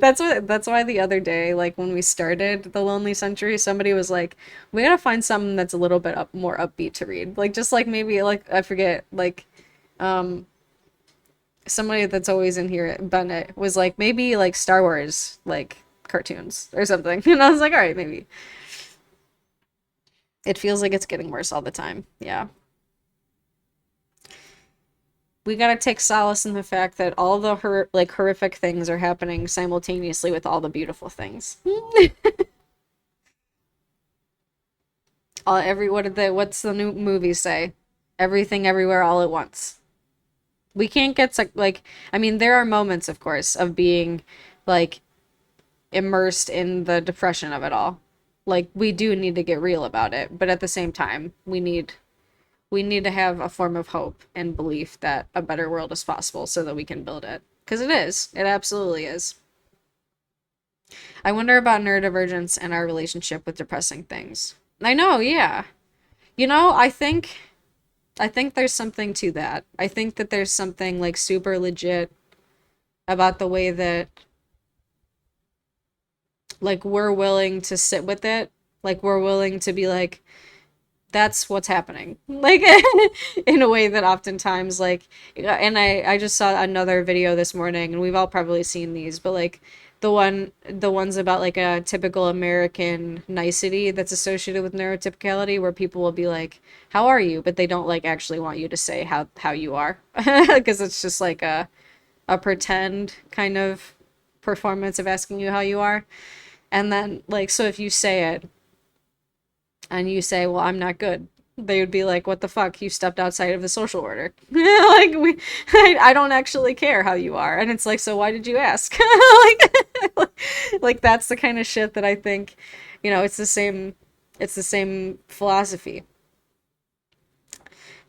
Speaker 1: That's why the other day, like when we started The Lonely Century, somebody was like, we gotta find something that's a little bit more upbeat to read. Like just like maybe like I forget, like um somebody that's always in here, Bennett, was like maybe like Star Wars like cartoons or something. And I was like, all right, maybe. It feels like it's getting worse all the time. Yeah. We gotta take solace in the fact that all the horrific things are happening simultaneously with all the beautiful things. What's the new movie say? Everything everywhere all at once. We can't get like, I mean, there are moments, of course, of being like immersed in the depression of it all. Like we do need to get real about it, but at the same time, we need to have a form of hope and belief that a better world is possible so that we can build it. Because it is. It absolutely is. I wonder about neurodivergence and our relationship with depressing things. I know, yeah. I think there's something to that. I think that there's something like super legit about the way that like we're willing to sit with it. Like we're willing to be like, that's what's happening. Like in a way that oftentimes like and I just saw another video this morning and we've all probably seen these, but like the ones about like a typical American nicety that's associated with neurotypicality where people will be like, "How are you?" but they don't like actually want you to say how you are because it's just like a pretend kind of performance of asking you how you are. And then like so if you say it and you say, "Well, I'm not good," they would be like, "What the fuck? You stepped outside of the social order." Like I don't actually care how you are, and it's like, so why did you ask? Like that's the kind of shit that I think, it's the same philosophy.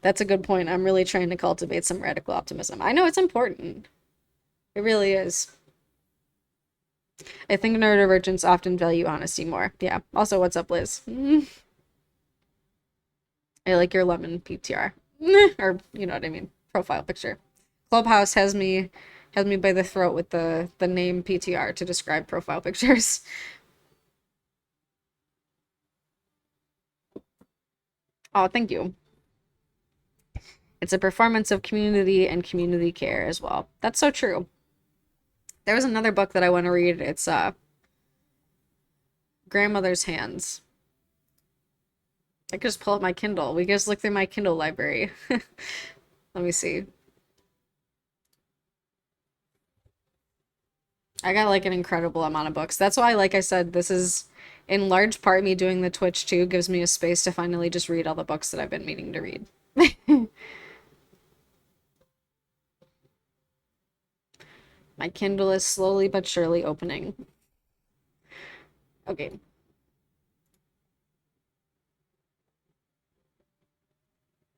Speaker 1: That's a good point. I'm really trying to cultivate some radical optimism. I know it's important. It really is. I think neurodivergents often value honesty more. Yeah. Also, what's up, Liz? I like your lemon PTR. Or you know what I mean. Profile picture. Clubhouse has me by the throat with the name PTR to describe profile pictures. Oh, thank you. It's a performance of community and community care as well. That's so true. There was another book that I want to read. It's Grandmother's Hands. I could just pull up my Kindle. We could just look through my Kindle library. Let me see. I got like an incredible amount of books. That's why, like I said, this is in large part me doing the Twitch too, gives me a space to finally just read all the books that I've been meaning to read. My Kindle is slowly but surely opening. Okay.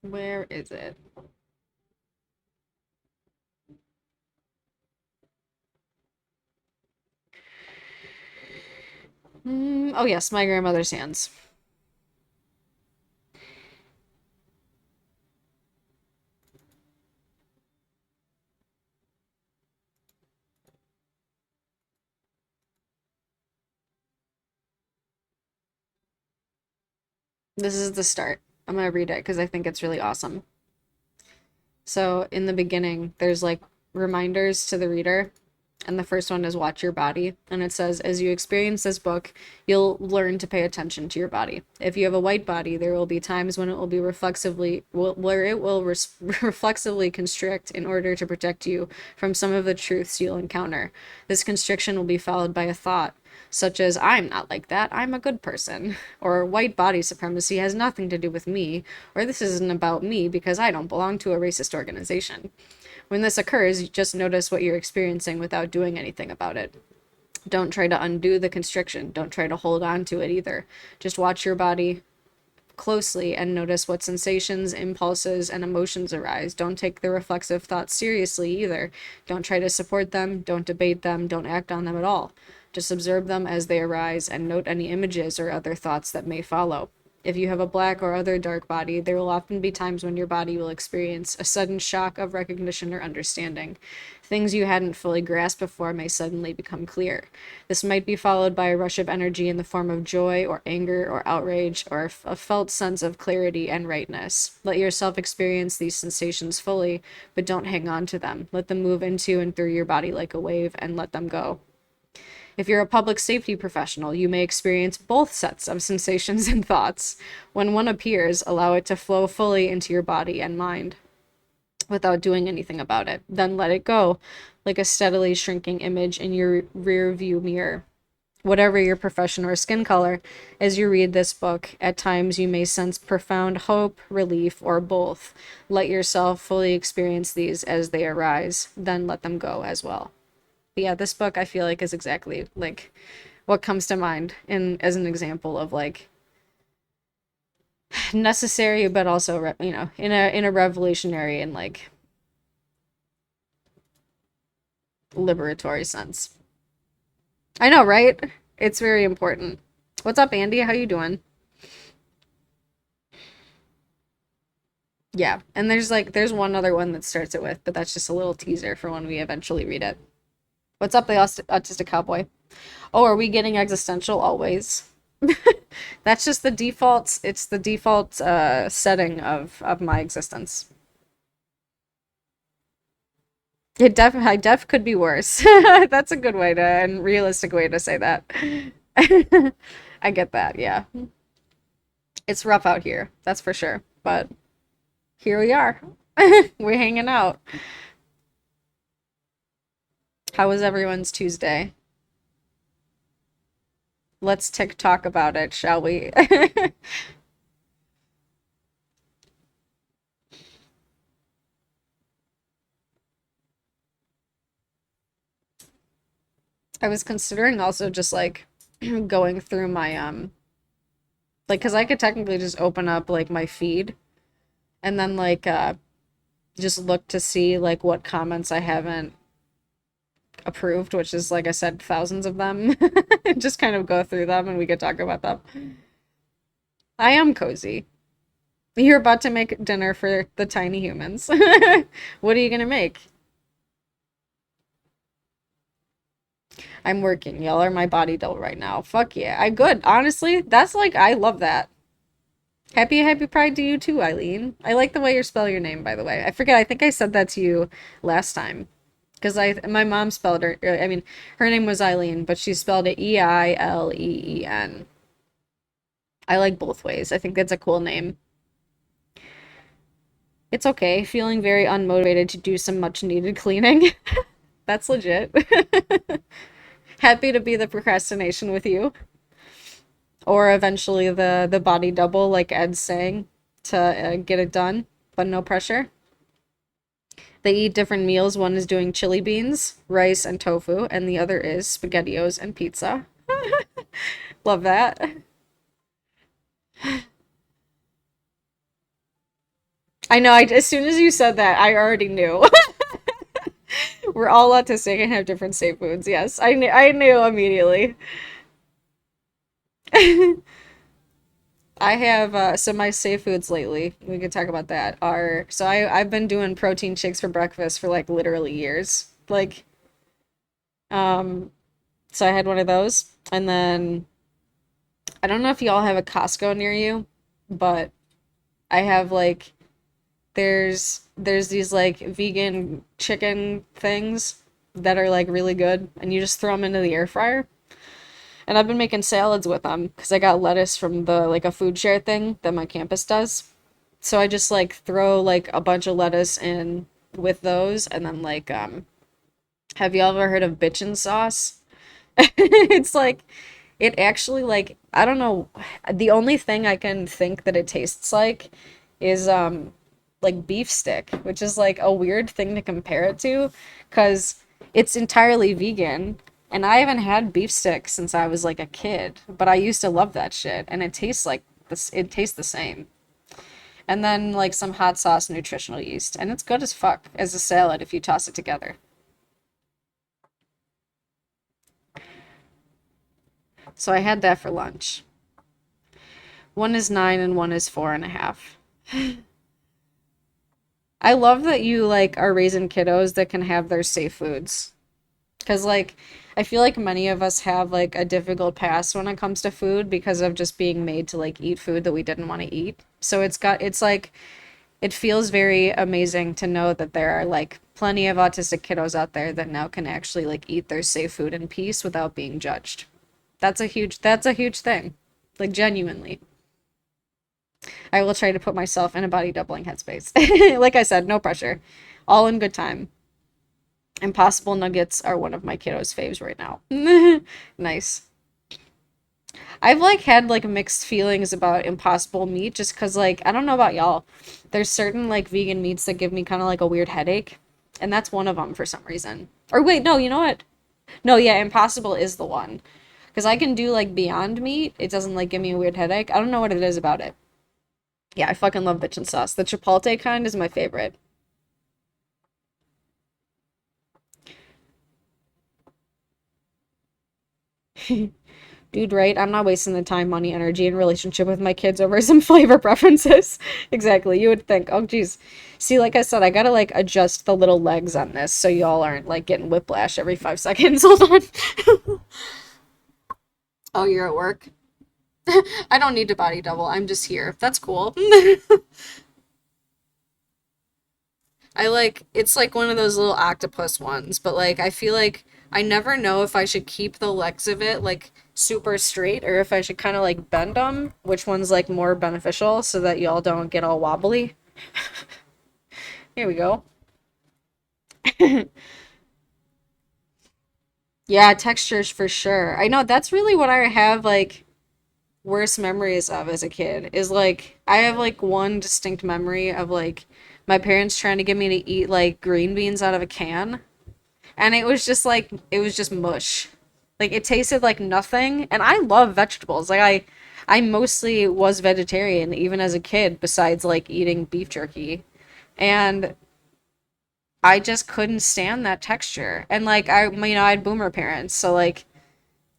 Speaker 1: Where is it? Oh yes, My Grandmother's Hands. This is the start. I'm gonna read it because I think it's really awesome. So in the beginning, there's like reminders to the reader, and the first one is watch your body. And it says, as you experience this book, you'll learn to pay attention to your body. If you have a white body, there will be times when it will be where it will reflexively constrict in order to protect you from some of the truths you'll encounter. This constriction will be followed by a thought, such as, I'm not like that, I'm a good person, or white body supremacy has nothing to do with me, or this isn't about me because I don't belong to a racist organization. When this occurs, you just notice what you're experiencing without doing anything about it. Don't try to undo the constriction. Don't try to hold on to it either. Just watch your body closely and notice what sensations, impulses, and emotions arise. Don't take the reflexive thoughts seriously either. Don't try to support them. Don't debate them. Don't act on them at all. Just observe them as they arise and note any images or other thoughts that may follow. If you have a black or other dark body, there will often be times when your body will experience a sudden shock of recognition or understanding. Things you hadn't fully grasped before may suddenly become clear. This might be followed by a rush of energy in the form of joy or anger or outrage or a felt sense of clarity and rightness. Let yourself experience these sensations fully, but don't hang on to them. Let them move into and through your body like a wave and let them go. If you're a public safety professional, you may experience both sets of sensations and thoughts. When one appears, allow it to flow fully into your body and mind. without doing anything about it. Then let it go, like a steadily shrinking image in your rear view mirror. Whatever your profession or skin color, as you read this book, at times you may sense profound hope, relief, or both. Let yourself fully experience these as they arise, then let them go as well. But yeah, this book I feel like is exactly like what comes to mind in as an example of like necessary but also in a revolutionary and like liberatory sense. I know, right? It's very important. What's up, Andy? How you doing? Yeah, and there's one other one that starts it with, but that's just a little teaser for when we eventually read it. What's up, the autistic cowboy? Oh, are we getting existential always? That's just the default. It's the default setting of my existence. I def could be worse. That's a good way to and realistic way to say that. I get that. Yeah, it's rough out here. That's for sure. But here we are. We're hanging out. How was everyone's Tuesday? Let's TikTok about it, shall we? I was considering also just like going through my like because I could technically just open up like my feed and then like just look to see like what comments I haven't approved, which is like I said, thousands of them. Just kind of go through them and we could talk about them. I am cozy. You're about to make dinner for the tiny humans. What are you gonna make? I'm working. Y'all are my body double right now. Fuck yeah. I good. Honestly, that's like I love that. Happy Pride to you too, Eileen. I like the way you spell your name, by the way. I forget, I think I said that to you last time. Because my mom spelled her, I mean, her name was Eileen, but she spelled it Eileen. I like both ways. I think that's a cool name. It's okay. Feeling very unmotivated to do some much needed cleaning. That's legit. Happy to be the procrastination with you. Or eventually the body double, like Ed's saying, to get it done, but no pressure. They eat different meals. One is doing chili beans, rice, and tofu, and the other is SpaghettiOs and pizza. Love that. I know, as soon as you said that, I already knew. We're all autistic and have different safe foods. Yes, I knew immediately. I have so my safe foods lately, we could talk about that, are so I've been doing protein shakes for breakfast for like literally years. Like um so I had one of those and then I don't know if y'all have a Costco near you, but I have like there's these like vegan chicken things that are like really good and you just throw them into the air fryer. And I've been making salads with them because I got lettuce from the like a food share thing that my campus does. So I just like throw like a bunch of lettuce in with those and then like have you ever heard of bitchin' sauce? It's like it actually like I don't know the only thing I can think that it tastes like is like beef stick, which is like a weird thing to compare it to because it's entirely vegan and I haven't had beef stick since I was like a kid, but I used to love that shit and it tastes like this it tastes the same. And then like some hot sauce nutritional yeast and it's good as fuck as a salad if you toss it together. So I had that for lunch. One is 9 and one is 4.5. I love that you like are raising kiddos that can have their safe foods. Because like I feel like many of us have like a difficult past when it comes to food because of just being made to like eat food that we didn't want to eat. So it's like it feels very amazing to know that there are like plenty of autistic kiddos out there that now can actually like eat their safe food in peace without being judged. That's a huge thing. Like genuinely. I will try to put myself in a body doubling headspace. Like I said, no pressure. All in good time. Impossible nuggets are one of my kiddos' faves right now. Nice. I've like had like mixed feelings about impossible meat just because like I don't know about y'all. There's certain like vegan meats that give me kind of like a weird headache, and that's one of them for some reason. Or wait, no, you know what? No, yeah, impossible is the one. Because I can do like Beyond Meat. It doesn't like give me a weird headache. I don't know what it is about it. Yeah, I fucking love bitchin' sauce. The chipotle kind is my favorite. Dude, right? I'm not wasting the time, money, energy, and relationship with my kids over some flavor preferences. Exactly. You would think, oh, geez. See, like I said, I gotta like adjust the little legs on this so y'all aren't like getting whiplash every 5 seconds. Hold on. Oh, you're at work? I don't need to body double. I'm just here. That's cool. I like it's like one of those little octopus ones, but like I feel like I never know if I should keep the legs of it like super straight or if I should kind of like bend them, which one's like more beneficial so that y'all don't get all wobbly. Here we go. Yeah, textures for sure. I know that's really what I have like worst memories of as a kid is like I have like one distinct memory of like my parents trying to get me to eat like green beans out of a can. And it was just like it was just mush. Like it tasted like nothing. And I love vegetables. Like I mostly was vegetarian even as a kid besides like eating beef jerky. And I just couldn't stand that texture. And like I had boomer parents, so like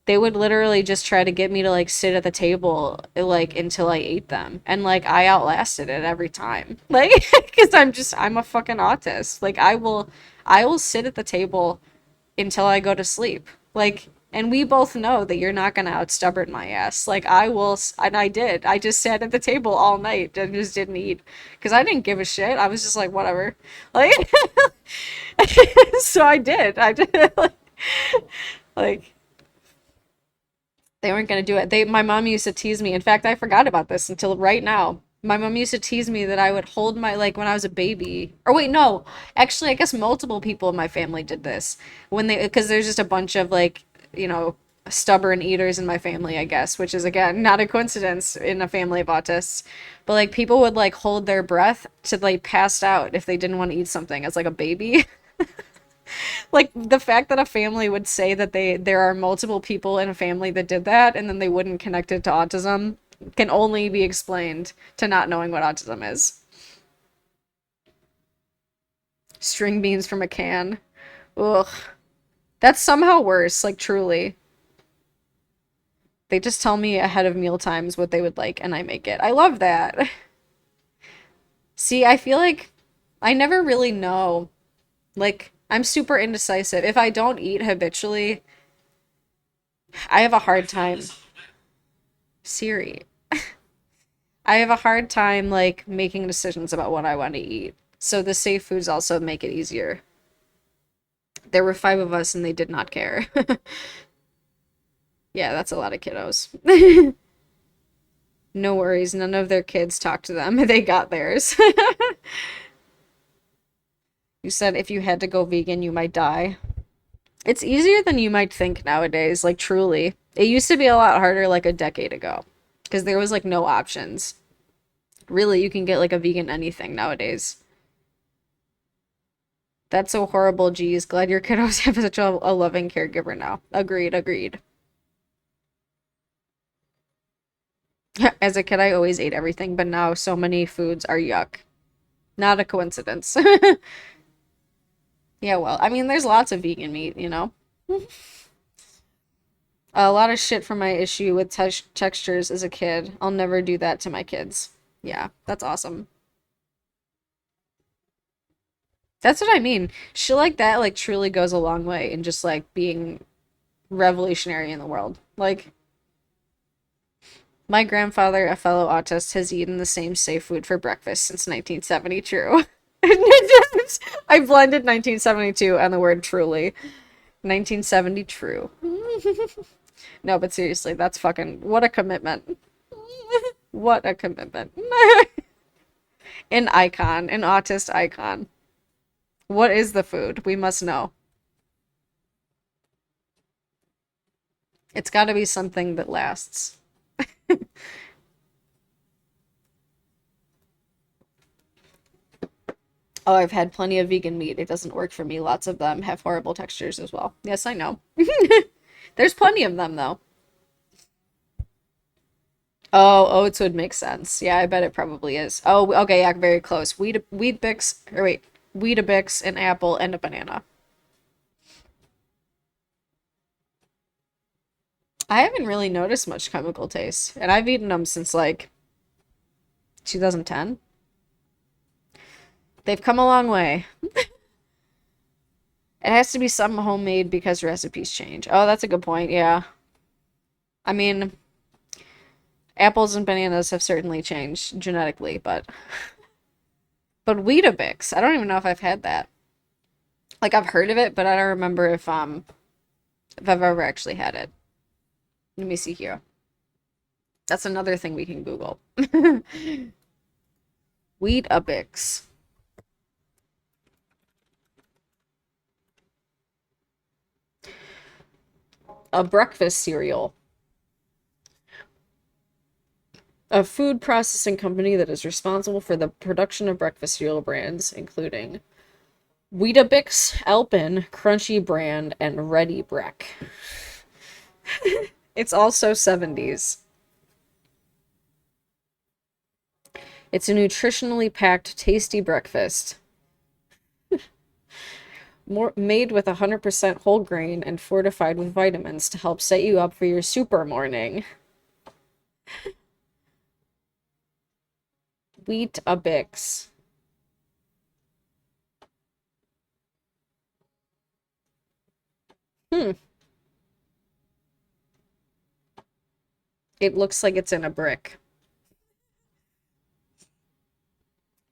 Speaker 1: they would literally just try to get me to like sit at the table like until I ate them. And like I outlasted it every time. Like cuz I'm a fucking autist. Like I will sit at the table until I go to sleep. Like, and we both know that you're not gonna outstubborn my ass. Like, and I did. I just sat at the table all night and just didn't eat because I didn't give a shit. I was just like, whatever. Like, so I did. I did. Like, they weren't gonna do it. My mom used to tease me. In fact, I forgot about this until right now. My mom used to tease me that I would hold my like when I was a baby. Or wait, no. Actually, I guess multiple people in my family did this when they because there's just a bunch of like, you know, stubborn eaters in my family, I guess, which is again not a coincidence in a family of autists. But like people would like hold their breath to like pass out if they didn't want to eat something as like a baby. Like the fact that a family would say that there are multiple people in a family that did that and then they wouldn't connect it to autism can only be explained to not knowing what autism is. String beans from a can. Ugh. That's somehow worse, like truly. They just tell me ahead of meal times what they would like and I make it. I love that. See, I feel like I never really know. Like, I'm super indecisive. If I don't eat habitually, I have a hard time. Siri. I have a hard time like making decisions about what I want to eat. So the safe foods also make it easier. There were 5 of us and they did not care. Yeah, that's a lot of kiddos. No worries, none of their kids talked to them. They got theirs. You said if you had to go vegan, you might die. It's easier than you might think nowadays, like truly. It used to be a lot harder like a decade ago because there was like no options. Really, you can get like a vegan anything nowadays. That's so horrible, geez. Glad your kiddos have such a loving caregiver now. Agreed, agreed. As a kid, I always ate everything, but now so many foods are yuck. Not a coincidence. Yeah, well, I mean, there's lots of vegan meat, you know? A lot of shit from my issue with textures as a kid. I'll never do that to my kids. Yeah, that's awesome. That's what I mean. Shit like that, like, truly goes a long way in just, like, being revolutionary in the world. Like, my grandfather, a fellow autist, has eaten the same safe food for breakfast since 1970. True. I blended 1972 and the word truly. 1970 true. No, but seriously, that's fucking what a commitment. What a commitment. An icon, an autist icon. What is the food? We must know. It's got to be something that lasts. Oh, I've had plenty of vegan meat. It doesn't work for me. Lots of them have horrible textures as well. Yes, I know. There's plenty of them, though. Oh, oats would make sense. Yeah, I bet it probably is. Oh, okay, yeah, very close. Wheat Bix, or wait, Weetabix, an apple, and a banana. I haven't really noticed much chemical taste, and I've eaten them since like 2010. They've come a long way. It has to be some homemade because recipes change. Oh, that's a good point. Yeah. I mean, apples and bananas have certainly changed genetically, but Weetabix, I don't even know if I've had that. Like I've heard of it, but I don't remember if I've ever actually had it. Let me see here. That's another thing we can Google. Weetabix. A breakfast cereal. A food processing company that is responsible for the production of breakfast cereal brands, including Weetabix, Alpen, Crunchy Brand, and Ready Breck. It's also 70s. It's a nutritionally packed, tasty breakfast. Made with 100% whole grain and fortified with vitamins to help set you up for your super morning. Weetabix. Hmm. It looks like it's in a brick.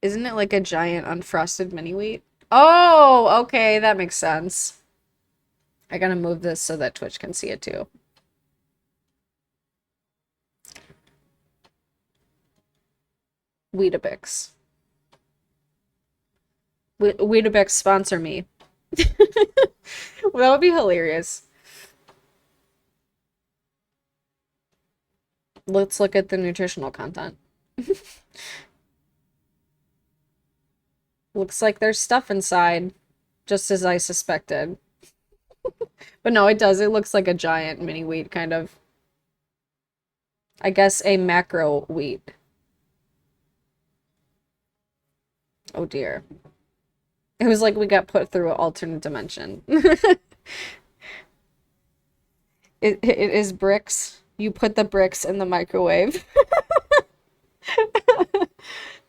Speaker 1: Isn't it like a giant unfrosted mini wheat? Oh, okay, that makes sense. I gotta move this so that Twitch can see it too. Weetabix. Weetabix sponsor me. Well, that would be hilarious. Let's look at the nutritional content. Looks like there's stuff inside, just as I suspected. But no, it does. It looks like a giant mini wheat, kind of. I guess a macro wheat. Oh dear. It was like we got put through an alternate dimension. It is bricks. You put the bricks in the microwave.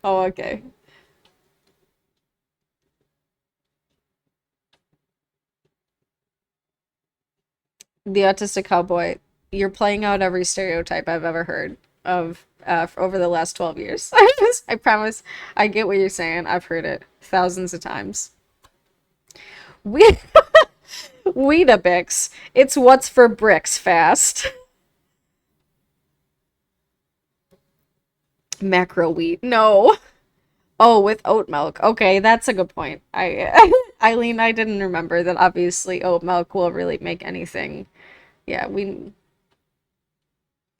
Speaker 1: Oh, okay. The autistic cowboy. You're playing out every stereotype I've ever heard of over the last 12 years. I promise. I get what you're saying. I've heard it thousands of times. We Weetabix. It's what's for bricks fast. Macro wheat. No. Oh, with oat milk. Okay, that's a good point. Eileen, I didn't remember that obviously oat milk will really make anything. Yeah, we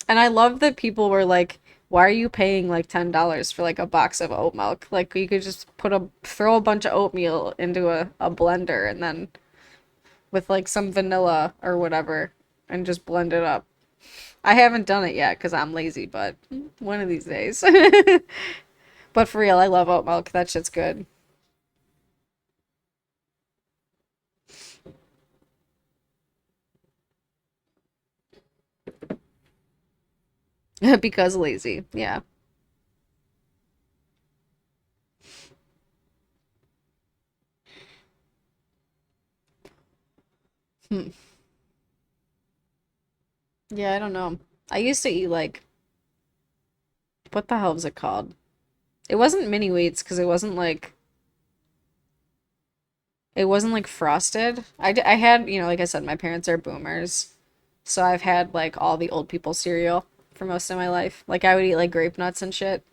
Speaker 1: and I love that people were like, why are you paying like $10 for like a box of oat milk? Like you could just throw a bunch of oatmeal into a blender and then with like some vanilla or whatever and just blend it up. I haven't done it yet because I'm lazy, but one of these days. But for real, I love oat milk. That shit's good. Because lazy. Yeah. Hmm. Yeah, I don't know. I used to eat like, what the hell was it called? It wasn't mini wheats because it wasn't like frosted. I had, like I said, my parents are boomers. So I've had like all the old people cereal for most of my life. Like I would eat like grape nuts and shit.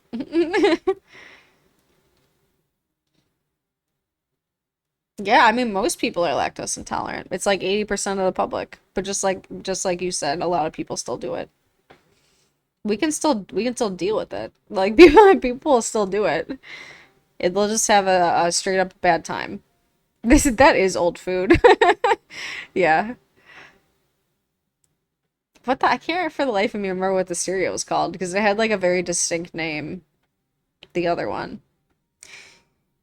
Speaker 1: Yeah, I mean most people are lactose intolerant. It's like 80% of the public. But just like you said, a lot of people still do it. We can still deal with it. Like people will still do it. They'll just have a straight up bad time. That is old food. Yeah. I can't for the life of me remember what the cereal was called because it had like a very distinct name, the other one.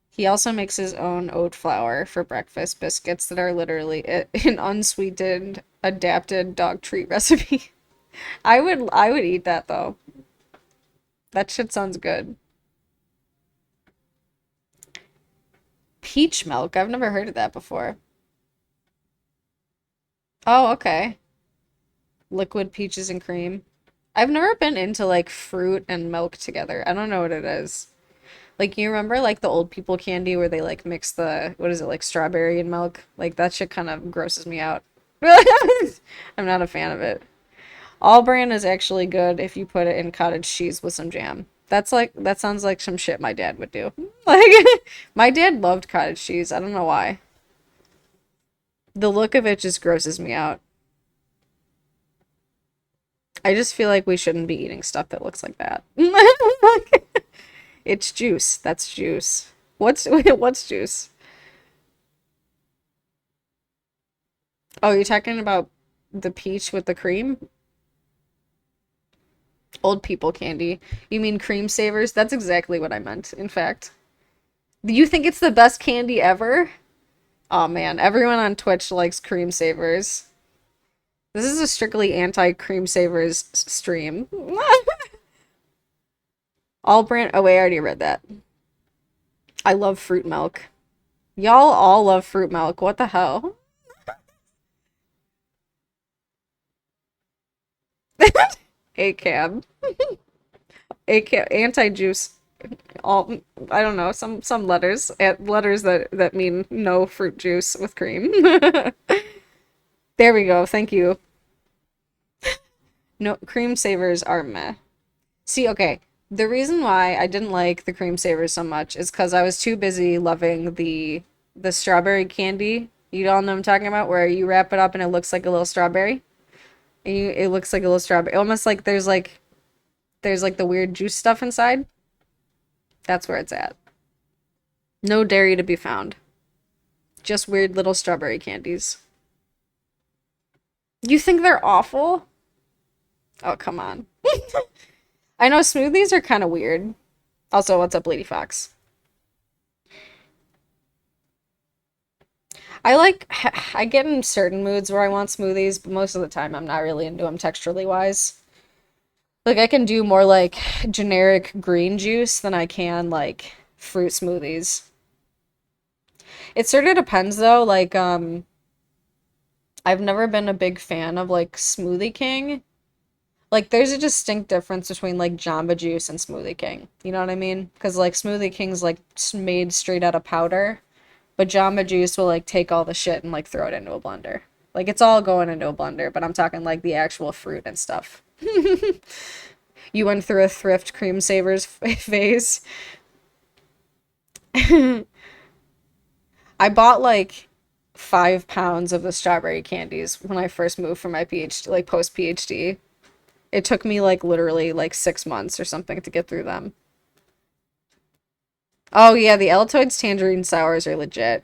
Speaker 1: He also makes his own oat flour for breakfast biscuits that are literally an unsweetened, adapted dog treat recipe. I would eat that though. That shit sounds good. Peach milk. I've never heard of that before. Oh, okay. Liquid peaches and cream. I've never been into like fruit and milk together. I don't know what it is. Like you remember like the old people candy where they like mix the what is it like strawberry and milk? Like that shit kind of grosses me out. I'm not a fan of it. All bran is actually good if you put it in cottage cheese with some jam. That sounds like some shit my dad would do. Like my dad loved cottage cheese. I don't know why. The look of it just grosses me out. I just feel like we shouldn't be eating stuff that looks like that. It's juice. That's juice. What's juice? Oh, you're talking about the peach with the cream? Old people candy. You mean cream savers? That's exactly what I meant, in fact. Do you think it's the best candy ever? Oh man, everyone on Twitch likes cream savers. This is a strictly anti-cream savers stream. All brand. Oh wait, I already read that. I love fruit milk. Y'all all love fruit milk. What the hell? ACAB. ACAB. Anti-juice. All I don't know. Some letters that mean no fruit juice with cream. There we go. Thank you. No, cream savers are meh. See, okay. The reason why I didn't like the cream savers so much is because I was too busy loving the strawberry candy. You all know what I'm talking about, where you wrap it up and it looks like a little strawberry. It looks like a little strawberry, almost like there's like the weird juice stuff inside. That's where it's at. No dairy to be found. Just weird little strawberry candies. You think they're awful? Oh, come on. I know smoothies are kind of weird. Also, what's up, Lady Fox? I get in certain moods where I want smoothies, but most of the time I'm not really into them texturally wise. Like I can do more like generic green juice than I can like fruit smoothies. It sort of depends though, like I've never been a big fan of like Smoothie King. Like there's a distinct difference between like Jamba Juice and Smoothie King. You know what I mean? Because like Smoothie King's like made straight out of powder. But Jamba Juice will like take all the shit and like throw it into a blender. Like it's all going into a blender, but I'm talking like the actual fruit and stuff. You went through a thrift cream savers phase. I bought like 5 pounds of the strawberry candies when I first moved from my PhD, like post PhD. It took me like literally like 6 months or something to get through them. Oh yeah, the Altoids tangerine sours are legit.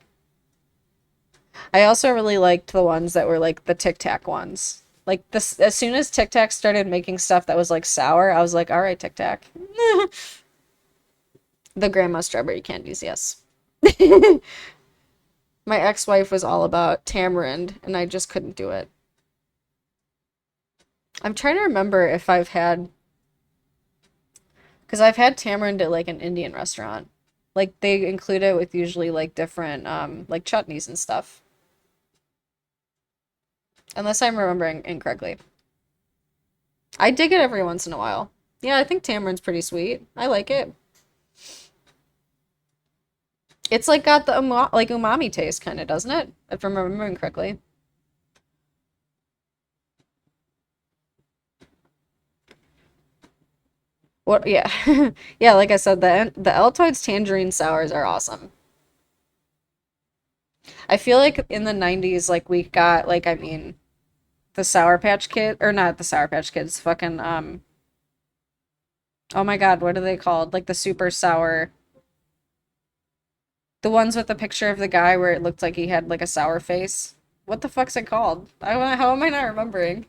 Speaker 1: I also really liked the ones that were like the Tic Tac ones. Like this, as soon as Tic Tac started making stuff that was like sour, I was like, all right, Tic Tac. The grandma strawberry candies, yes. My ex-wife was all about tamarind, and I just couldn't do it. I'm trying to remember if I've had, because I've had tamarind at like an Indian restaurant. Like they include it with usually like different like chutneys and stuff. Unless I'm remembering incorrectly. I dig it every once in a while. Yeah, I think tamarind's pretty sweet. I like it. It's like got the like umami taste kind of, doesn't it? If I'm remembering correctly. What? Yeah, yeah. Like I said, the Altoids tangerine sours are awesome. I feel like in the 90s, like we got like I mean the Sour Patch Kid or not the Sour Patch Kids, fucking oh my God, what are they called? Like the super sour, the ones with the picture of the guy where it looked like he had like a sour face. What the fuck's it called? How am I not remembering?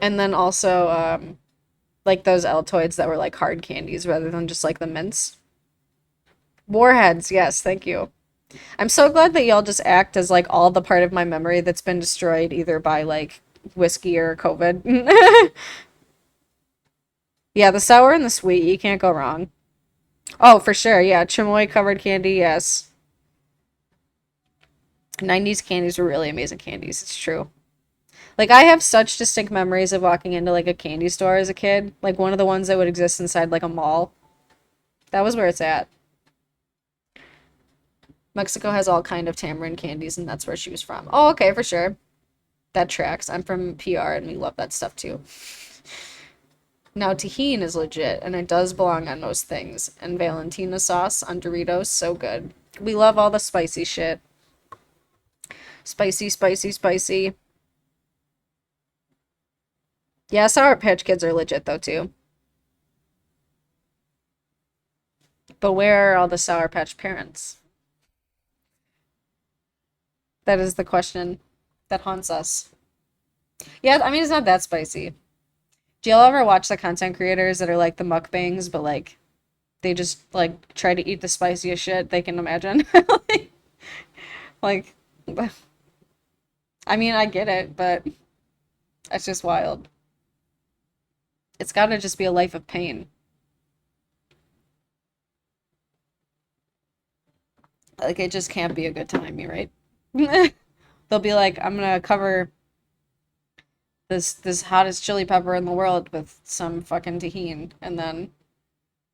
Speaker 1: And then also like those Altoids that were like hard candies rather than just like the mints. Warheads, yes, thank you. I'm so glad that y'all just act as like all the part of my memory that's been destroyed either by like whiskey or COVID. Yeah, the sour and the sweet, you can't go wrong. Oh, for sure. Yeah, chamoy covered candy, yes. 90s candies were really amazing candies. It's true. Like I have such distinct memories of walking into like a candy store as a kid, like one of the ones that would exist inside like a mall. That was where it's at. Mexico has all kind of tamarind candies and that's where she was from. Oh, okay, for sure. That tracks. I'm from PR and we love that stuff too. Now, tahini is legit, and it does belong on most things. And Valentina sauce on Doritos, so good. We love all the spicy shit. Spicy, spicy, spicy. Yeah, Sour Patch Kids are legit though too. But where are all the Sour Patch parents? That is the question that haunts us. Yeah, I mean it's not that spicy. Do y'all ever watch the content creators that are like the mukbangs, but like they just like try to eat the spiciest shit they can imagine? Like, I mean, I get it, but it's just wild. It's gotta just be a life of pain. Like it just can't be a good time, you right? They'll be like, I'm gonna cover this hottest chili pepper in the world with some fucking tahini, and then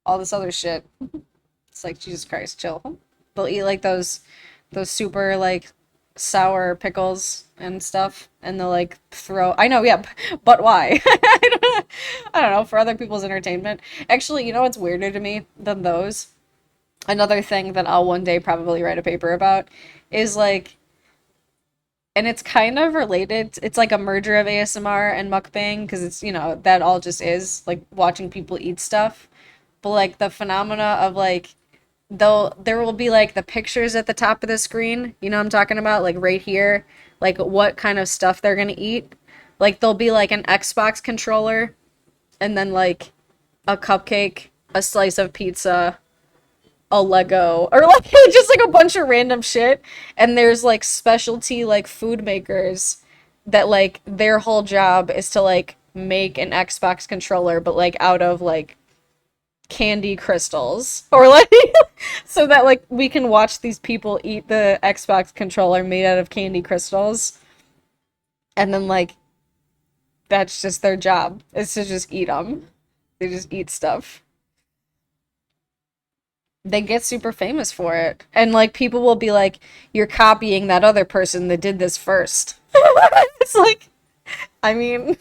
Speaker 1: all this other shit. It's like Jesus Christ, chill. They'll eat like those super like sour pickles and stuff, and they'll like throw. I know, yeah, but why? I don't know, for other people's entertainment. Actually, you know what's weirder to me than those? Another thing that I'll one day probably write a paper about is like, and it's kind of related. It's like a merger of ASMR and mukbang because it's, that all just is like watching people eat stuff. But like the phenomena of like, though there will be like the pictures at the top of the screen, you know what I'm talking about? Like right here, like what kind of stuff they're gonna eat. Like there'll be like an Xbox controller and then like a cupcake, a slice of pizza, a Lego or like just like a bunch of random shit. And there's like specialty like food makers that like their whole job is to like make an Xbox controller but like out of like candy crystals or like so that like we can watch these people eat the Xbox controller made out of candy crystals and then like that's just their job is to just eat them. They just eat stuff. They get super famous for it. And like people will be like, you're copying that other person that did this first. It's like, I mean,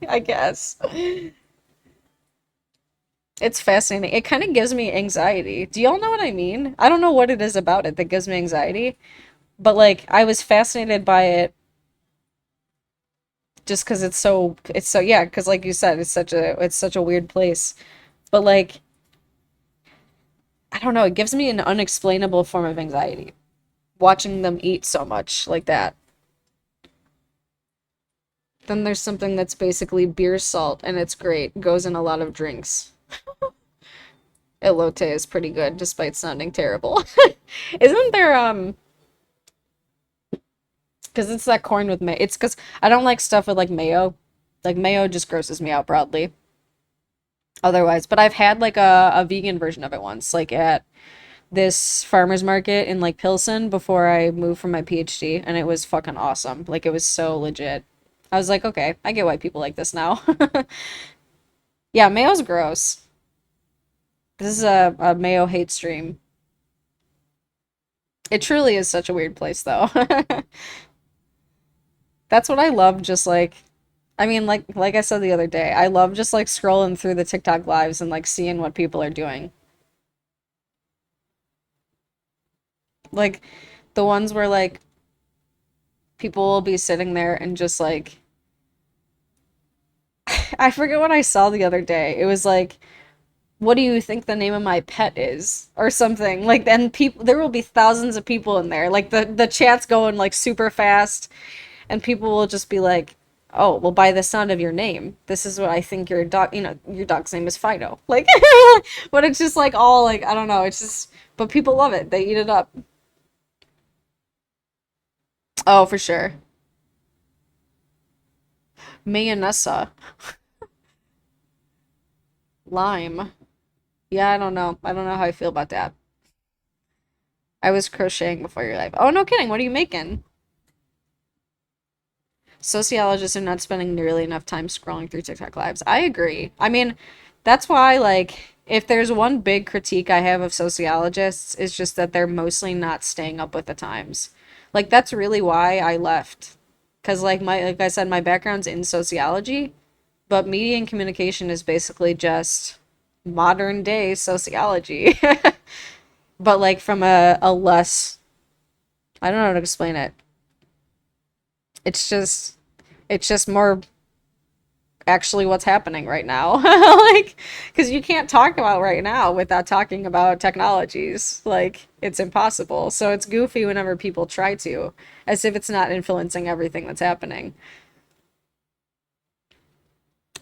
Speaker 1: I guess. It's fascinating. It kind of gives me anxiety. Do y'all know what I mean? I don't know what it is about it that gives me anxiety, but like I was fascinated by it just because it's so yeah, because like you said, it's such a weird place. But like I don't know, it gives me an unexplainable form of anxiety watching them eat so much like that. Then there's something that's basically beer salt and it's great. Goes in a lot of drinks. Elote is pretty good despite sounding terrible. Isn't there because it's that corn with mayo. It's because I don't like stuff with like mayo. Like mayo just grosses me out broadly. Otherwise, but I've had like a vegan version of it once, like at this farmer's market in like Pilsen before I moved from my PhD, and it was fucking awesome. Like it was so legit. I was like, okay, I get why people like this now. Yeah, mayo's gross. This is a mayo hate stream. It truly is such a weird place, though. That's what I love, just like I mean, like I said the other day, I love just like scrolling through the TikTok lives and like seeing what people are doing. Like the ones where like people will be sitting there and just like I forget what I saw the other day. It was like, what do you think the name of my pet is? Or something. Like then people there will be thousands of people in there. Like the chat's going like super fast and people will just be like, "Oh, well by the sound of your name, this is what I think your dog, your dog's name is Fido." Like but it's just like all like I don't know, it's just but people love it. They eat it up. Oh, for sure. Mayonesa, lime. Yeah, I don't know. I don't know how I feel about that. I was crocheting before your life. Oh, no kidding. What are you making? Sociologists are not spending nearly enough time scrolling through TikTok lives. I agree. I mean, that's why, like, if there's one big critique I have of sociologists, is just that they're mostly not staying up with the times. Like, that's really why I left. Because, like I said, my background's in sociology, but media and communication is basically just modern day sociology. But, like, from a less, I don't know how to explain it. It's just, it's just more actually what's happening right now. Like, because you can't talk about right now without talking about technologies. Like, it's impossible. So it's goofy whenever people try to, as if it's not influencing everything that's happening.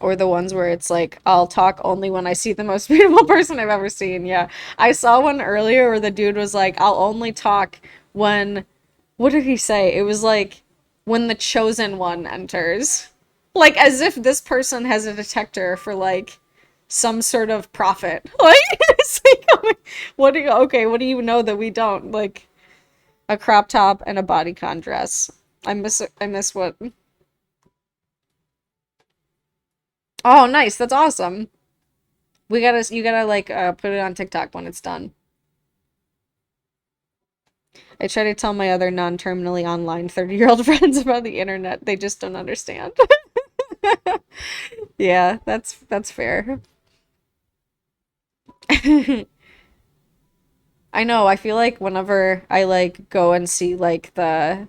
Speaker 1: Or the ones where it's like, I'll talk only when I see the most beautiful person I've ever seen. Yeah. I saw one earlier where the dude was like, I'll only talk when, what did he say? It was like, when the chosen one enters. Like, as if this person has a detector for like some sort of profit. Like, it's like, what do you, okay, what do you know that we don't? Like, a crop top and a bodycon dress. I miss what? Oh, nice. That's awesome. You gotta like put it on TikTok when it's done. I try to tell my other non-terminally online 30-year-old friends about the internet. They just don't understand. Yeah, that's fair. I know, I feel like whenever I like go and see like the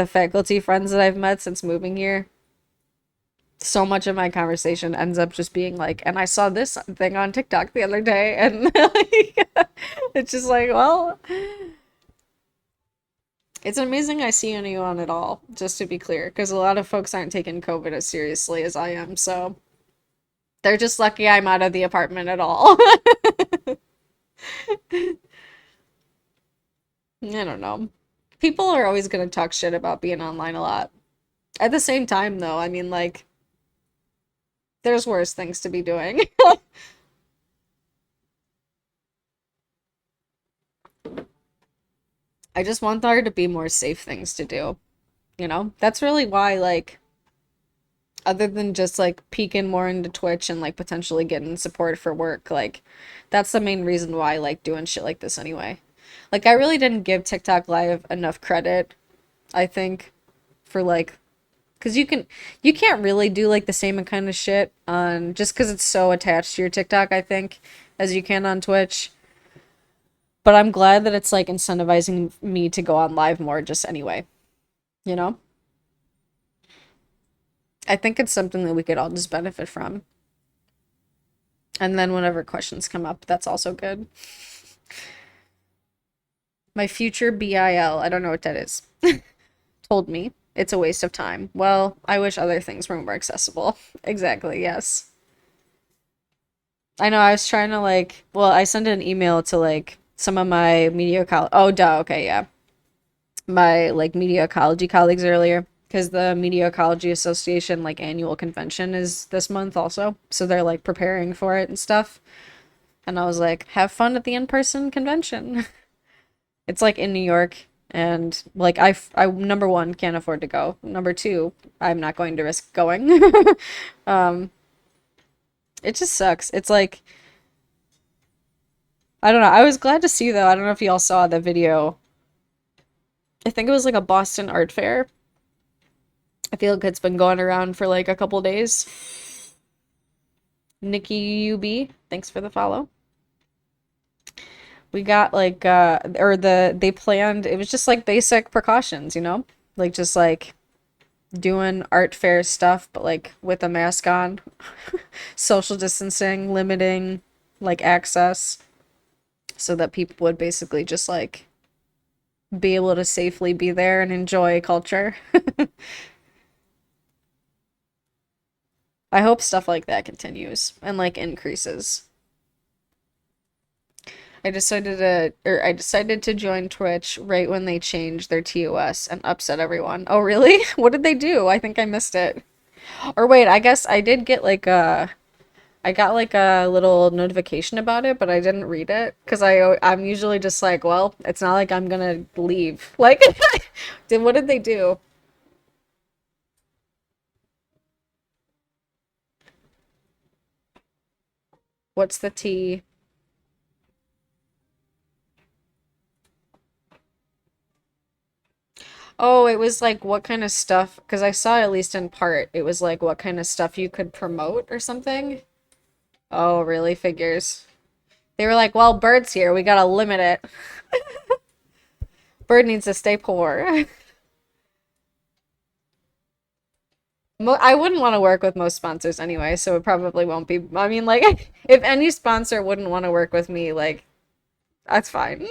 Speaker 1: faculty friends that I've met since moving here, so much of my conversation ends up just being like, and I saw this thing on TikTok the other day, and like, it's just like, well, it's amazing I see anyone at all, just to be clear, because a lot of folks aren't taking COVID as seriously as I am, so they're just lucky I'm out of the apartment at all. I don't know. People are always gonna talk shit about being online a lot. At the same time, though, I mean, like, there's worse things to be doing. I just want there to be more safe things to do, you know? That's really why, like, other than just like peeking more into Twitch and like potentially getting support for work, like, that's the main reason why I like doing shit like this anyway. Like, I really didn't give TikTok Live enough credit, I think, for like, because you can't really do like the same kind of shit on just because it's so attached to your TikTok, I think, as you can on Twitch. But I'm glad that it's like incentivizing me to go on live more just anyway, you know? I think it's something that we could all just benefit from. And then whenever questions come up, that's also good. My future BIL, I don't know what that is, told me it's a waste of time. Well, I wish other things were more accessible. Exactly, yes. I know I was trying to like, well, I sent an email to like some of my media ecology. Oh, duh, okay, yeah. My like media ecology colleagues earlier because the Media Ecology Association like annual convention is this month also. So they're like preparing for it and stuff. And I was like, have fun at the in-person convention. It's like in New York and like I number one can't afford to go. Number two, I'm not going to risk going. um it just sucks. It's like I don't know. I was glad to see though. I don't know if y'all saw the video. I think it was like a Boston art fair I feel like it's been going around for like a couple days. Nikki UB, thanks for the follow. We got like they planned, it was just like basic precautions, you know? Like just like doing art fair stuff, but like with a mask on, social distancing, limiting like access so that people would basically just like be able to safely be there and enjoy culture. I hope stuff like that continues and like increases. I decided to join Twitch right when they changed their TOS and upset everyone. Oh, really? What did they do? I think I missed it. Or wait, I guess I did get like I got like a little notification about it, but I didn't read it because I'm usually just like, well, it's not like I'm gonna leave. Like, what did they do? What's the T? Oh, it was like what kind of stuff, because I saw at least in part, it was like what kind of stuff you could promote or something. Oh, really? Figures. They were like, well, Bird's here. We gotta limit it. Bird needs to stay poor. I wouldn't want to work with most sponsors anyway, so it probably won't be. I mean, like, if any sponsor wouldn't want to work with me, like, that's fine.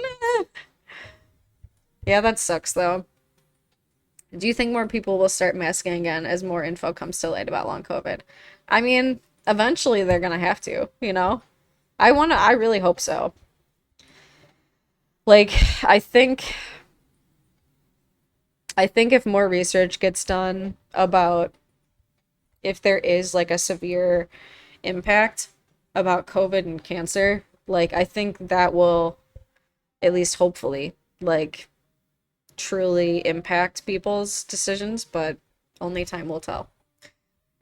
Speaker 1: Yeah, that sucks though. Do you think more people will start masking again as more info comes to light about long COVID? I mean, eventually they're gonna have to, you know? I really hope so. Like, I think I think if more research gets done about if there is like a severe impact about COVID and cancer, like I think that will at least hopefully like truly impact people's decisions, but only time will tell.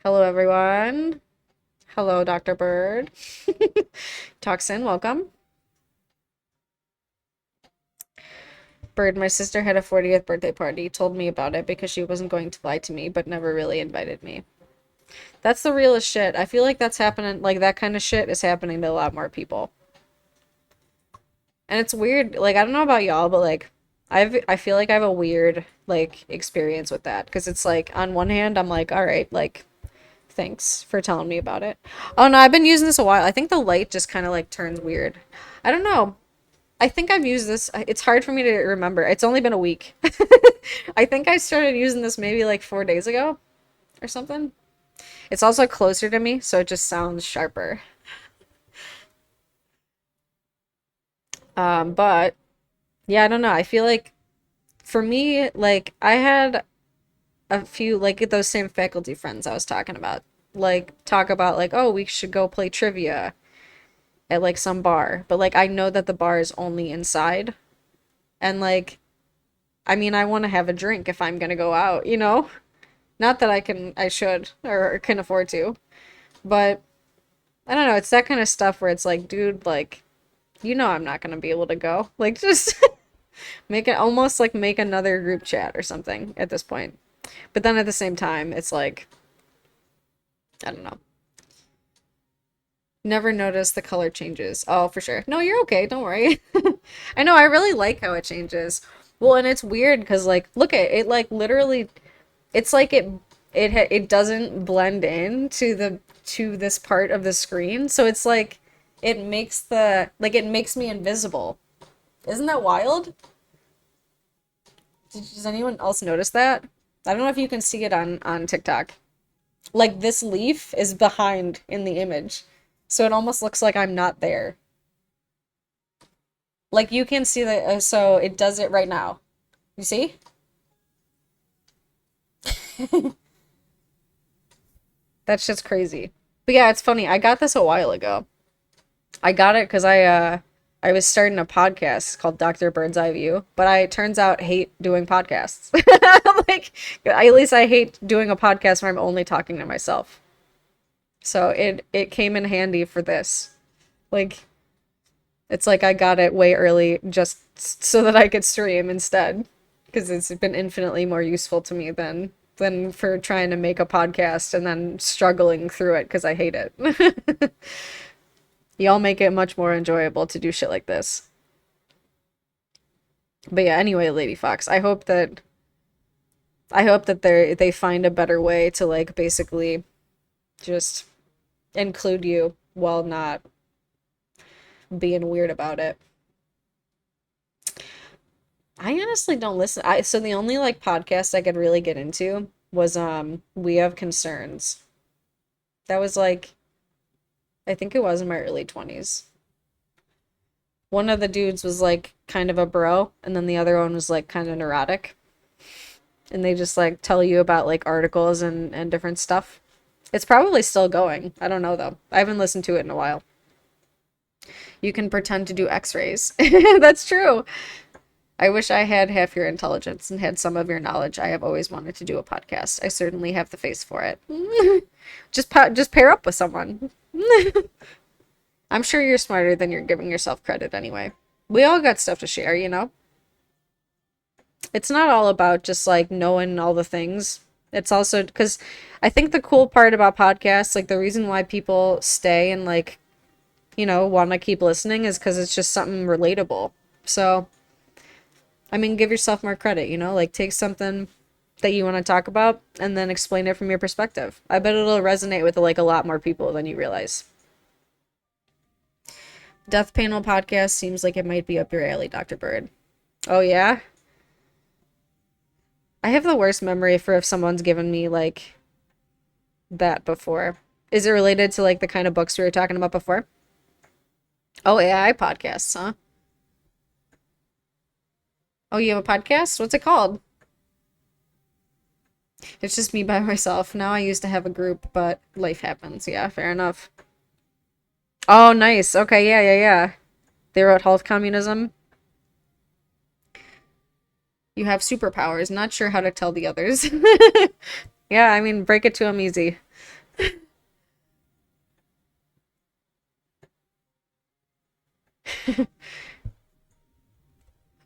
Speaker 1: Hello everyone. Hello Dr. Bird. Toxin, welcome. Bird, my sister had a 40th birthday party, told me about it because she wasn't going to lie to me, but never really invited me. That's the realest shit. I feel like that's happening, like that kind of shit is happening to a lot more people. And it's weird, like I don't know about y'all, but like I feel like I have a weird like experience with that because it's like on one hand I'm like, all right, like thanks for telling me about it. Oh no, I've been using this a while. I think the light just kind of like turns weird. I don't know. I think I've used this. It's hard for me to remember. It's only been a week. I think I started using this maybe like 4 days ago or something. It's also closer to me, so it just sounds sharper. But yeah, I don't know. I feel like for me, like I had a few like those same faculty friends I was talking about. Like talk about like, oh, we should go play trivia at like some bar. But like I know that the bar is only inside. And like I mean, I want to have a drink if I'm gonna go out, you know? Not that I should, or can afford to. But I don't know, it's that kind of stuff where it's like, dude, like, you know I'm not gonna be able to go. Like just make it almost like make another group chat or something at this point. But then at the same time, it's like, I don't know. Never noticed the color changes. Oh, for sure. No, you're okay. Don't worry. I know. I really like how it changes. Well, and it's weird because like, look at it. Like literally, it's like it doesn't blend in to this part of the screen. So it's like it makes it makes me invisible. Isn't that wild? Does anyone else notice that? I don't know if you can see it on TikTok. Like this leaf is behind in the image. So it almost looks like I'm not there. Like you can see that so it does it right now. You see? That shit's crazy. But yeah, it's funny. I got this a while ago. I got it because I was starting a podcast called Dr. Bird's Eye View, but I turns out hate doing podcasts. Like at least I hate doing a podcast where I'm only talking to myself. So it came in handy for this. Like it's like I got it way early just so that I could stream instead because it's been infinitely more useful to me than than for trying to make a podcast and then struggling through it because I hate it. Y'all make it much more enjoyable to do shit like this. But yeah, anyway, Lady Fox, I hope that they find a better way to like basically just include you while not being weird about it. I honestly don't listen. So the only like podcast I could really get into was We Have Concerns. That was like I think it was in my early 20s. One of the dudes was like kind of a bro, and then the other one was like kind of neurotic. And they just like tell you about like articles and different stuff. It's probably still going. I don't know though. I haven't listened to it in a while. You can pretend to do x-rays. That's true. I wish I had half your intelligence and had some of your knowledge. I have always wanted to do a podcast. I certainly have the face for it. Just pair up with someone. I'm sure you're smarter than you're giving yourself credit anyway. We all got stuff to share, you know? It's not all about just like knowing all the things. It's also because I think the cool part about podcasts, like the reason why people stay and like, want to keep listening is because it's just something relatable. So, I mean, give yourself more credit, like take something that you want to talk about and then explain it from your perspective. I bet it'll resonate with like a lot more people than you realize. Death Panel podcast seems like it might be up your alley, Dr. Bird. Oh, yeah? I have the worst memory for if someone's given me like that before. Is it related to like the kind of books we were talking about before? Oh, AI podcasts, huh? Oh, you have a podcast? What's it called? It's just me by myself. Now I used to have a group, but life happens. Yeah, fair enough. Oh, nice. Okay, yeah, yeah, yeah. They wrote Health Communism. You have superpowers. Not sure how to tell the others. Yeah, I mean, break it to them easy.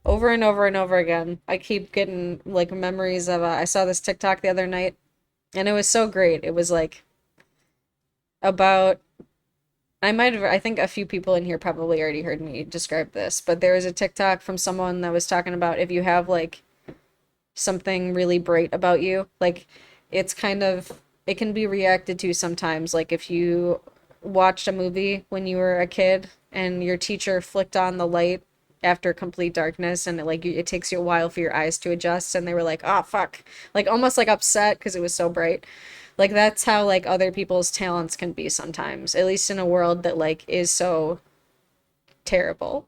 Speaker 1: Over and over and over again. I keep getting like memories of I saw this TikTok the other night and it was so great. It was like about I think a few people in here probably already heard me describe this, but there was a TikTok from someone that was talking about if you have like something really bright about you, like it's kind of it can be reacted to sometimes, like if you watched a movie when you were a kid and your teacher flicked on the light after complete darkness and it takes you a while for your eyes to adjust and they were like, "Oh fuck." Like almost like upset because it was so bright. Like that's how like other people's talents can be sometimes, at least in a world that like is so terrible.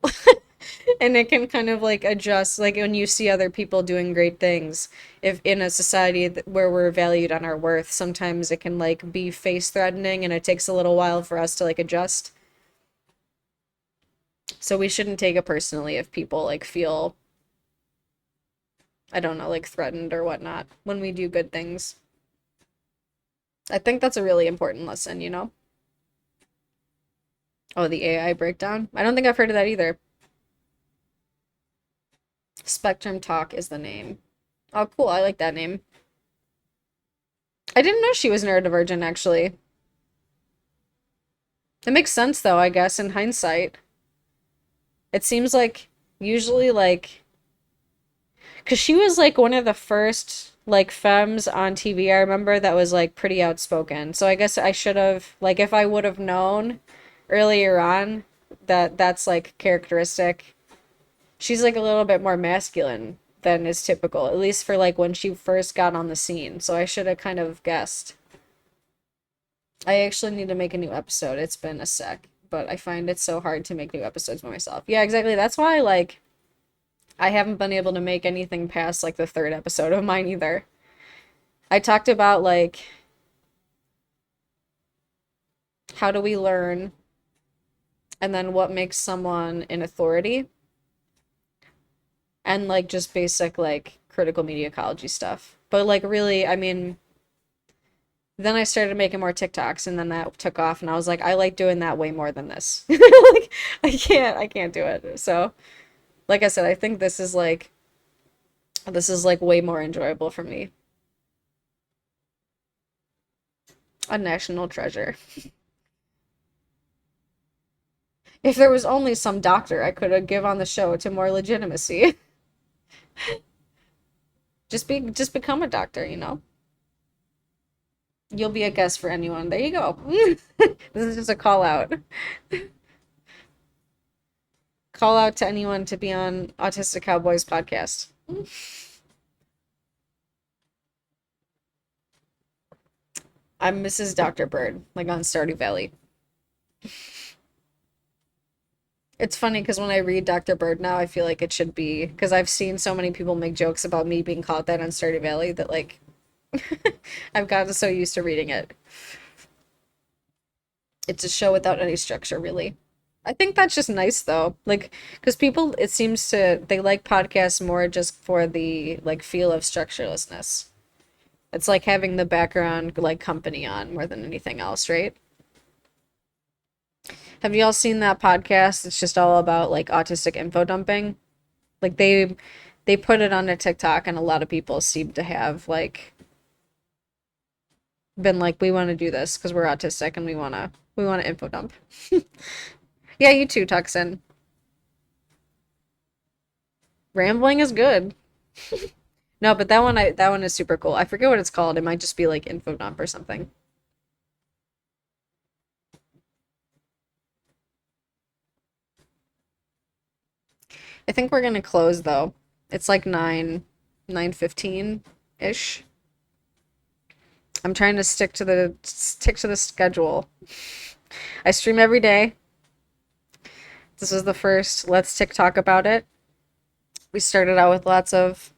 Speaker 1: And it can kind of like adjust like when you see other people doing great things, if in a society where we're valued on our worth, sometimes it can like be face threatening and it takes a little while for us to like adjust. So we shouldn't take it personally if people like feel, I don't know, like threatened or whatnot when we do good things. I think that's a really important lesson. Oh, the AI breakdown? I don't think I've heard of that either. Spectrum Talk is the name. Oh, cool. I like that name. I didn't know she was neurodivergent, actually. It makes sense, though, I guess, in hindsight. It seems like usually, like, because she was, like, one of the first, like, femmes on TV, I remember, that was, like, pretty outspoken. So I guess I should have, like, if I would have known earlier on that that's, like, characteristic, she's, like, a little bit more masculine than is typical, at least for, like, when she first got on the scene. So I should have kind of guessed. I actually need to make a new episode. It's been a sec, but I find it so hard to make new episodes by myself. Yeah, exactly. That's why, like, I haven't been able to make anything past, like, the third episode of mine either. I talked about, like, how do we learn, and then what makes someone an authority, and, like, just basic, like, critical media ecology stuff. But, like, really, I mean, then I started making more TikToks and then that took off and I was like, I like doing that way more than this. Like I can't do it. So, like I said, I think this is like way more enjoyable for me. A national treasure. If there was only some doctor I could have give on the show to more legitimacy. Just become a doctor, you know? You'll be a guest for anyone. There you go. This is just a call out. Call out to anyone to be on Autistic Cowboys podcast. I'm Mrs. Dr. Bird, like on Stardew Valley. It's funny because when I read Dr. Bird now, I feel like it should be because I've seen so many people make jokes about me being called that on Stardew Valley that like I've gotten so used to reading it. It's a show without any structure, really. I think that's just nice though. Like, because people, it seems to, they like podcasts more just for the like feel of structurelessness. It's like having the background like company on more than anything else, right? Have you all seen that podcast? It's just all about like autistic info dumping. Like they put it on a TikTok and a lot of people seem to have like been like we want to do this because we're autistic and we want to info dump. Yeah, you too, Tuxin. Rambling is good. No, but that one is super cool. I forget what it's called. It might just be like info dump or something. I think we're gonna close though. It's like 9:15 ish. I'm trying to stick to the schedule. I stream every day. This is the first Let's TikTok about it. We started out with lots of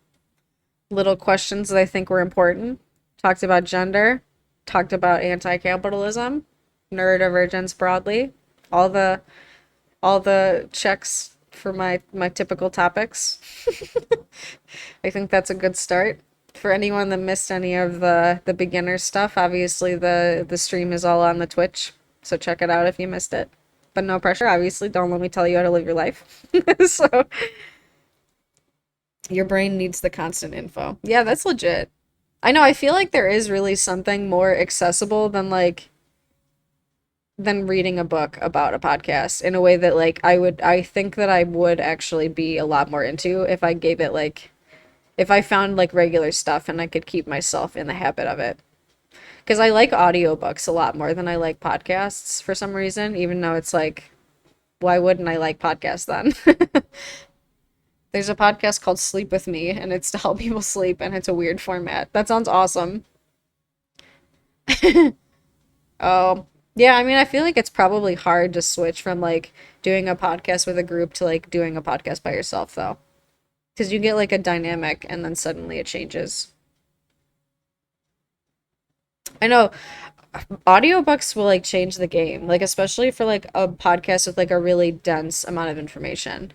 Speaker 1: little questions that I think were important. Talked about gender, talked about anti-capitalism, neurodivergence broadly, all the all the checks for my typical topics. I think that's a good start. For anyone that missed any of the beginner stuff, obviously the stream is all on the Twitch, so check it out if you missed it. But no pressure, obviously. Don't let me tell you how to live your life. So your brain needs the constant info. Yeah, that's legit. I know, I feel like there is really something more accessible than reading a book about a podcast in a way that like I think that I would actually be a lot more into if I gave it like if I found like regular stuff and I could keep myself in the habit of it. Because I like audiobooks a lot more than I like podcasts for some reason, even though it's like, why wouldn't I like podcasts then? There's a podcast called Sleep With Me, and it's to help people sleep, and it's a weird format. That sounds awesome. Oh, yeah, I mean, I feel like it's probably hard to switch from like doing a podcast with a group to like doing a podcast by yourself, though. Because you get like a dynamic and then suddenly it changes. I know audiobooks will like change the game, like especially for like a podcast with like a really dense amount of information.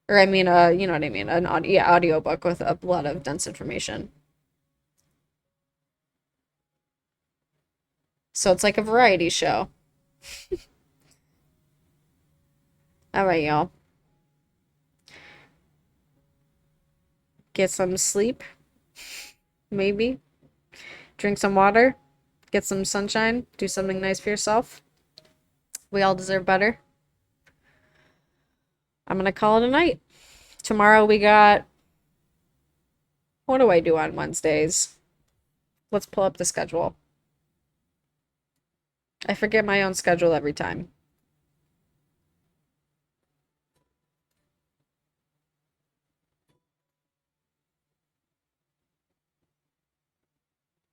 Speaker 1: Or I mean, you know what I mean, an audio, yeah, audiobook with a lot of dense information. So it's like a variety show. All right, y'all. Get some sleep, maybe. Drink some water. Get some sunshine. Do something nice for yourself. We all deserve better. I'm gonna call it a night. Tomorrow we got, what do I do on Wednesdays? Let's pull up the schedule. I forget my own schedule every time.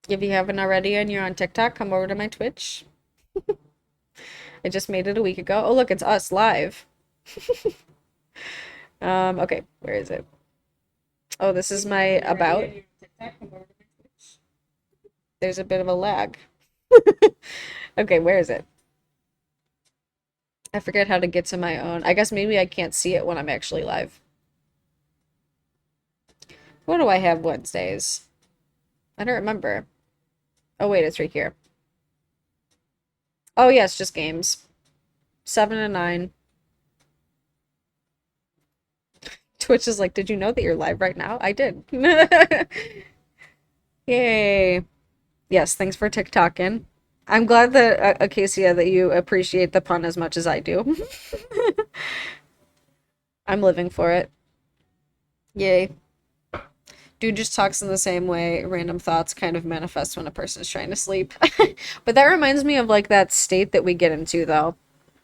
Speaker 1: If you haven't already and you're on TikTok, come over to my Twitch. I just made it a week ago. Oh, look, it's us live. Okay, where is it? Oh, this is my about. There's a bit of a lag. Okay, where is it? I forget how to get to my own. I guess maybe I can't see it when I'm actually live. What do I have Wednesdays? I don't remember. Oh, wait, it's right here. Oh, yeah, it's just games. 7 and 9. Twitch is like, did you know that you're live right now? I did. Yay. Yes, thanks for TikToking. I'm glad that, Acacia, that you appreciate the pun as much as I do. I'm living for it. Yay. Dude just talks in the same way random thoughts kind of manifest when a person's trying to sleep. But that reminds me of like that state that we get into though.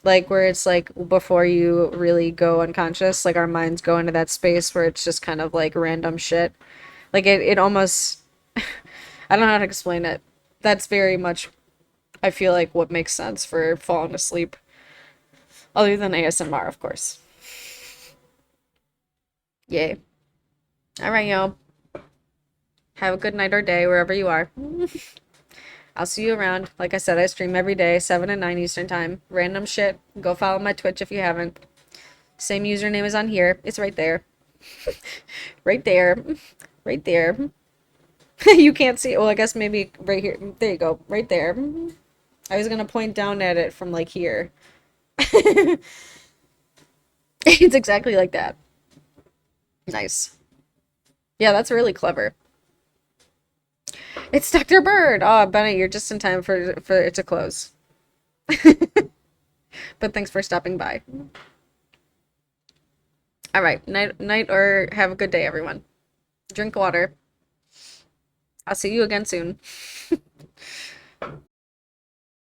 Speaker 1: Like where it's like before you really go unconscious, like our minds go into that space where it's just kind of like random shit. Like it almost I don't know how to explain it. That's very much I feel like what makes sense for falling asleep. Other than ASMR, of course. Yay. All right, y'all. Have a good night or day wherever you are. I'll see you around. Like I said, I stream every day, 7 and 9 Eastern Time. Random shit. Go follow my Twitch if you haven't. Same username is on here. It's right there. Right there. Right there. You can't see it. Well, I guess maybe right here. There you go. Right there. I was gonna point down at it from like here. It's exactly like that. Nice. Yeah, that's really clever. It's Dr. Bird. Oh, Bennett, you're just in time for it to close. But thanks for stopping by. All right, night or have a good day, everyone. Drink water. I'll see you again soon.